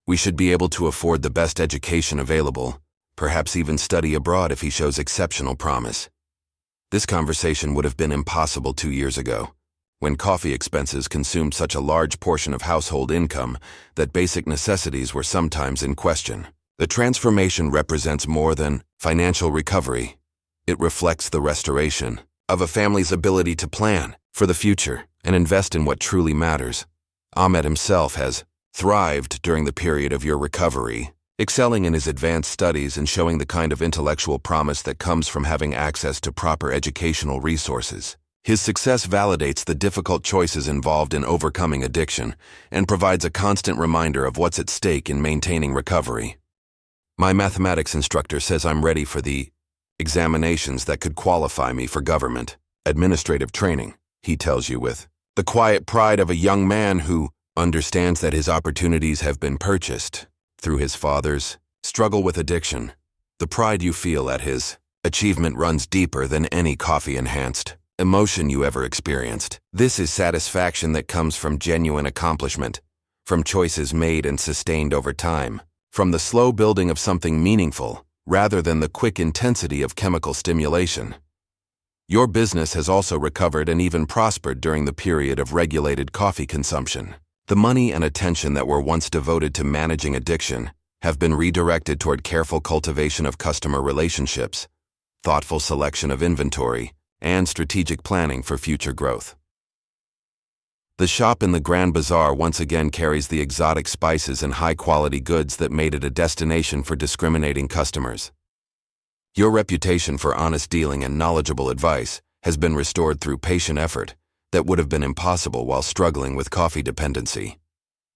S1: we should be able to afford the best education available, perhaps even study abroad if he shows exceptional promise. This conversation would have been impossible 2 years ago, when coffee expenses consumed such a large portion of household income that basic necessities were sometimes in question. The transformation represents more than financial recovery. It reflects the restoration of a family's ability to plan for the future and invest in what truly matters. Ahmed himself has thrived during the period of your recovery, excelling in his advanced studies and showing the kind of intellectual promise that comes from having access to proper educational resources. His success validates the difficult choices involved in overcoming addiction and provides a constant reminder of what's at stake in maintaining recovery. My mathematics instructor says I'm ready for the examinations that could qualify me for government administrative training, he tells you with the quiet pride of a young man who understands that his opportunities have been purchased through his father's struggle with addiction. The pride you feel at his achievement runs deeper than any coffee-enhanced emotion you ever experienced. This is satisfaction that comes from genuine accomplishment, from choices made and sustained over time, from the slow building of something meaningful, rather than the quick intensity of chemical stimulation. Your business has also recovered and even prospered during the period of regulated coffee consumption. The money and attention that were once devoted to managing addiction have been redirected toward careful cultivation of customer relationships, thoughtful selection of inventory, and strategic planning for future growth. The shop in the Grand Bazaar once again carries the exotic spices and high-quality goods that made it a destination for discriminating customers. Your reputation for honest dealing and knowledgeable advice has been restored through patient effort that would have been impossible while struggling with coffee dependency.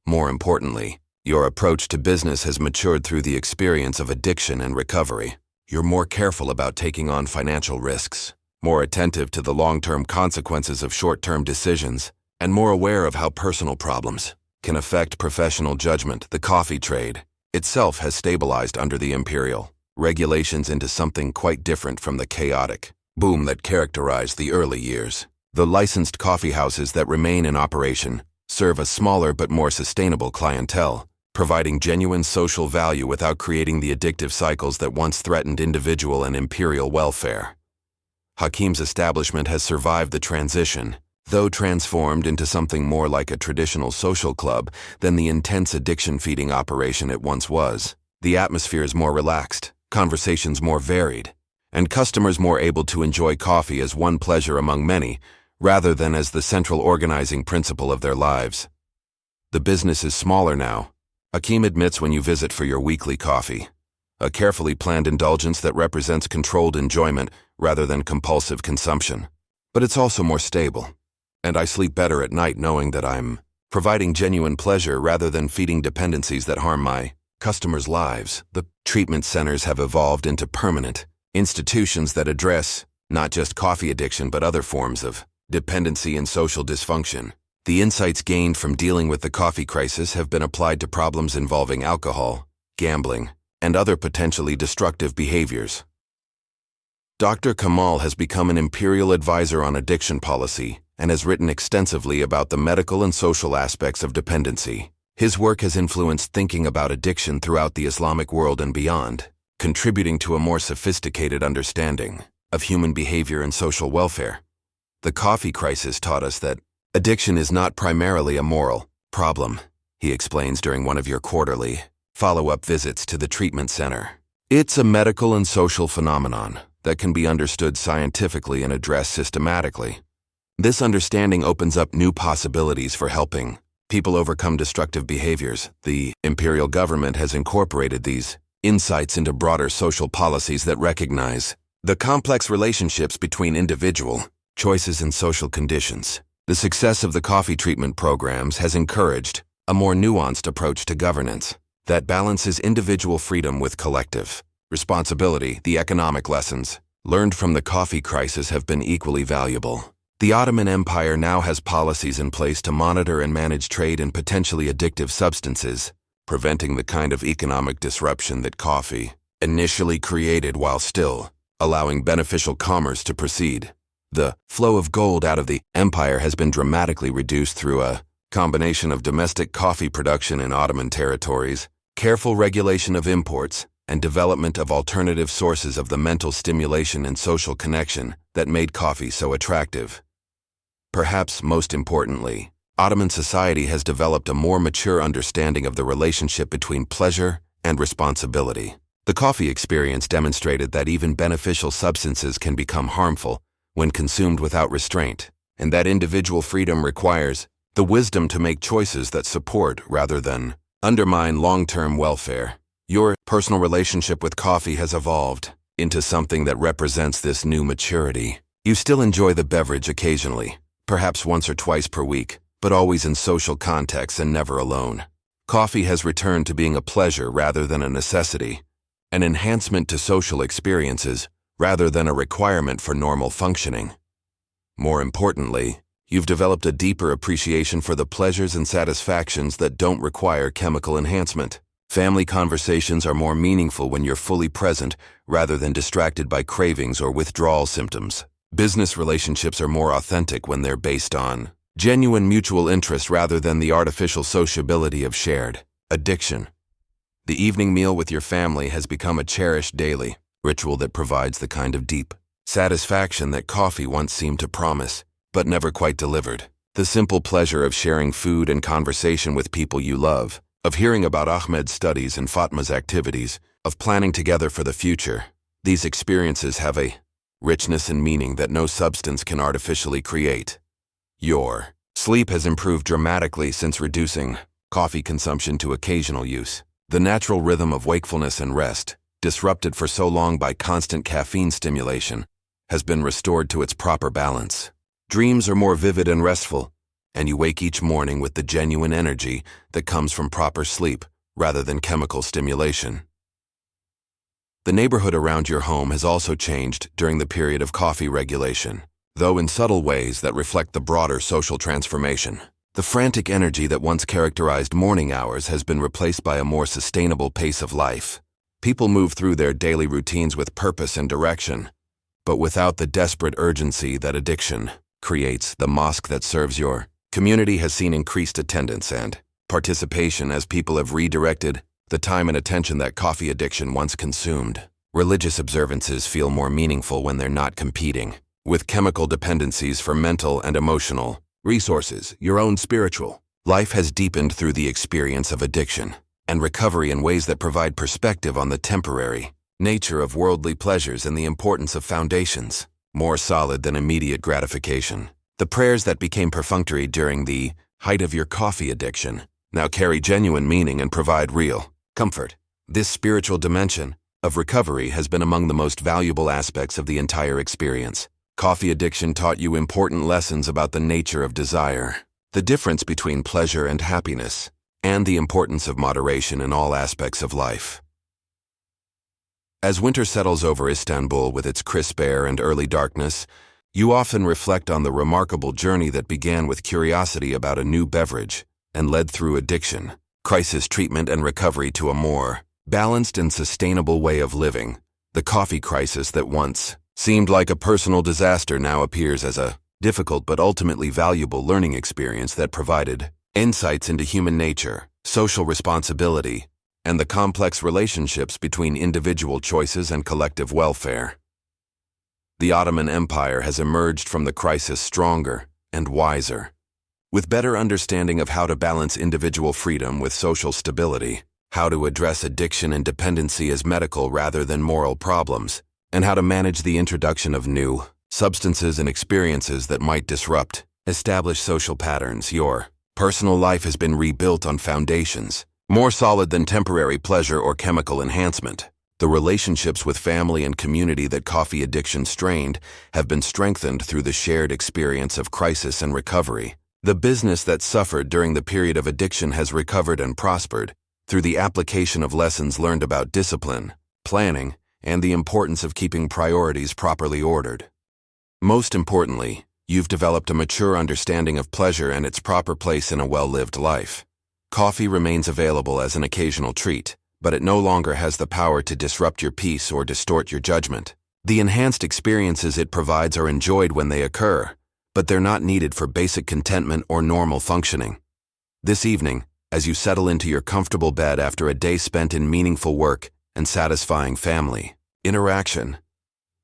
S1: More importantly, your approach to business has matured through the experience of addiction and recovery. You're more careful about taking on financial risks, more attentive to the long-term consequences of short-term decisions, and more aware of how personal problems can affect professional judgment. The coffee trade itself has stabilized under the imperial regulations into something quite different from the chaotic boom that characterized the early years. The licensed coffee houses that remain in operation serve a smaller but more sustainable clientele, providing genuine social value without creating the addictive cycles that once threatened individual and imperial welfare. Hakim's establishment has survived the transition, though transformed into something more like a traditional social club than the intense addiction-feeding operation it once was. The atmosphere is more relaxed, conversations more varied, and customers more able to enjoy coffee as one pleasure among many, rather than as the central organizing principle of their lives. The business is smaller now, Hakim admits when you visit for your weekly coffee, a carefully planned indulgence that represents controlled enjoyment rather than compulsive consumption. But it's also more stable, and I sleep better at night knowing that I'm providing genuine pleasure rather than feeding dependencies that harm my customers' lives. The treatment centers have evolved into permanent institutions that address not just coffee addiction but other forms of dependency and social dysfunction. The insights gained from dealing with the coffee crisis have been applied to problems involving alcohol, gambling, and other potentially destructive behaviors. Dr. Kamal has become an imperial advisor on addiction policy and has written extensively about the medical and social aspects of dependency. His work has influenced thinking about addiction throughout the Islamic world and beyond, contributing to a more sophisticated understanding of human behavior and social welfare. The coffee crisis taught us that addiction is not primarily a moral problem, he explains during one of your quarterly follow-up visits to the treatment center. It's a medical and social phenomenon that can be understood scientifically and addressed systematically. This understanding opens up new possibilities for helping people overcome destructive behaviors. The imperial government has incorporated these insights into broader social policies that recognize the complex relationships between individual choices and social conditions. The success of the coffee treatment programs has encouraged a more nuanced approach to governance that balances individual freedom with collective responsibility. The economic lessons learned from the coffee crisis have been equally valuable. The Ottoman Empire now has policies in place to monitor and manage trade in potentially addictive substances, preventing the kind of economic disruption that coffee initially created while still allowing beneficial commerce to proceed. The flow of gold out of the empire has been dramatically reduced through a combination of domestic coffee production in Ottoman territories, careful regulation of imports, and development of alternative sources of the mental stimulation and social connection that made coffee so attractive. Perhaps most importantly, Ottoman society has developed a more mature understanding of the relationship between pleasure and responsibility. The coffee experience demonstrated that even beneficial substances can become harmful when consumed without restraint, and that individual freedom requires the wisdom to make choices that support rather than undermine long-term welfare. Your personal relationship with coffee has evolved into something that represents this new maturity. You still enjoy the beverage occasionally, perhaps once or twice per week, but always in social contexts and never alone. Coffee has returned to being a pleasure rather than a necessity, an enhancement to social experiences rather than a requirement for normal functioning. More importantly, you've developed a deeper appreciation for the pleasures and satisfactions that don't require chemical enhancement. Family conversations are more meaningful when you're fully present rather than distracted by cravings or withdrawal symptoms. Business relationships are more authentic when they're based on genuine mutual interest rather than the artificial sociability of shared addiction. The evening meal with your family has become a cherished daily ritual that provides the kind of deep satisfaction that coffee once seemed to promise, but never quite delivered. The simple pleasure of sharing food and conversation with people you love, of hearing about Ahmed's studies and Fatma's activities, of planning together for the future. These experiences have a richness and meaning that no substance can artificially create. Your sleep has improved dramatically since reducing coffee consumption to occasional use. The natural rhythm of wakefulness and rest, disrupted for so long by constant caffeine stimulation, has been restored to its proper balance. Dreams are more vivid and restful, and you wake each morning with the genuine energy that comes from proper sleep rather than chemical stimulation. The neighborhood around your home has also changed during the period of coffee regulation, though in subtle ways that reflect the broader social transformation. The frantic energy that once characterized morning hours has been replaced by a more sustainable pace of life. People move through their daily routines with purpose and direction, but without the desperate urgency that addiction creates. The mosque that serves your community has seen increased attendance and participation as people have redirected the time and attention that coffee addiction once consumed. Religious observances feel more meaningful when they're not competing with chemical dependencies for mental and emotional resources. Your own spiritual life has deepened through the experience of addiction and recovery in ways that provide perspective on the temporary nature of worldly pleasures and the importance of foundations more solid than immediate gratification. The prayers that became perfunctory during the height of your coffee addiction now carry genuine meaning and provide real comfort. This spiritual dimension of recovery has been among the most valuable aspects of the entire experience. Coffee addiction taught you important lessons about the nature of desire, the difference between pleasure and happiness, and the importance of moderation in all aspects of life. As winter settles over Istanbul with its crisp air and early darkness, you often reflect on the remarkable journey that began with curiosity about a new beverage and led through addiction, crisis treatment, and recovery to a more balanced and sustainable way of living. The coffee crisis that once seemed like a personal disaster now appears as a difficult but ultimately valuable learning experience that provided insights into human nature, social responsibility, and the complex relationships between individual choices and collective welfare. The Ottoman Empire has emerged from the crisis stronger and wiser, with better understanding of how to balance individual freedom with social stability, how to address addiction and dependency as medical rather than moral problems, and how to manage the introduction of new substances and experiences that might disrupt established social patterns. Your personal life has been rebuilt on foundations more solid than temporary pleasure or chemical enhancement. The relationships with family and community that coffee addiction strained have been strengthened through the shared experience of crisis and recovery. The business that suffered during the period of addiction has recovered and prospered through the application of lessons learned about discipline, planning, and the importance of keeping priorities properly ordered. Most importantly, you've developed a mature understanding of pleasure and its proper place in a well-lived life. Coffee remains available as an occasional treat, but it no longer has the power to disrupt your peace or distort your judgment. The enhanced experiences it provides are enjoyed when they occur, but they're not needed for basic contentment or normal functioning. This evening, as you settle into your comfortable bed after a day spent in meaningful work and satisfying family interaction,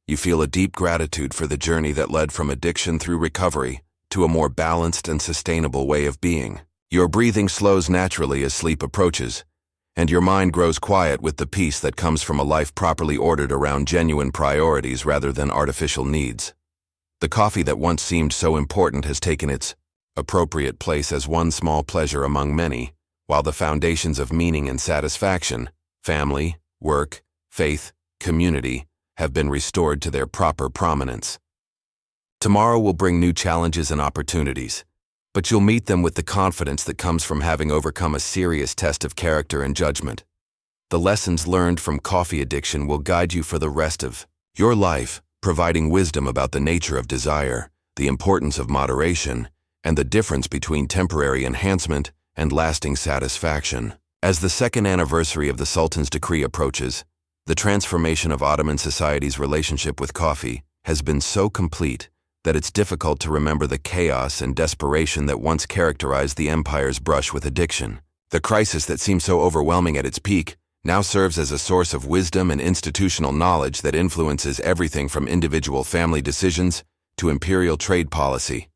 S1: you feel a deep gratitude for the journey that led from addiction through recovery to a more balanced and sustainable way of being. Your breathing slows naturally as sleep approaches, and your mind grows quiet with the peace that comes from a life properly ordered around genuine priorities rather than artificial needs. The coffee that once seemed so important has taken its appropriate place as one small pleasure among many, while the foundations of meaning and satisfaction, family, work, faith, community, have been restored to their proper prominence. Tomorrow will bring new challenges and opportunities, but you'll meet them with the confidence that comes from having overcome a serious test of character and judgment. The lessons learned from coffee addiction will guide you for the rest of your life, providing wisdom about the nature of desire, the importance of moderation, and the difference between temporary enhancement and lasting satisfaction. As the second anniversary of the Sultan's decree approaches, the transformation of Ottoman society's relationship with coffee has been so complete that it's difficult to remember the chaos and desperation that once characterized the empire's brush with addiction. The crisis that seemed so overwhelming at its peak now serves as a source of wisdom and institutional knowledge that influences everything from individual family decisions to imperial trade policy.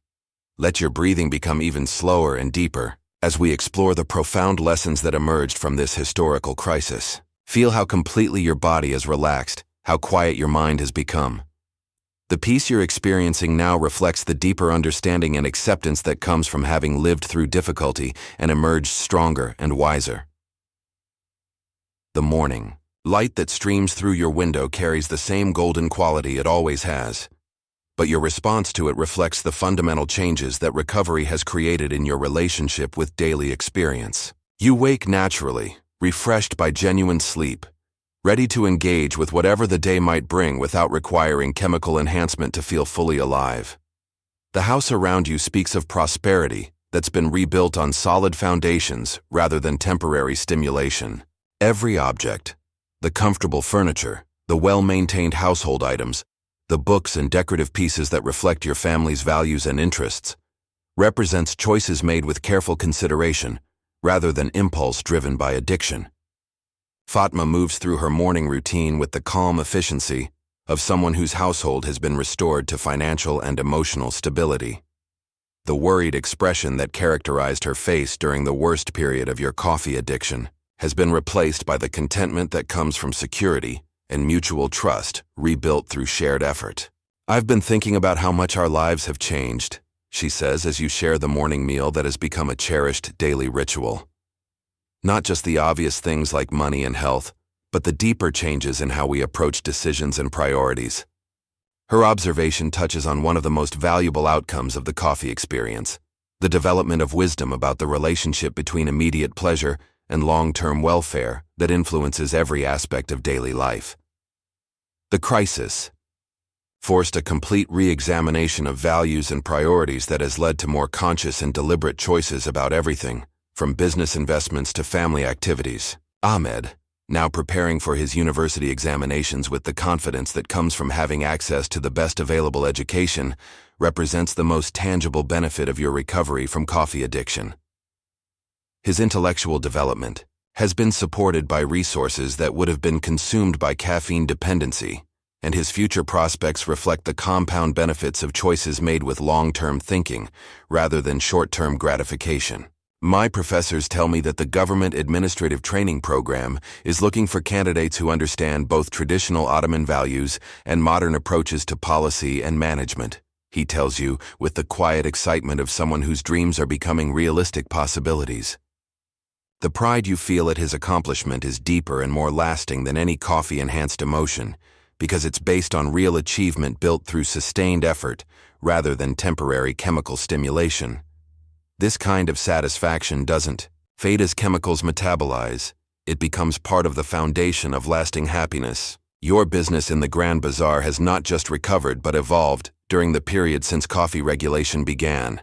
S1: Let your breathing become even slower and deeper as we explore the profound lessons that emerged from this historical crisis. Feel how completely your body has relaxed, how quiet your mind has become. The peace you're experiencing now reflects the deeper understanding and acceptance that comes from having lived through difficulty and emerged stronger and wiser. The morning light that streams through your window carries the same golden quality it always has, but your response to it reflects the fundamental changes that recovery has created in your relationship with daily experience. You wake naturally, refreshed by genuine sleep, ready to engage with whatever the day might bring without requiring chemical enhancement to feel fully alive. The house around you speaks of prosperity that's been rebuilt on solid foundations rather than temporary stimulation. Every object, the comfortable furniture, the well-maintained household items, the books and decorative pieces that reflect your family's values and interests, represents choices made with careful consideration rather than impulse driven by addiction. Fatma moves through her morning routine with the calm efficiency of someone whose household has been restored to financial and emotional stability. The worried expression that characterized her face during the worst period of your coffee addiction has been replaced by the contentment that comes from security and mutual trust rebuilt through shared effort. I've been thinking about how much our lives have changed, she says as you share the morning meal that has become a cherished daily ritual. Not just the obvious things like money and health, but the deeper changes in how we approach decisions and priorities. Her observation touches on one of the most valuable outcomes of the coffee experience, the development of wisdom about the relationship between immediate pleasure and long-term welfare that influences every aspect of daily life. The crisis forced a complete re-examination of values and priorities that has led to more conscious and deliberate choices about everything, from business investments to family activities. Ahmed, now preparing for his university examinations with the confidence that comes from having access to the best available education, represents the most tangible benefit of your recovery from coffee addiction. His intellectual development has been supported by resources that would have been consumed by caffeine dependency, and his future prospects reflect the compound benefits of choices made with long-term thinking rather than short-term gratification. My professors tell me that the Government Administrative Training Program is looking for candidates who understand both traditional Ottoman values and modern approaches to policy and management, he tells you with the quiet excitement of someone whose dreams are becoming realistic possibilities. The pride you feel at his accomplishment is deeper and more lasting than any coffee-enhanced emotion, because it's based on real achievement built through sustained effort rather than temporary chemical stimulation. This kind of satisfaction doesn't fade as chemicals metabolize. It becomes part of the foundation of lasting happiness. Your business in the Grand Bazaar has not just recovered but evolved during the period since coffee regulation began.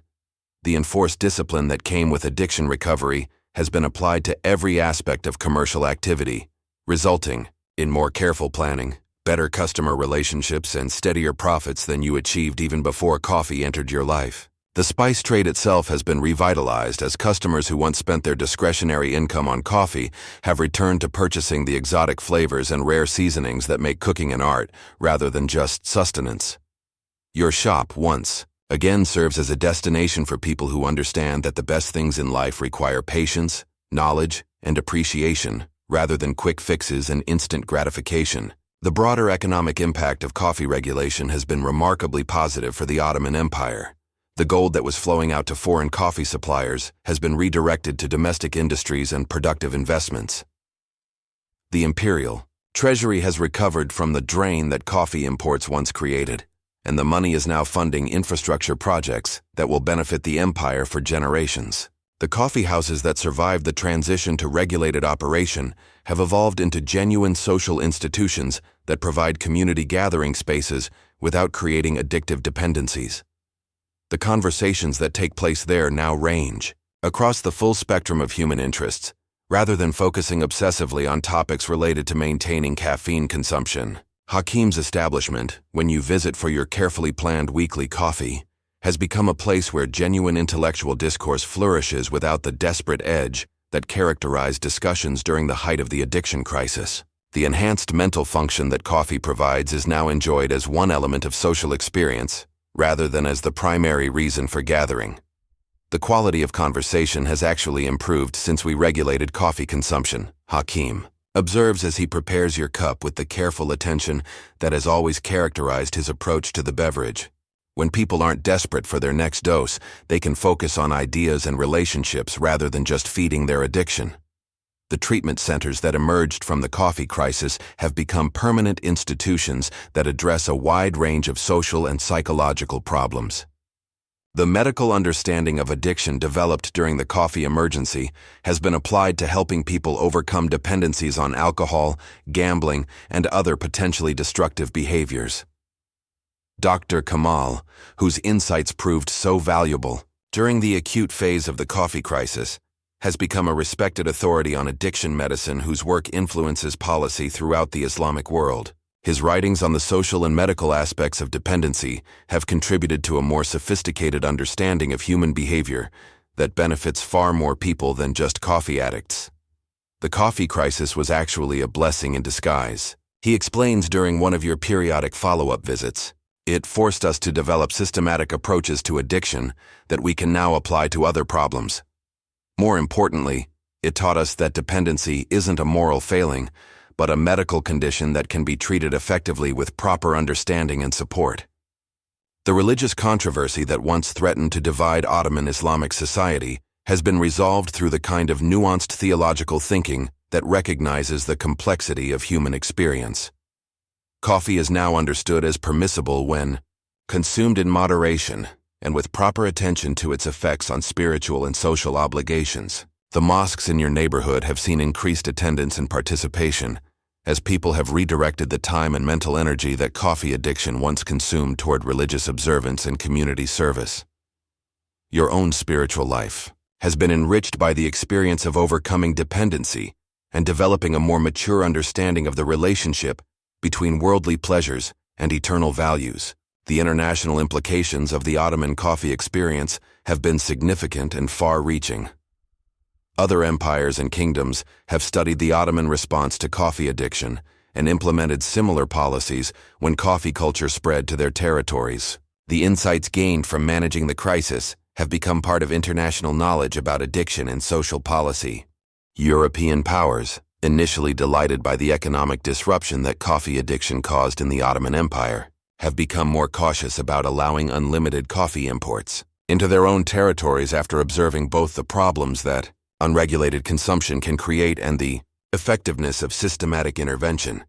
S1: The enforced discipline that came with addiction recovery has been applied to every aspect of commercial activity, resulting in more careful planning, better customer relationships, and steadier profits than you achieved even before coffee entered your life. The spice trade itself has been revitalized as customers who once spent their discretionary income on coffee have returned to purchasing the exotic flavors and rare seasonings that make cooking an art rather than just sustenance. Your shop, once again, serves as a destination for people who understand that the best things in life require patience, knowledge, and appreciation rather than quick fixes and instant gratification. The broader economic impact of coffee regulation has been remarkably positive for the Ottoman Empire. The gold that was flowing out to foreign coffee suppliers has been redirected to domestic industries and productive investments. The imperial treasury has recovered from the drain that coffee imports once created, and the money is now funding infrastructure projects that will benefit the empire for generations. The coffee houses that survived the transition to regulated operation have evolved into genuine social institutions that provide community gathering spaces without creating addictive dependencies. The conversations that take place there now range across the full spectrum of human interests, rather than focusing obsessively on topics related to maintaining caffeine consumption. Hakim's establishment, when you visit for your carefully planned weekly coffee, has become a place where genuine intellectual discourse flourishes without the desperate edge that characterized discussions during the height of the addiction crisis. The enhanced mental function that coffee provides is now enjoyed as one element of social experience, rather than as the primary reason for gathering. The quality of conversation has actually improved since we regulated coffee consumption, Hakim observes as he prepares your cup with the careful attention that has always characterized his approach to the beverage. When people aren't desperate for their next dose, they can focus on ideas and relationships rather than just feeding their addiction. The treatment centers that emerged from the coffee crisis have become permanent institutions that address a wide range of social and psychological problems. The medical understanding of addiction developed during the coffee emergency has been applied to helping people overcome dependencies on alcohol, gambling, and other potentially destructive behaviors. Dr. Kamal, whose insights proved so valuable during the acute phase of the coffee crisis, has become a respected authority on addiction medicine whose work influences policy throughout the Islamic world. His writings on the social and medical aspects of dependency have contributed to a more sophisticated understanding of human behavior that benefits far more people than just coffee addicts. The coffee crisis was actually a blessing in disguise. He explains during one of your periodic follow-up visits. It forced us to develop systematic approaches to addiction that we can now apply to other problems. More importantly, it taught us that dependency isn't a moral failing, but a medical condition that can be treated effectively with proper understanding and support. The religious controversy that once threatened to divide Ottoman Islamic society has been resolved through the kind of nuanced theological thinking that recognizes the complexity of human experience. Coffee is now understood as permissible when consumed in moderation and with proper attention to its effects on spiritual and social obligations. The mosques in your neighborhood have seen increased attendance and participation as people have redirected the time and mental energy that coffee addiction once consumed toward religious observance and community service. Your own spiritual life has been enriched by the experience of overcoming dependency and developing a more mature understanding of the relationship between worldly pleasures and eternal values. The international implications of the Ottoman coffee experience have been significant and far-reaching. Other empires and kingdoms have studied the Ottoman response to coffee addiction and implemented similar policies when coffee culture spread to their territories. The insights gained from managing the crisis have become part of international knowledge about addiction and social policy. European powers, initially delighted by the economic disruption that coffee addiction caused in the Ottoman Empire, have become more cautious about allowing unlimited coffee imports into their own territories after observing both the problems that unregulated consumption can create and the effectiveness of systematic intervention.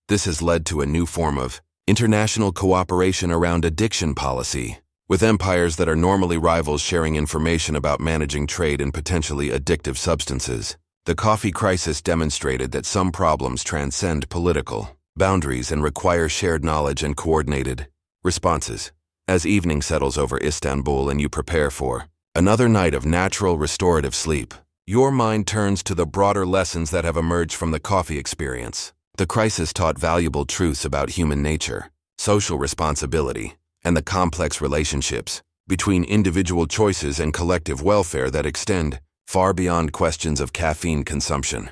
S1: This has led to a new form of international cooperation around addiction policy, with empires that are normally rivals sharing information about managing trade in potentially addictive substances. The coffee crisis demonstrated that some problems transcend political boundaries and require shared knowledge and coordinated responses. As evening settles over Istanbul and you prepare for another night of natural restorative sleep, your mind turns to the broader lessons that have emerged from the coffee experience. The crisis taught valuable truths about human nature, social responsibility, and the complex relationships between individual choices and collective welfare that extend far beyond questions of caffeine consumption.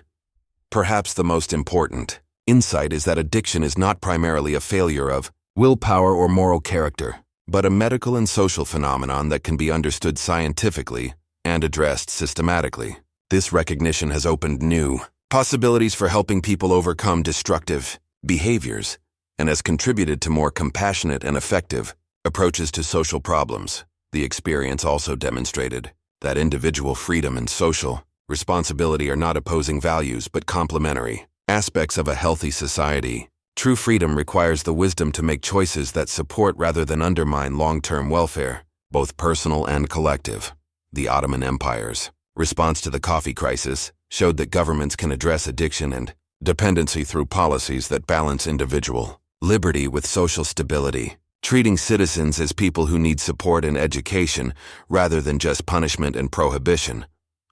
S1: Perhaps the most important insight is that addiction is not primarily a failure of willpower or moral character, but a medical and social phenomenon that can be understood scientifically and addressed systematically. This recognition has opened new possibilities for helping people overcome destructive behaviors and has contributed to more compassionate and effective approaches to social problems. The experience also demonstrated that individual freedom and social responsibility are not opposing values but complementary aspects of a healthy society. True freedom requires the wisdom to make choices that support rather than undermine long-term welfare, both personal and collective. The Ottoman Empire's response to the coffee crisis showed that governments can address addiction and dependency through policies that balance individual liberty with social stability, treating citizens as people who need support and education rather than just punishment and prohibition.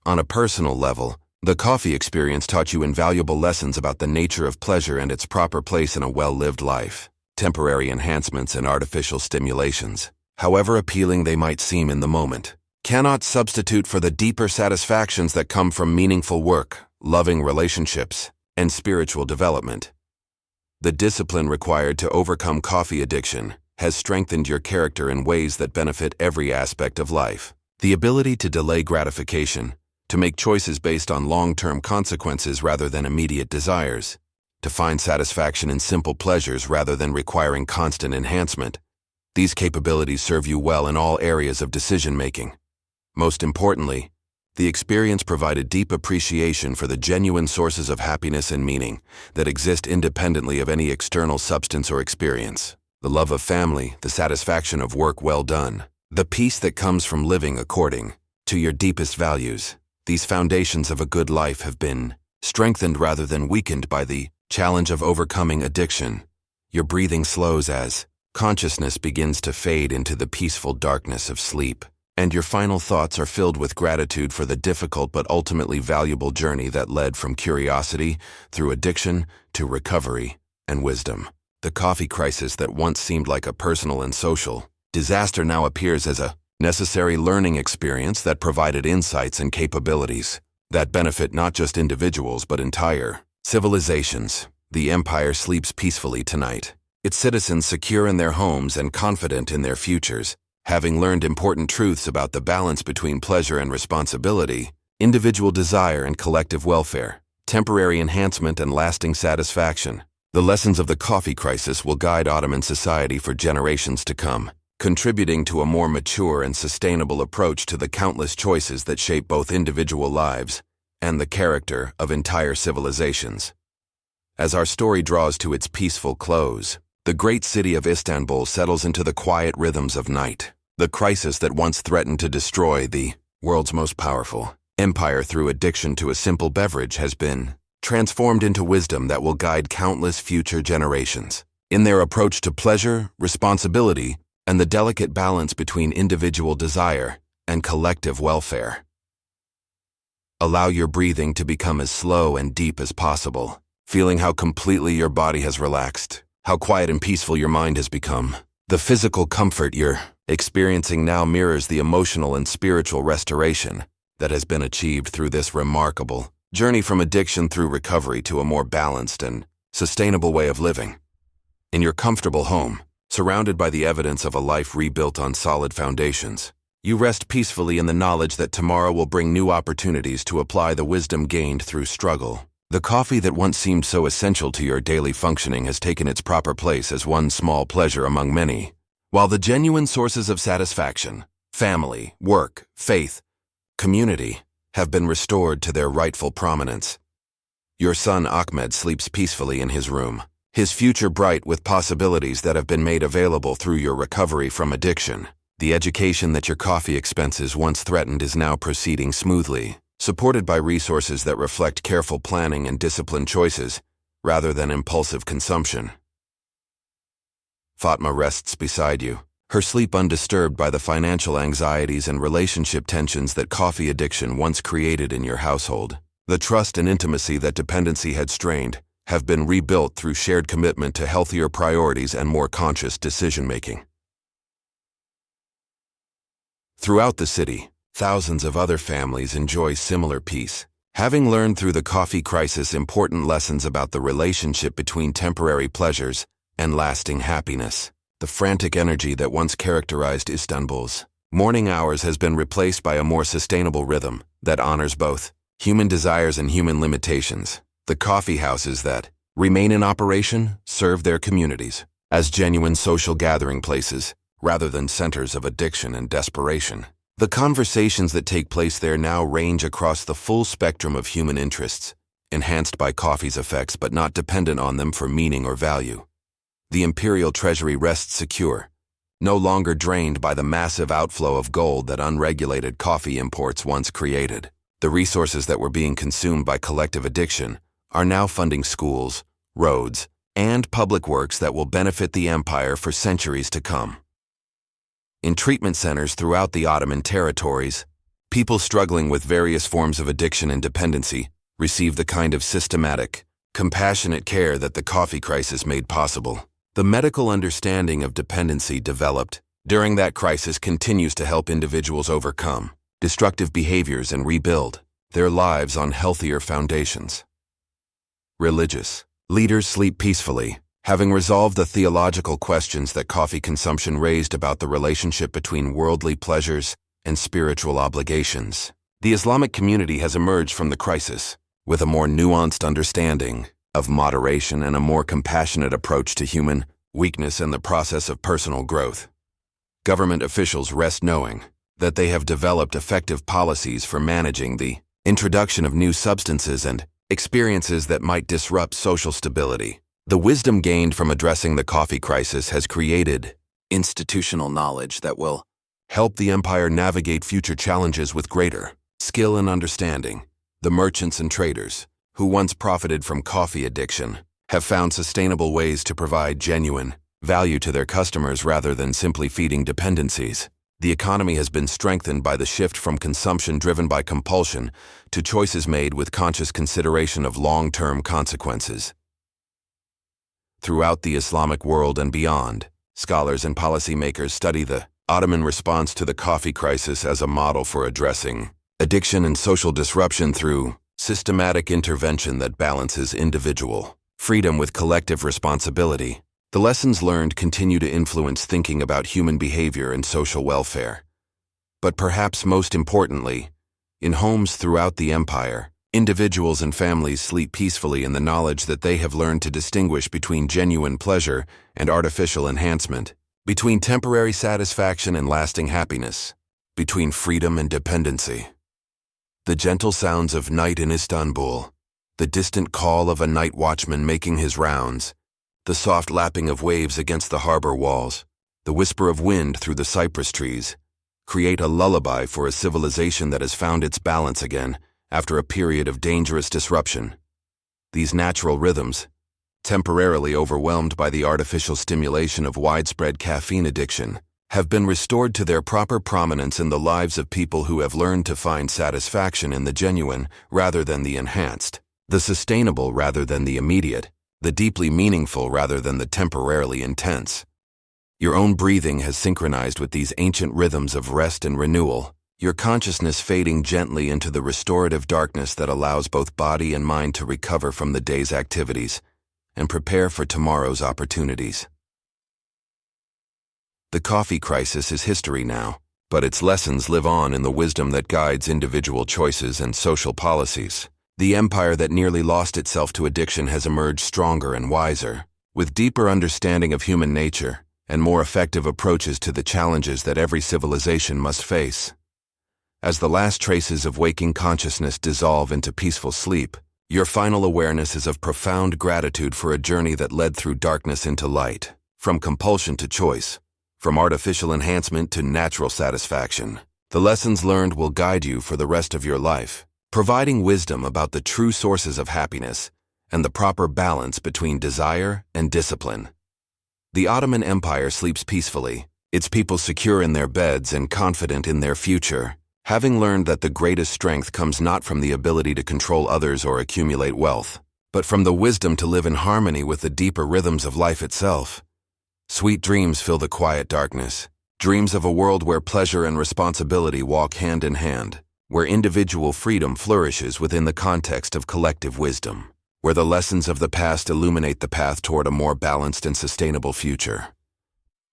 S1: On a personal level, the coffee experience taught you invaluable lessons about the nature of pleasure and its proper place in a well-lived life. Temporary enhancements and artificial stimulations, however appealing they might seem in the moment, cannot substitute for the deeper satisfactions that come from meaningful work, loving relationships, and spiritual development. The discipline required to overcome coffee addiction has strengthened your character in ways that benefit every aspect of life. The ability to delay gratification, to make choices based on long-term consequences rather than immediate desires, to find satisfaction in simple pleasures rather than requiring constant enhancement. These capabilities serve you well in all areas of decision-making. Most importantly, the experience provided deep appreciation for the genuine sources of happiness and meaning that exist independently of any external substance or experience. The love of family, the satisfaction of work well done, the peace that comes from living according to your deepest values. These foundations of a good life have been strengthened rather than weakened by the challenge of overcoming addiction. Your breathing slows as consciousness begins to fade into the peaceful darkness of sleep, and your final thoughts are filled with gratitude for the difficult but ultimately valuable journey that led from curiosity through addiction to recovery and wisdom. The coffee crisis that once seemed like a personal and social disaster now appears as a necessary learning experience that provided insights and capabilities that benefit not just individuals but entire civilizations. The empire sleeps peacefully tonight, its citizens secure in their homes and confident in their futures, having learned important truths about the balance between pleasure and responsibility, individual desire and collective welfare, temporary enhancement and lasting satisfaction. The lessons of the coffee crisis will guide Ottoman society for generations to come, contributing to a more mature and sustainable approach to the countless choices that shape both individual lives and the character of entire civilizations. As our story draws to its peaceful close, the great city of Istanbul settles into the quiet rhythms of night. The crisis that once threatened to destroy the world's most powerful empire through addiction to a simple beverage has been transformed into wisdom that will guide countless future generations in their approach to pleasure, responsibility, and the delicate balance between individual desire and collective welfare. Allow your breathing to become as slow and deep as possible, feeling how completely your body has relaxed, how quiet and peaceful your mind has become. The physical comfort you're experiencing now mirrors the emotional and spiritual restoration that has been achieved through this remarkable journey from addiction through recovery to a more balanced and sustainable way of living. In your comfortable home, surrounded by the evidence of a life rebuilt on solid foundations, you rest peacefully in the knowledge that tomorrow will bring new opportunities to apply the wisdom gained through struggle. The coffee that once seemed so essential to your daily functioning has taken its proper place as one small pleasure among many, while the genuine sources of satisfaction, family, work, faith, community, have been restored to their rightful prominence. Your son Ahmed sleeps peacefully in his room, his future bright with possibilities that have been made available through your recovery from addiction. The education that your coffee expenses once threatened is now proceeding smoothly, supported by resources that reflect careful planning and disciplined choices, rather than impulsive consumption. Fatma rests beside you, her sleep undisturbed by the financial anxieties and relationship tensions that coffee addiction once created in your household. The trust and intimacy that dependency had strained have been rebuilt through shared commitment to healthier priorities and more conscious decision-making. Throughout the city, thousands of other families enjoy similar peace, having learned through the coffee crisis important lessons about the relationship between temporary pleasures and lasting happiness. The frantic energy that once characterized Istanbul's morning hours has been replaced by a more sustainable rhythm that honors both human desires and human limitations. The coffee houses that remain in operation serve their communities as genuine social gathering places rather than centers of addiction and desperation. The conversations that take place there now range across the full spectrum of human interests, enhanced by coffee's effects but not dependent on them for meaning or value. The imperial treasury rests secure, no longer drained by the massive outflow of gold that unregulated coffee imports once created. The resources that were being consumed by collective addiction are now funding schools, roads, and public works that will benefit the empire for centuries to come. In treatment centers throughout the Ottoman territories, people struggling with various forms of addiction and dependency receive the kind of systematic, compassionate care that the coffee crisis made possible. The medical understanding of dependency developed during that crisis continues to help individuals overcome destructive behaviors and rebuild their lives on healthier foundations. Religious leaders sleep peacefully, having resolved the theological questions that coffee consumption raised about the relationship between worldly pleasures and spiritual obligations. The Islamic community has emerged from the crisis with a more nuanced understanding of moderation and a more compassionate approach to human weakness and the process of personal growth. Government officials rest knowing that they have developed effective policies for managing the introduction of new substances and experiences that might disrupt social stability. The wisdom gained from addressing the coffee crisis has created institutional knowledge that will help the empire navigate future challenges with greater skill and understanding. The merchants and traders, who once profited from coffee addiction, have found sustainable ways to provide genuine value to their customers rather than simply feeding dependencies. The economy has been strengthened by the shift from consumption driven by compulsion to choices made with conscious consideration of long-term consequences. Throughout the Islamic world and beyond, scholars and policymakers study the Ottoman response to the coffee crisis as a model for addressing addiction and social disruption through systematic intervention that balances individual freedom with collective responsibility. The lessons learned continue to influence thinking about human behavior and social welfare. But perhaps most importantly, in homes throughout the empire, individuals and families sleep peacefully in the knowledge that they have learned to distinguish between genuine pleasure and artificial enhancement, between temporary satisfaction and lasting happiness, between freedom and dependency. The gentle sounds of night in Istanbul, the distant call of a night watchman making his rounds, the soft lapping of waves against the harbor walls, the whisper of wind through the cypress trees, create a lullaby for a civilization that has found its balance again after a period of dangerous disruption. These natural rhythms, temporarily overwhelmed by the artificial stimulation of widespread caffeine addiction, have been restored to their proper prominence in the lives of people who have learned to find satisfaction in the genuine rather than the enhanced, the sustainable rather than the immediate, the deeply meaningful rather than the temporarily intense. Your own breathing has synchronized with these ancient rhythms of rest and renewal, your consciousness fading gently into the restorative darkness that allows both body and mind to recover from the day's activities and prepare for tomorrow's opportunities. The coffee crisis is history now, but its lessons live on in the wisdom that guides individual choices and social policies. The empire that nearly lost itself to addiction has emerged stronger and wiser, with deeper understanding of human nature and more effective approaches to the challenges that every civilization must face. As the last traces of waking consciousness dissolve into peaceful sleep, your final awareness is of profound gratitude for a journey that led through darkness into light, from compulsion to choice, from artificial enhancement to natural satisfaction. The lessons learned will guide you for the rest of your life, providing wisdom about the true sources of happiness and the proper balance between desire and discipline. The Ottoman Empire sleeps peacefully, its people secure in their beds and confident in their future, having learned that the greatest strength comes not from the ability to control others or accumulate wealth, but from the wisdom to live in harmony with the deeper rhythms of life itself. Sweet dreams fill the quiet darkness, dreams of a world where pleasure and responsibility walk hand in hand, where individual freedom flourishes within the context of collective wisdom, where the lessons of the past illuminate the path toward a more balanced and sustainable future.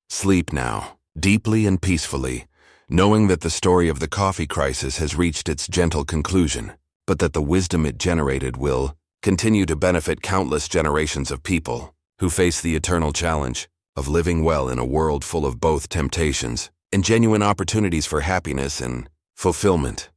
S1: Sleep now, deeply and peacefully, knowing that the story of the coffee crisis has reached its gentle conclusion, but that the wisdom it generated will continue to benefit countless generations of people who face the eternal challenge of living well in a world full of both temptations and genuine opportunities for happiness and fulfillment.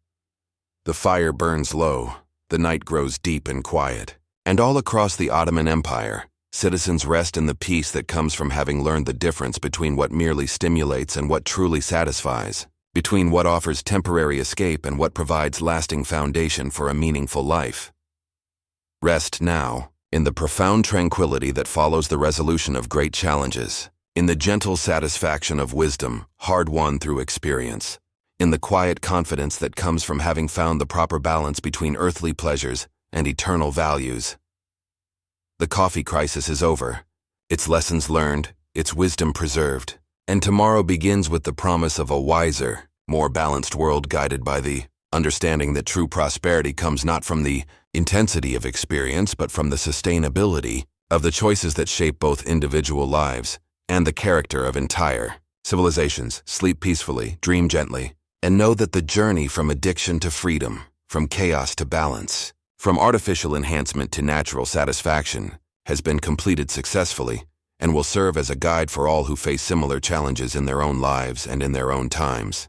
S1: The fire burns low, the night grows deep and quiet, and all across the Ottoman Empire, citizens rest in the peace that comes from having learned the difference between what merely stimulates and what truly satisfies, between what offers temporary escape and what provides lasting foundation for a meaningful life. Rest now, in the profound tranquility that follows the resolution of great challenges, in the gentle satisfaction of wisdom, hard-won through experience, in the quiet confidence that comes from having found the proper balance between earthly pleasures and eternal values. The coffee crisis is over, its lessons learned, its wisdom preserved, and tomorrow begins with the promise of a wiser, more balanced world guided by the understanding that true prosperity comes not from the intensity of experience but from the sustainability of the choices that shape both individual lives and the character of entire civilizations. Sleep peacefully, dream gently, and know that the journey from addiction to freedom, from chaos to balance, from artificial enhancement to natural satisfaction, has been completed successfully and will serve as a guide for all who face similar challenges in their own lives and in their own times.